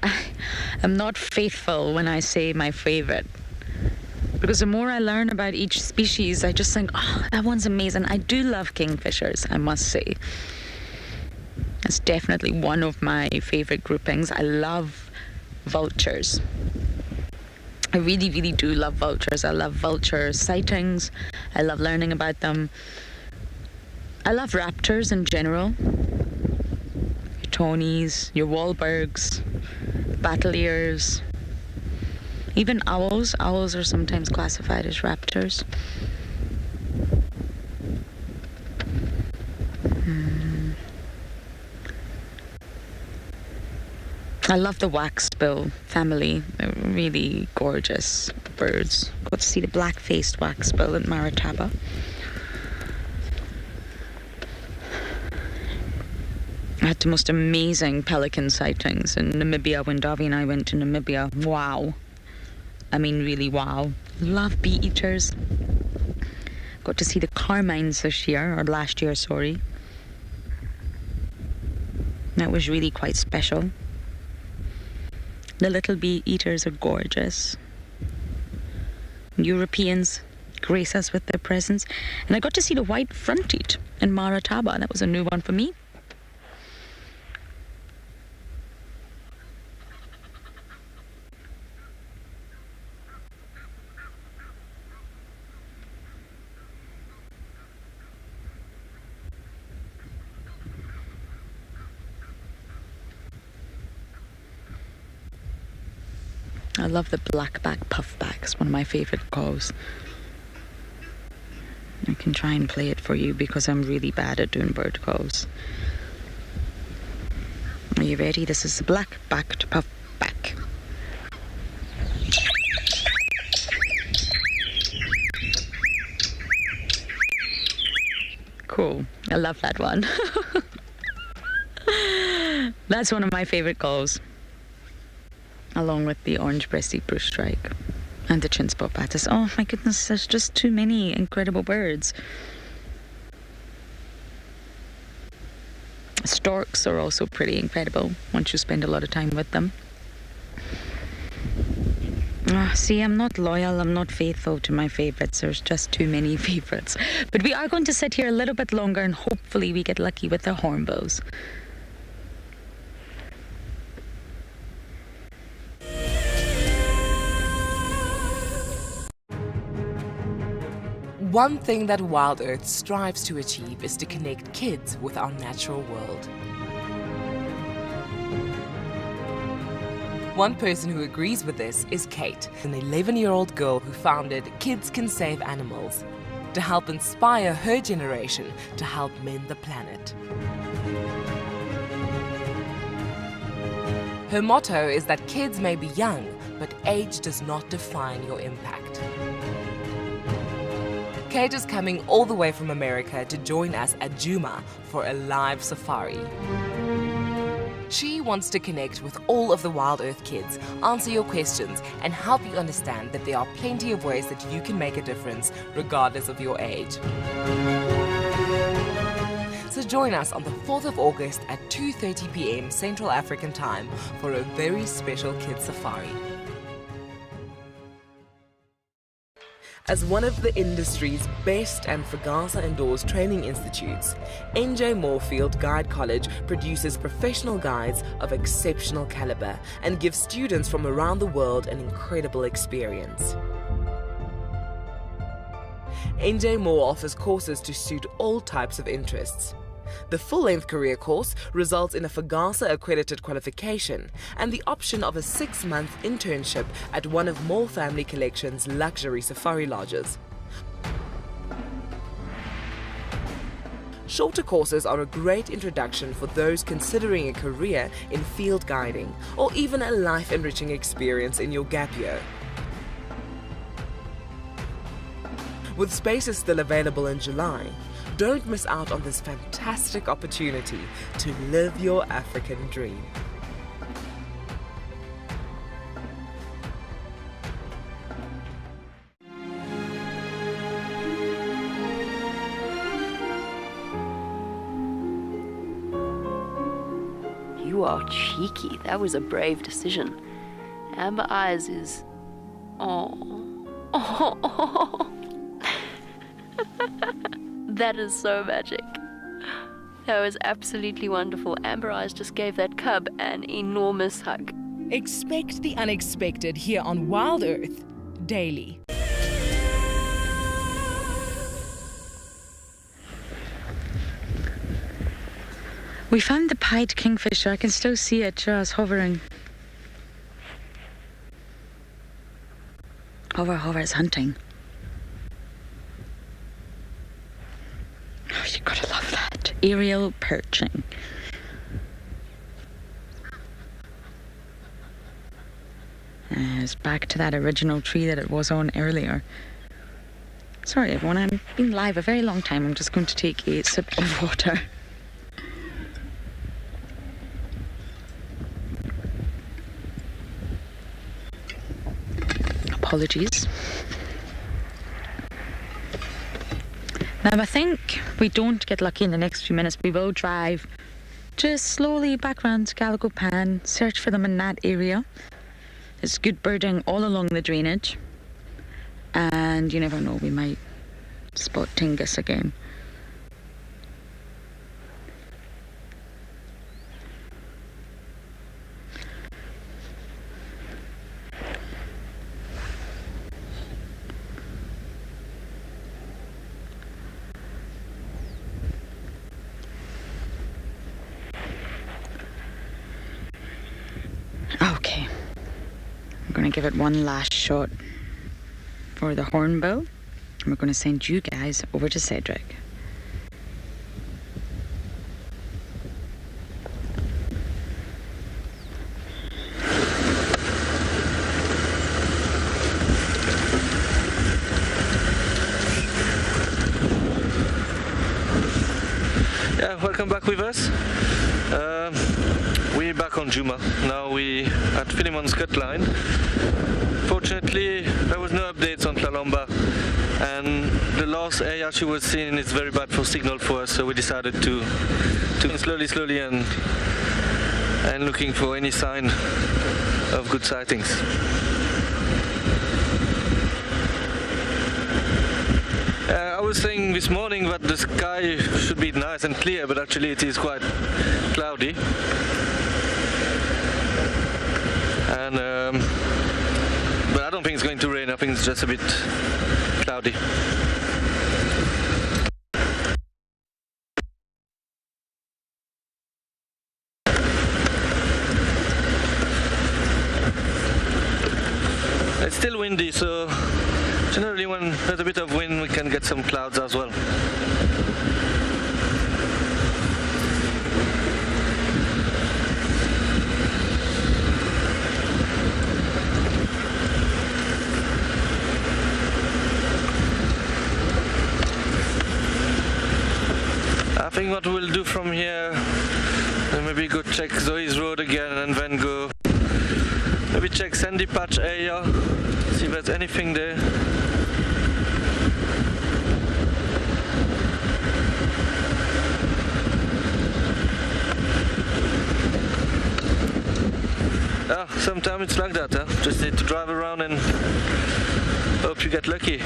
I'm not faithful when I say my favorite. Because the more I learn about each species, I just think, oh, that one's amazing. I do love kingfishers, I must say. It's definitely one of my favorite groupings. I love vultures. I really, really do love vultures. I love vulture sightings. I love learning about them. I love raptors in general. Your tawnies, your Wahlbergs, battleiers, even owls. Owls are sometimes classified as raptors. I love the waxbill family. They're really gorgeous birds. Got to see the black-faced waxbill in Marataba. I had the most amazing pelican sightings in Namibia when Davi and I went to Namibia. Wow. I mean, really wow. Love bee-eaters. Got to see the carmines this year, or last year, sorry. That was really quite special. The little bee-eaters are gorgeous. Europeans grace us with their presence. And I got to see the white-fronted in Marataba. That was a new one for me. I love the blackback puffback. It's one of my favorite calls. I can try and play it for you because I'm really bad at doing bird calls. Are you ready? This is the black-backed puffback. Cool. I love that one. That's one of my favorite calls, along with the orange-breasted bush strike. And the chin spot batters. Oh my goodness, there's just too many incredible birds. Storks are also pretty incredible once you spend a lot of time with them. See, I'm not loyal, I'm not faithful to my favourites. There's just too many favourites. But we are going to sit here a little bit longer and hopefully we get lucky with the hornbills. One thing that WildEarth strives to achieve is to connect kids with our natural world. One person who agrees with this is Kate, an 11-year-old girl who founded Kids Can Save Animals to help inspire her generation to help mend the planet. Her motto is that kids may be young, but age does not define your impact. Kate is coming all the way from America to join us at Djuma for a live safari. She wants to connect with all of the WildEarth kids, answer your questions, and help you understand that there are plenty of ways that you can make a difference regardless of your age. So join us on the 4th of August at 2:30 p.m. Central African Time for a very special kids safari. As one of the industry's best and Fagasa endorsed training institutes, NJ Moorfield Guide College produces professional guides of exceptional caliber and gives students from around the world an incredible experience. NJ Moore offers courses to suit all types of interests. The full-length career course results in a Fagasa accredited qualification and the option of a 6-month internship at one of Moore Family Collection's luxury safari lodges. Shorter courses are a great introduction for those considering a career in field guiding or even a life-enriching experience in your gap year. With spaces still available in July, don't miss out on this fantastic opportunity to live your African dream. You are cheeky. That was a brave decision. Amber Eyes is... Oh. That is so magic. That was absolutely wonderful. Amber Eyes just gave that cub an enormous hug. Expect the unexpected here on WildEarth daily. We found the pied kingfisher. I can still see it just hovering. Hover, it's hunting. Oh, you gotta love that. Aerial perching. It's back to that original tree that it was on earlier. Sorry everyone, I've been live a very long time. I'm just going to take a sip of water. Apologies. Now I think we don't get lucky in the next few minutes. We will drive just slowly back round to Calico Pan, search for them in that area. There's good birding all along the drainage. And you never know, we might spot Tingus again. Okay, I'm going to give it one last shot for the hornbill, and we're going to send you guys over to Cedric. Yeah, welcome back with us. We're back on Djuma. Now we at Philemon's cut line. Fortunately, there was no updates on Tlalomba, and the last area she was seeing is very bad for signal for us, so we decided to slowly and looking for any sign of good sightings. I was saying this morning that the sky should be nice and clear, but actually it is quite cloudy. And but I don't think it's going to rain. I think it's just a bit cloudy. It's still windy, so generally when there's a bit of wind we can get some clouds as well. I think what we'll do from here, maybe go check Zoe's Road again and then go maybe check Sandy Patch area, see if there's anything there. Sometimes it's like that, huh? Just need to drive around and hope you get lucky.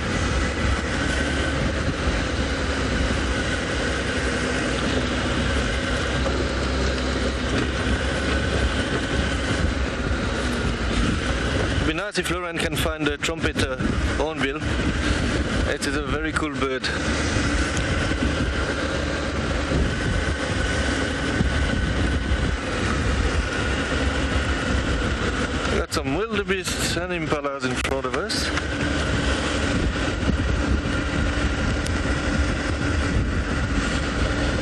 It'd be nice if Lauren can find the Trumpeter Hornbill. It is a very cool bird. We got some wildebeests and impalas in front of us.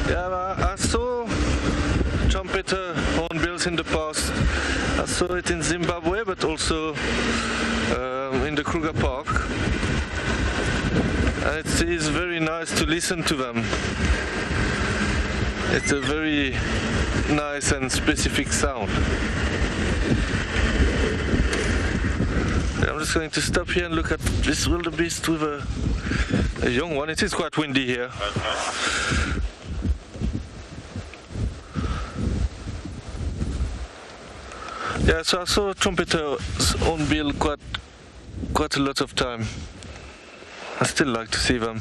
Yeah, I saw Trumpeter Hornbills in the past. I saw it in Zimbabwe, but also in the Kruger Park. And it is very nice to listen to them. It's a very nice and specific sound. I'm just going to stop here and look at this wildebeest with a young one. It is quite windy here. Yeah, so I saw Trumpeter Hornbill quite a lot of time. I still like to see them.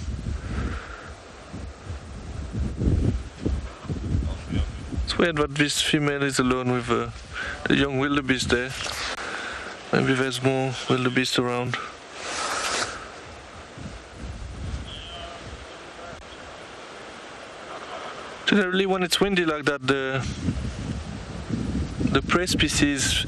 It's weird that this female is alone with the young wildebeest there. Maybe there's more wildebeest around. Generally, when it's windy like that, the prey species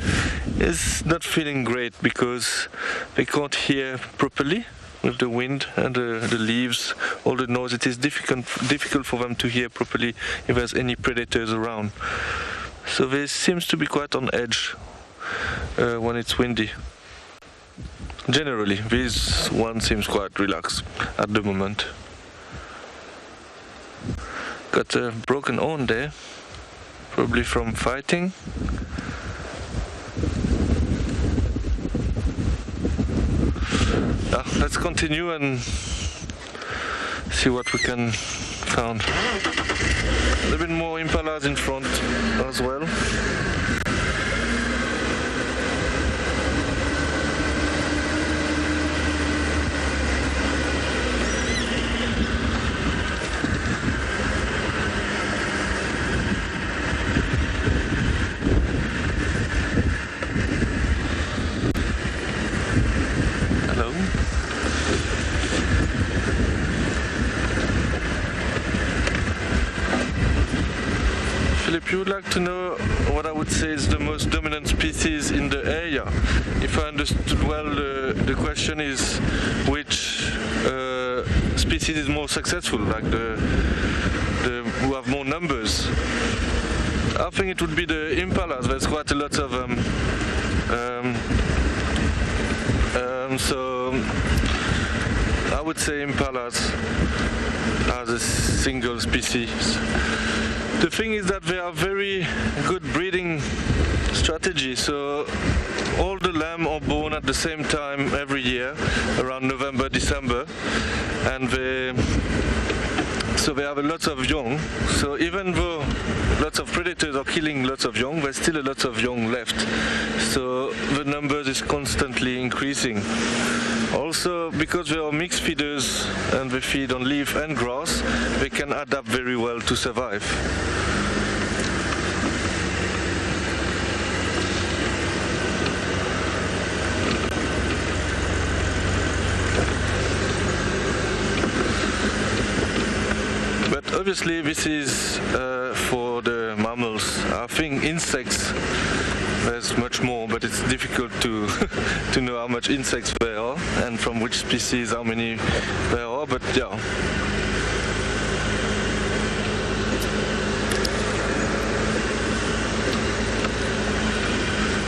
is not feeling great because they can't hear properly with the wind and the leaves, all the noise. It is difficult for them to hear properly if there's any predators around. So they seems to be quite on edge when it's windy. Generally, this one seems quite relaxed at the moment. Got a broken horn there, probably from fighting. Let's continue and see what we can find. A little bit more impalas in front as well. If you would like to know what I would say is the most dominant species in the area, if I understood well, the question is which species is more successful, like who have more numbers. I think it would be the impalas. There's quite a lot of them. So I would say impalas as a single species. The thing is that they are very good breeding strategy. So all the lambs are born at the same time every year, around November, December, and so they have lots of young. So even though lots of predators are killing lots of young, there's still a lot of young left. So the numbers is constantly increasing. Also, because they are mixed feeders and they feed on leaf and grass, they can adapt very well to survive. Obviously, this is for the mammals. I think insects, there's much more, but it's difficult to to know how much insects there are and from which species, how many there are. But yeah.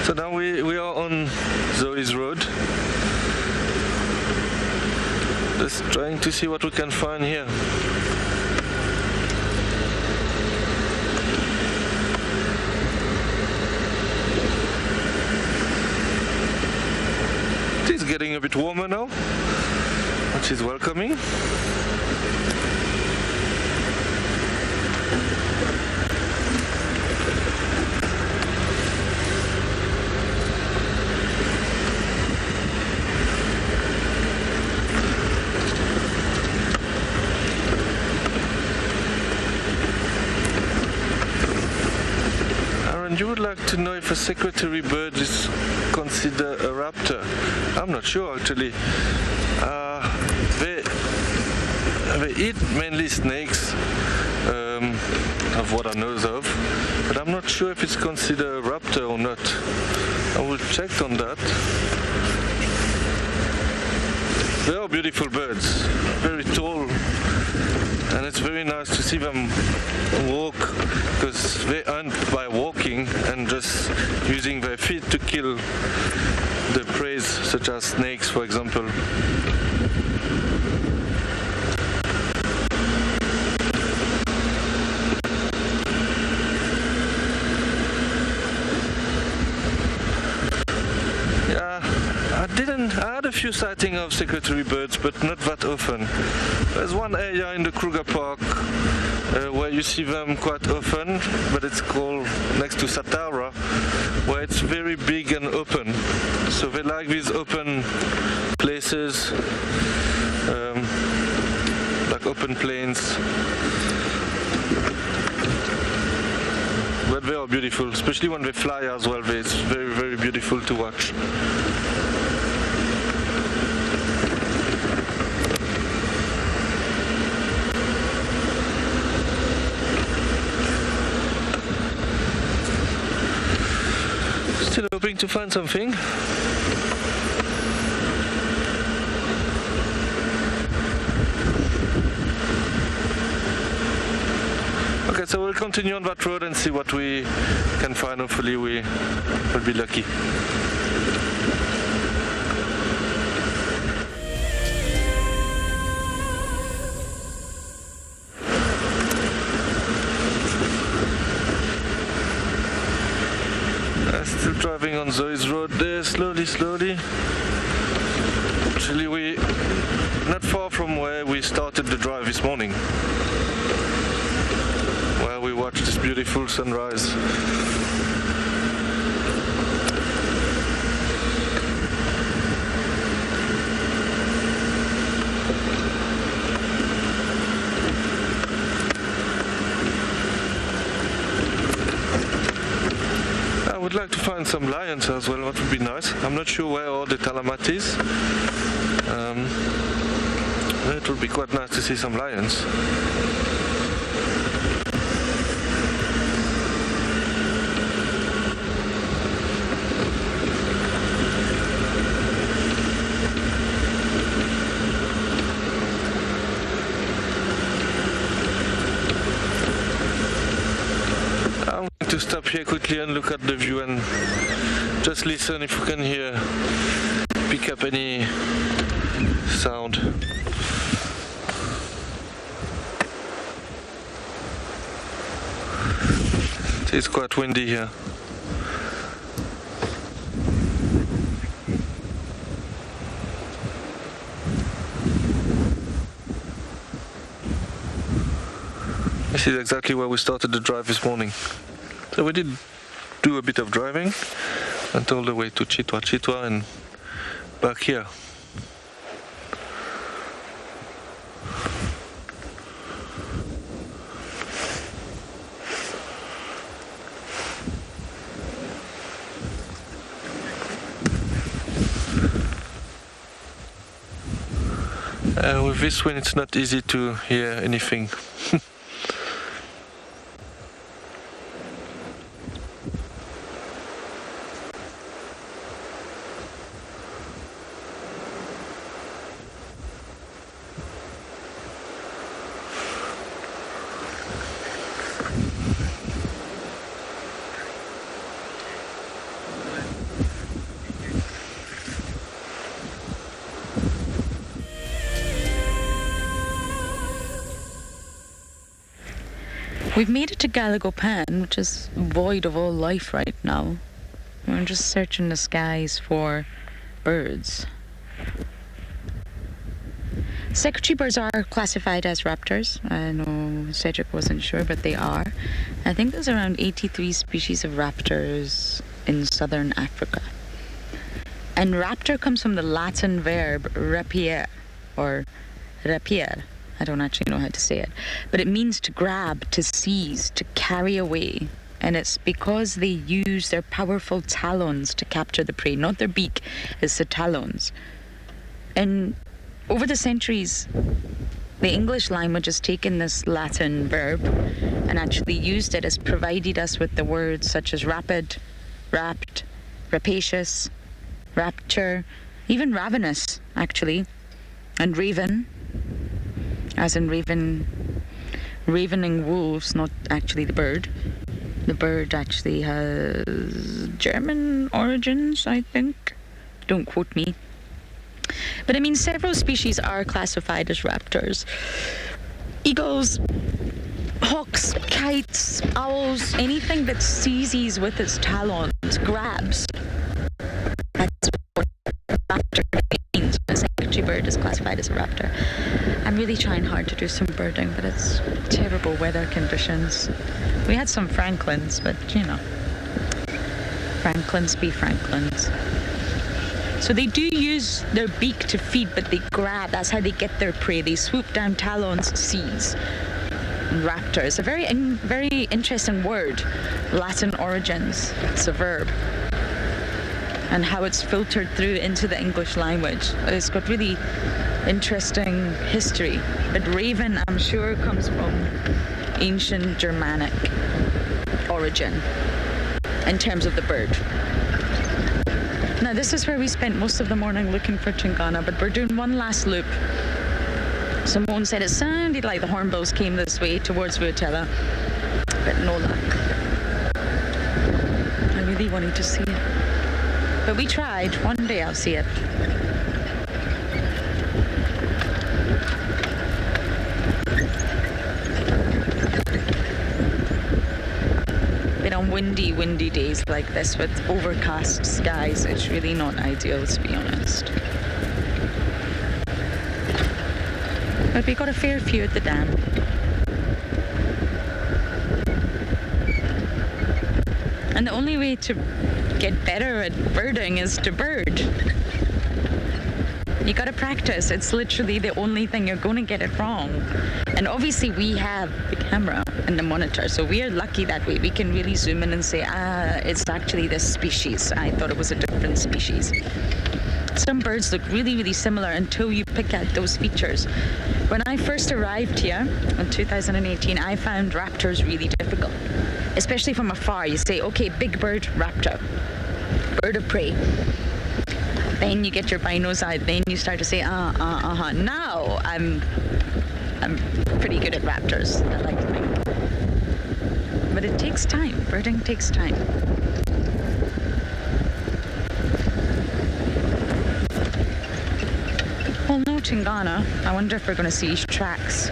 So now we are on Zoe's Road. Just trying to see what we can find here. It's getting a bit warmer now, which is welcoming. You would like to know if a secretary bird is considered a raptor. I'm not sure actually. They eat mainly snakes, of what I know of, but I'm not sure if it's considered a raptor or not. I will check on that. They are beautiful birds, very tall. And it's very nice to see them walk, because they hunt by walking and just using their feet to kill the prey, such as snakes, for example. I had a few sightings of secretary birds, but not that often. There's one area in the Kruger Park where you see them quite often, but it's called next to Satara, where it's very big and open. So they like these open places, like open plains. But they are beautiful, especially when they fly as well. It's very, very beautiful to watch. Still hoping to find something. Okay, so we'll continue on that road and see what we can find. Hopefully we will be lucky. Still driving on Zoe's Road there, slowly. Actually, we not far from where we started the drive this morning, where we watched this beautiful sunrise. I would like to find some lions as well. That would be nice. I'm not sure where all the Talamat is. It would be quite nice to see some lions. I'm going to stop here quickly and look at the view and just listen if we can pick up any sound. It's quite windy here. This is exactly where we started the drive this morning. So we did do a bit of driving and all the way to Chitwa and back here. With this one it's not easy to hear anything. We've made it to Galago Pan, which is void of all life right now. We're just searching the skies for birds. Secretary birds are classified as raptors. I know Cedric wasn't sure, but they are. I think there's around 83 species of raptors in southern Africa. And raptor comes from the Latin verb rapier, or rapier. I don't actually know how to say it, but it means to grab, to seize, to carry away. And it's because they use their powerful talons to capture the prey, not their beak, it's the talons. And over the centuries, the English language has taken this Latin verb and actually used it as provided us with the words such as rapid, rapt, rapacious, rapture, even ravenous, actually, and raven, as in ravening wolves, not actually the bird. The bird actually has German origins, I think. Don't quote me. But I mean, several species are classified as raptors. Eagles, hawks, kites, owls, anything that seizes with its talons, grabs. That's what raptor means. A secretary bird is classified as a raptor. I'm really trying hard to do some birding, but it's terrible weather conditions. We had some francolins, but you know, francolins be francolins. So they do use their beak to feed, but they grab. That's how they get their prey. They swoop down, talons, seize. Raptor is a very interesting word. Latin origins. It's a verb. And how it's filtered through into the English language. It's got really interesting history. But raven, I'm sure, comes from ancient Germanic origin in terms of the bird. Now this is where we spent most of the morning looking for Tingana, but we're doing one last loop. Simone said it sounded like the Hornbills came this way towards Vuatella, but no luck. I really wanted to see it. But we tried. One day I'll see it. But on windy days like this with overcast skies, it's really not ideal, to be honest. But we got a fair few at the dam. And the only way to get better at birding is to bird. You gotta practice. It's literally the only thing you're gonna get it wrong. And obviously we have the camera and the monitor, so we are lucky that way. We can really zoom in and say, it's actually this species. I thought it was a different species. Some birds look really, really similar until you pick out those features. When I first arrived here in 2018, I found raptors really difficult. Especially from afar, you say, okay, big bird, raptor, bird of prey. Then you get your binos out, then you start to say, Now I'm pretty good at raptors, I like to think. But it takes time, birding takes time. Well, no Tingana. I wonder if we're going to see tracks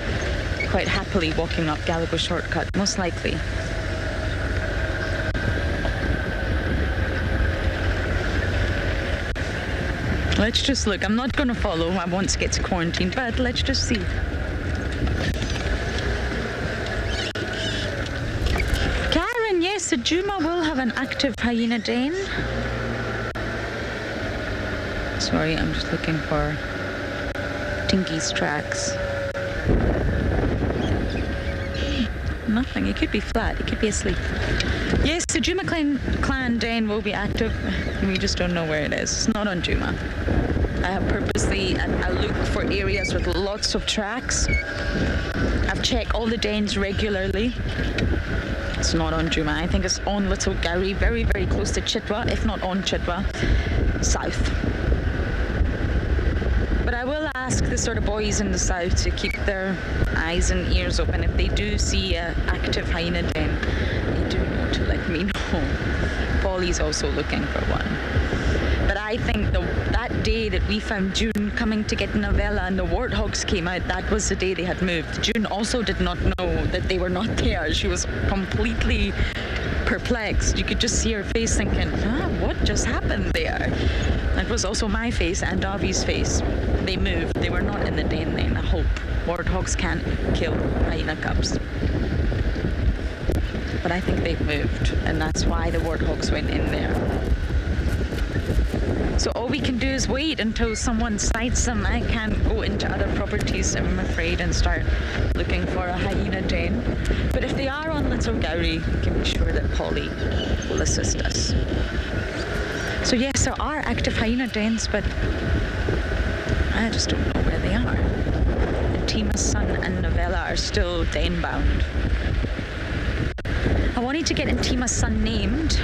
quite happily walking up Galago shortcut, most likely. Let's just look. I'm not going to follow. I won't get quarantined, but let's just see. Yes, Djuma will have an active hyena den. Sorry, I'm just looking for Tinky's tracks. Nothing. It could be flat. It could be asleep. Yes, the Djuma clan den will be active. We just don't know where it is. It's not on Djuma. I have purposely I look for areas with lots of tracks. I've checked all the dens regularly. It's not on Djuma. I think it's on Little Gowrie, very, very close to Chitwa, if not on Chitwa, south. But I will ask the sort of boys in the south to keep their eyes and ears open. If they do see an active hyena den, they do know to let me know. Polly's also looking for one. But I think that day that we found June coming to get Novella and the warthogs came out, that was the day they had moved. June also did not know that they were not there. She was completely perplexed. You could just see her face thinking, what just happened there? That was also my face and Davi's face. They moved. They were not in the den then, I hope. Warthogs can't kill hyena cubs. But I think they've moved, and that's why the warthogs went in there. So all we can do is wait until someone sights them. I can't go into other properties, I'm afraid, and start looking for a hyena den. But if they are on Little Gowrie, we can be sure that Polly will assist us. So yes, there are active hyena dens, but I just don't know where they are. And Tima's son and Novella are still den bound. I wanted to get Tima's son named.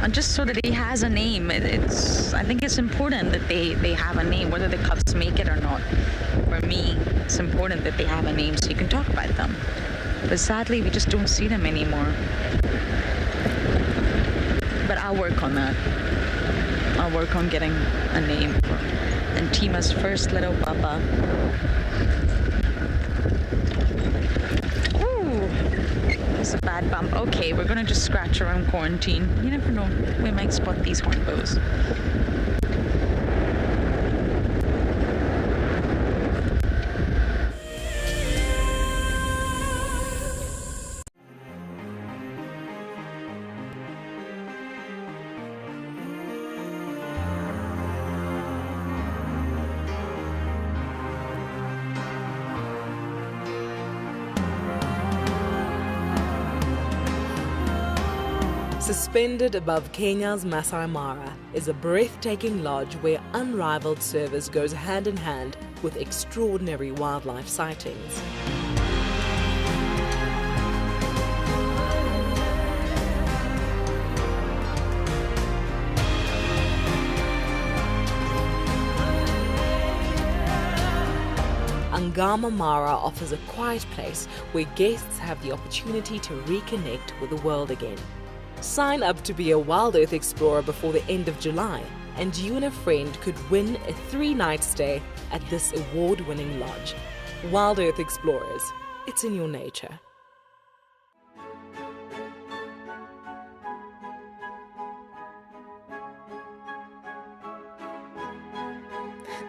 And just so that he has a name, I think it's important that they have a name, whether the cubs make it or not. For me, it's important that they have a name so you can talk about them. But sadly, we just don't see them anymore. But I'll work on that. I'll work on getting a name for Tima's first little papa. It's a bad bump. Okay, we're gonna just scratch around quarantine. You never know, we might spot these hornbills. Suspended above Kenya's Masai Mara is a breathtaking lodge where unrivaled service goes hand in hand with extraordinary wildlife sightings. Ngama Mara offers a quiet place where guests have the opportunity to reconnect with the world again. Sign up to be a WildEarth explorer before the end of July, and you and a friend could win a 3-night stay at this award-winning lodge. WildEarth Explorers, it's in your nature.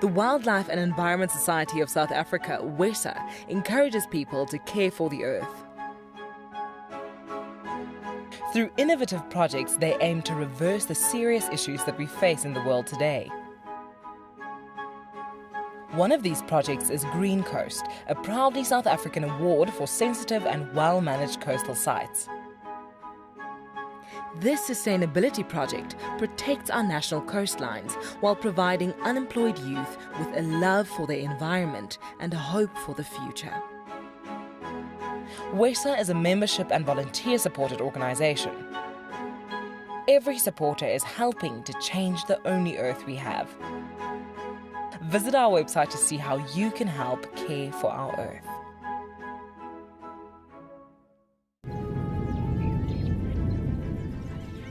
The Wildlife and Environment Society of South Africa, WESA, encourages people to care for the earth. Through innovative projects, they aim to reverse the serious issues that we face in the world today. One of these projects is Green Coast, a proudly South African award for sensitive and well-managed coastal sites. This sustainability project protects our national coastlines while providing unemployed youth with a love for their environment and a hope for the future. WESA is a membership and volunteer-supported organisation. Every supporter is helping to change the only earth we have. Visit our website to see how you can help care for our earth.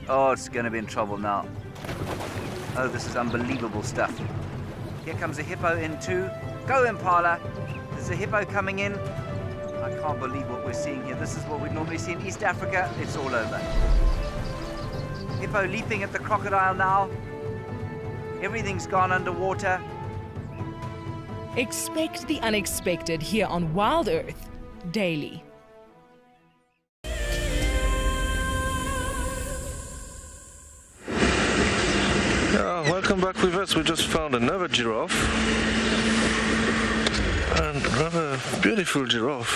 Oh, it's going to be in trouble now. Oh, this is unbelievable stuff. Here comes a hippo in too. Go, Impala. There's a hippo coming in. I can't believe what we're seeing here. This is what we normally see in East Africa. It's all over. Hippo leaping at the crocodile now. Everything's gone underwater. Expect the unexpected here on WildEarth Daily. Yeah, welcome back with us. We just found another giraffe. And another beautiful giraffe.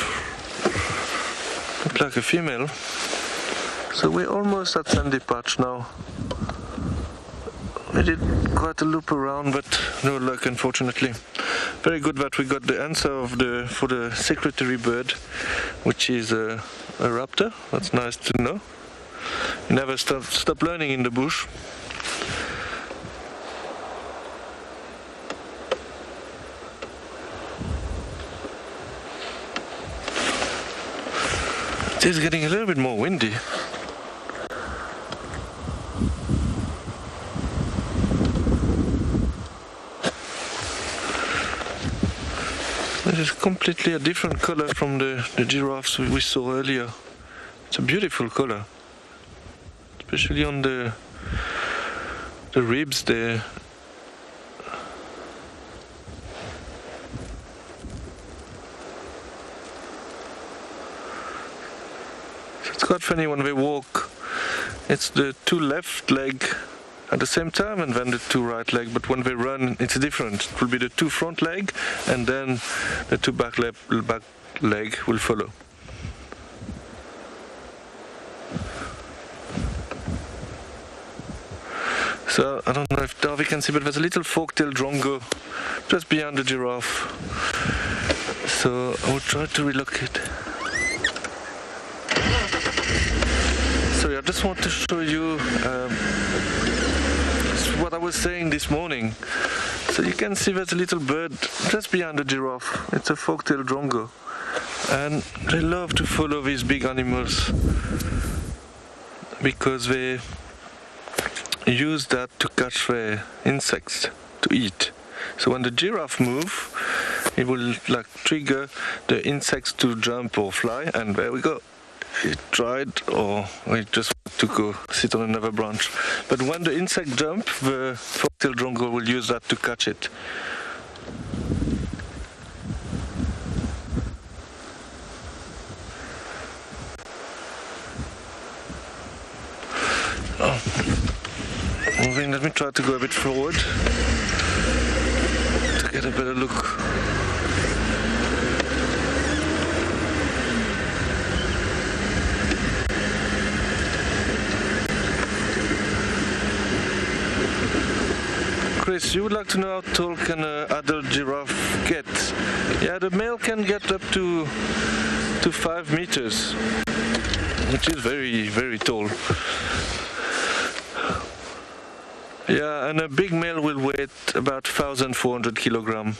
Looks like a female. So we're almost at Sandy Patch now. We did quite a loop around, but no luck, unfortunately. Very good that we got the answer for the secretary bird, which is a raptor. That's nice to know. You never stop learning in the bush. It is getting a little bit more windy. This is completely a different color from the giraffes we saw earlier. It's a beautiful color, especially on the ribs there. It's quite funny when they walk. It's the two left leg at the same time and then the two right leg, but when they run it's different. It will be the two front leg and then the two back leg will follow. So I don't know if Darby can see, but there's a little Folktale Drongo just behind the giraffe. So I will try to relocate. Sorry, I just want to show you what I was saying this morning. So you can see there's a little bird just behind the giraffe. It's a Folktale Drongo. And they love to follow these big animals because they use that to catch their insects to eat. So when the giraffe moves, it will like trigger the insects to jump or fly, and there we go. It tried, or it just wanted to go sit on another branch. But when the insect jump, the Folktale Drongo will use that to catch it. Moving, let me try to go a bit forward to get a better look. Chris, you would like to know how tall can an adult giraffe get? Yeah, the male can get up to 5 meters, which is very, very tall. Yeah, and a big male will weigh about 1,400 kilograms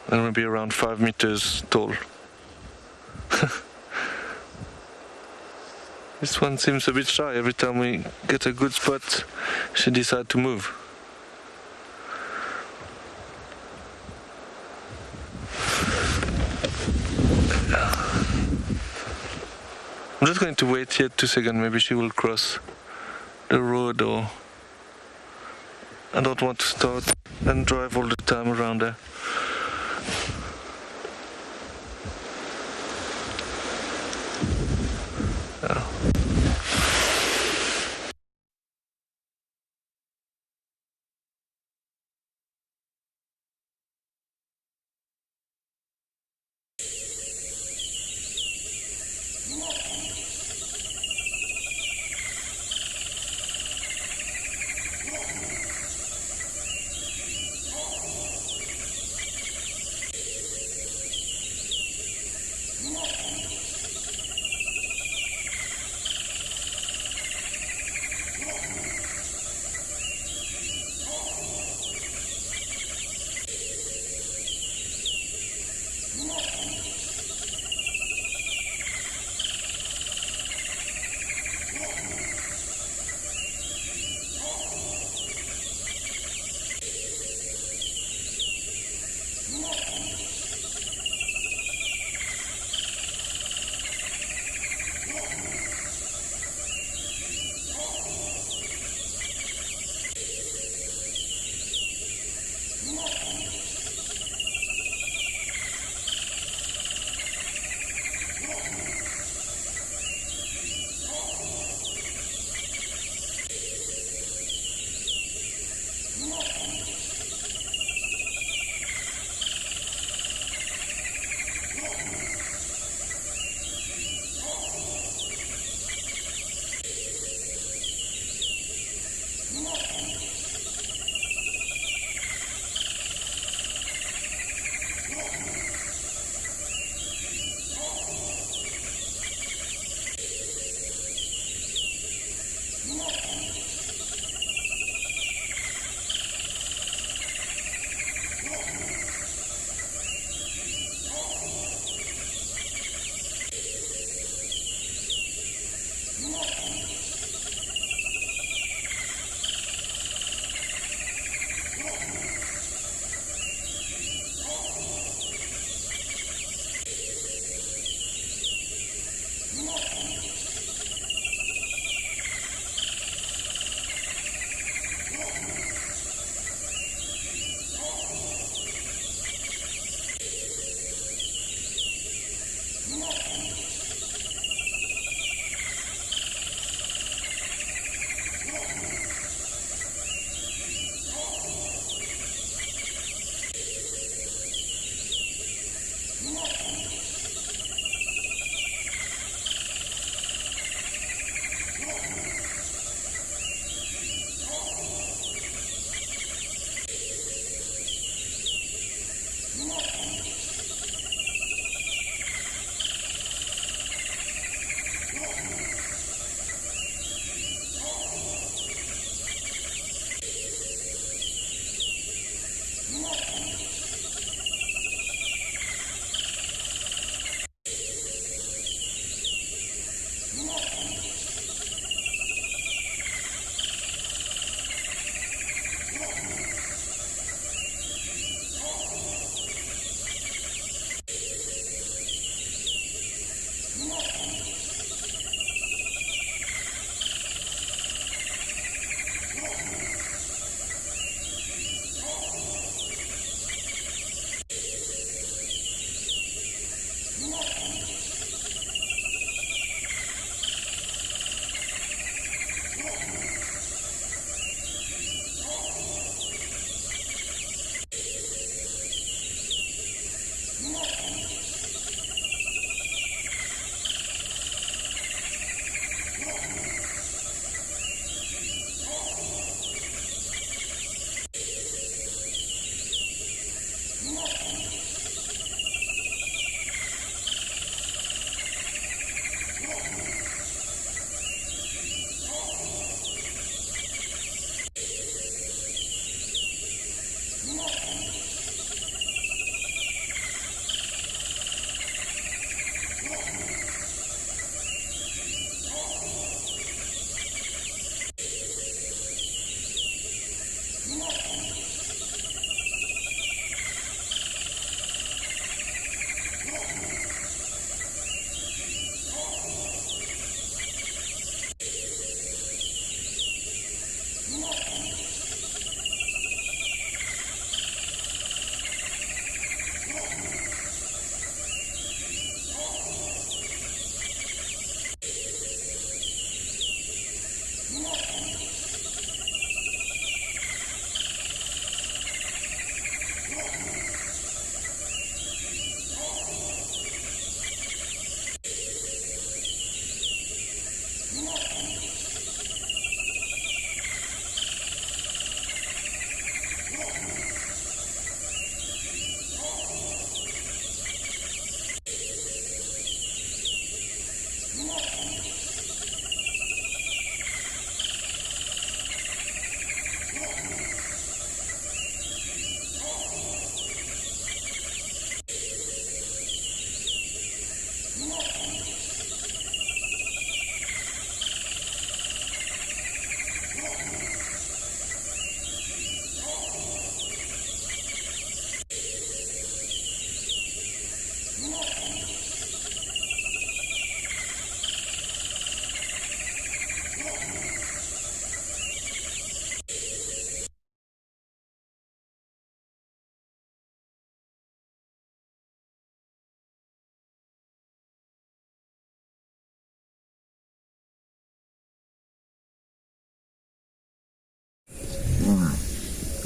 and will be around 5 meters tall. This one seems a bit shy. Every time we get a good spot, she decides to move. I'm just going to wait here 2 seconds. Maybe she will cross the road, or I don't want to start and drive all the time around there. Yeah.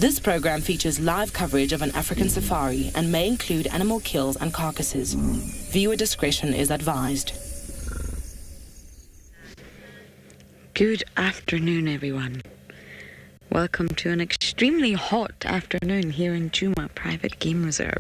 This program features live coverage of an African safari and may include animal kills and carcasses. Viewer discretion is advised. Good afternoon, everyone. Welcome to an extremely hot afternoon here in Djuma Private Game Reserve.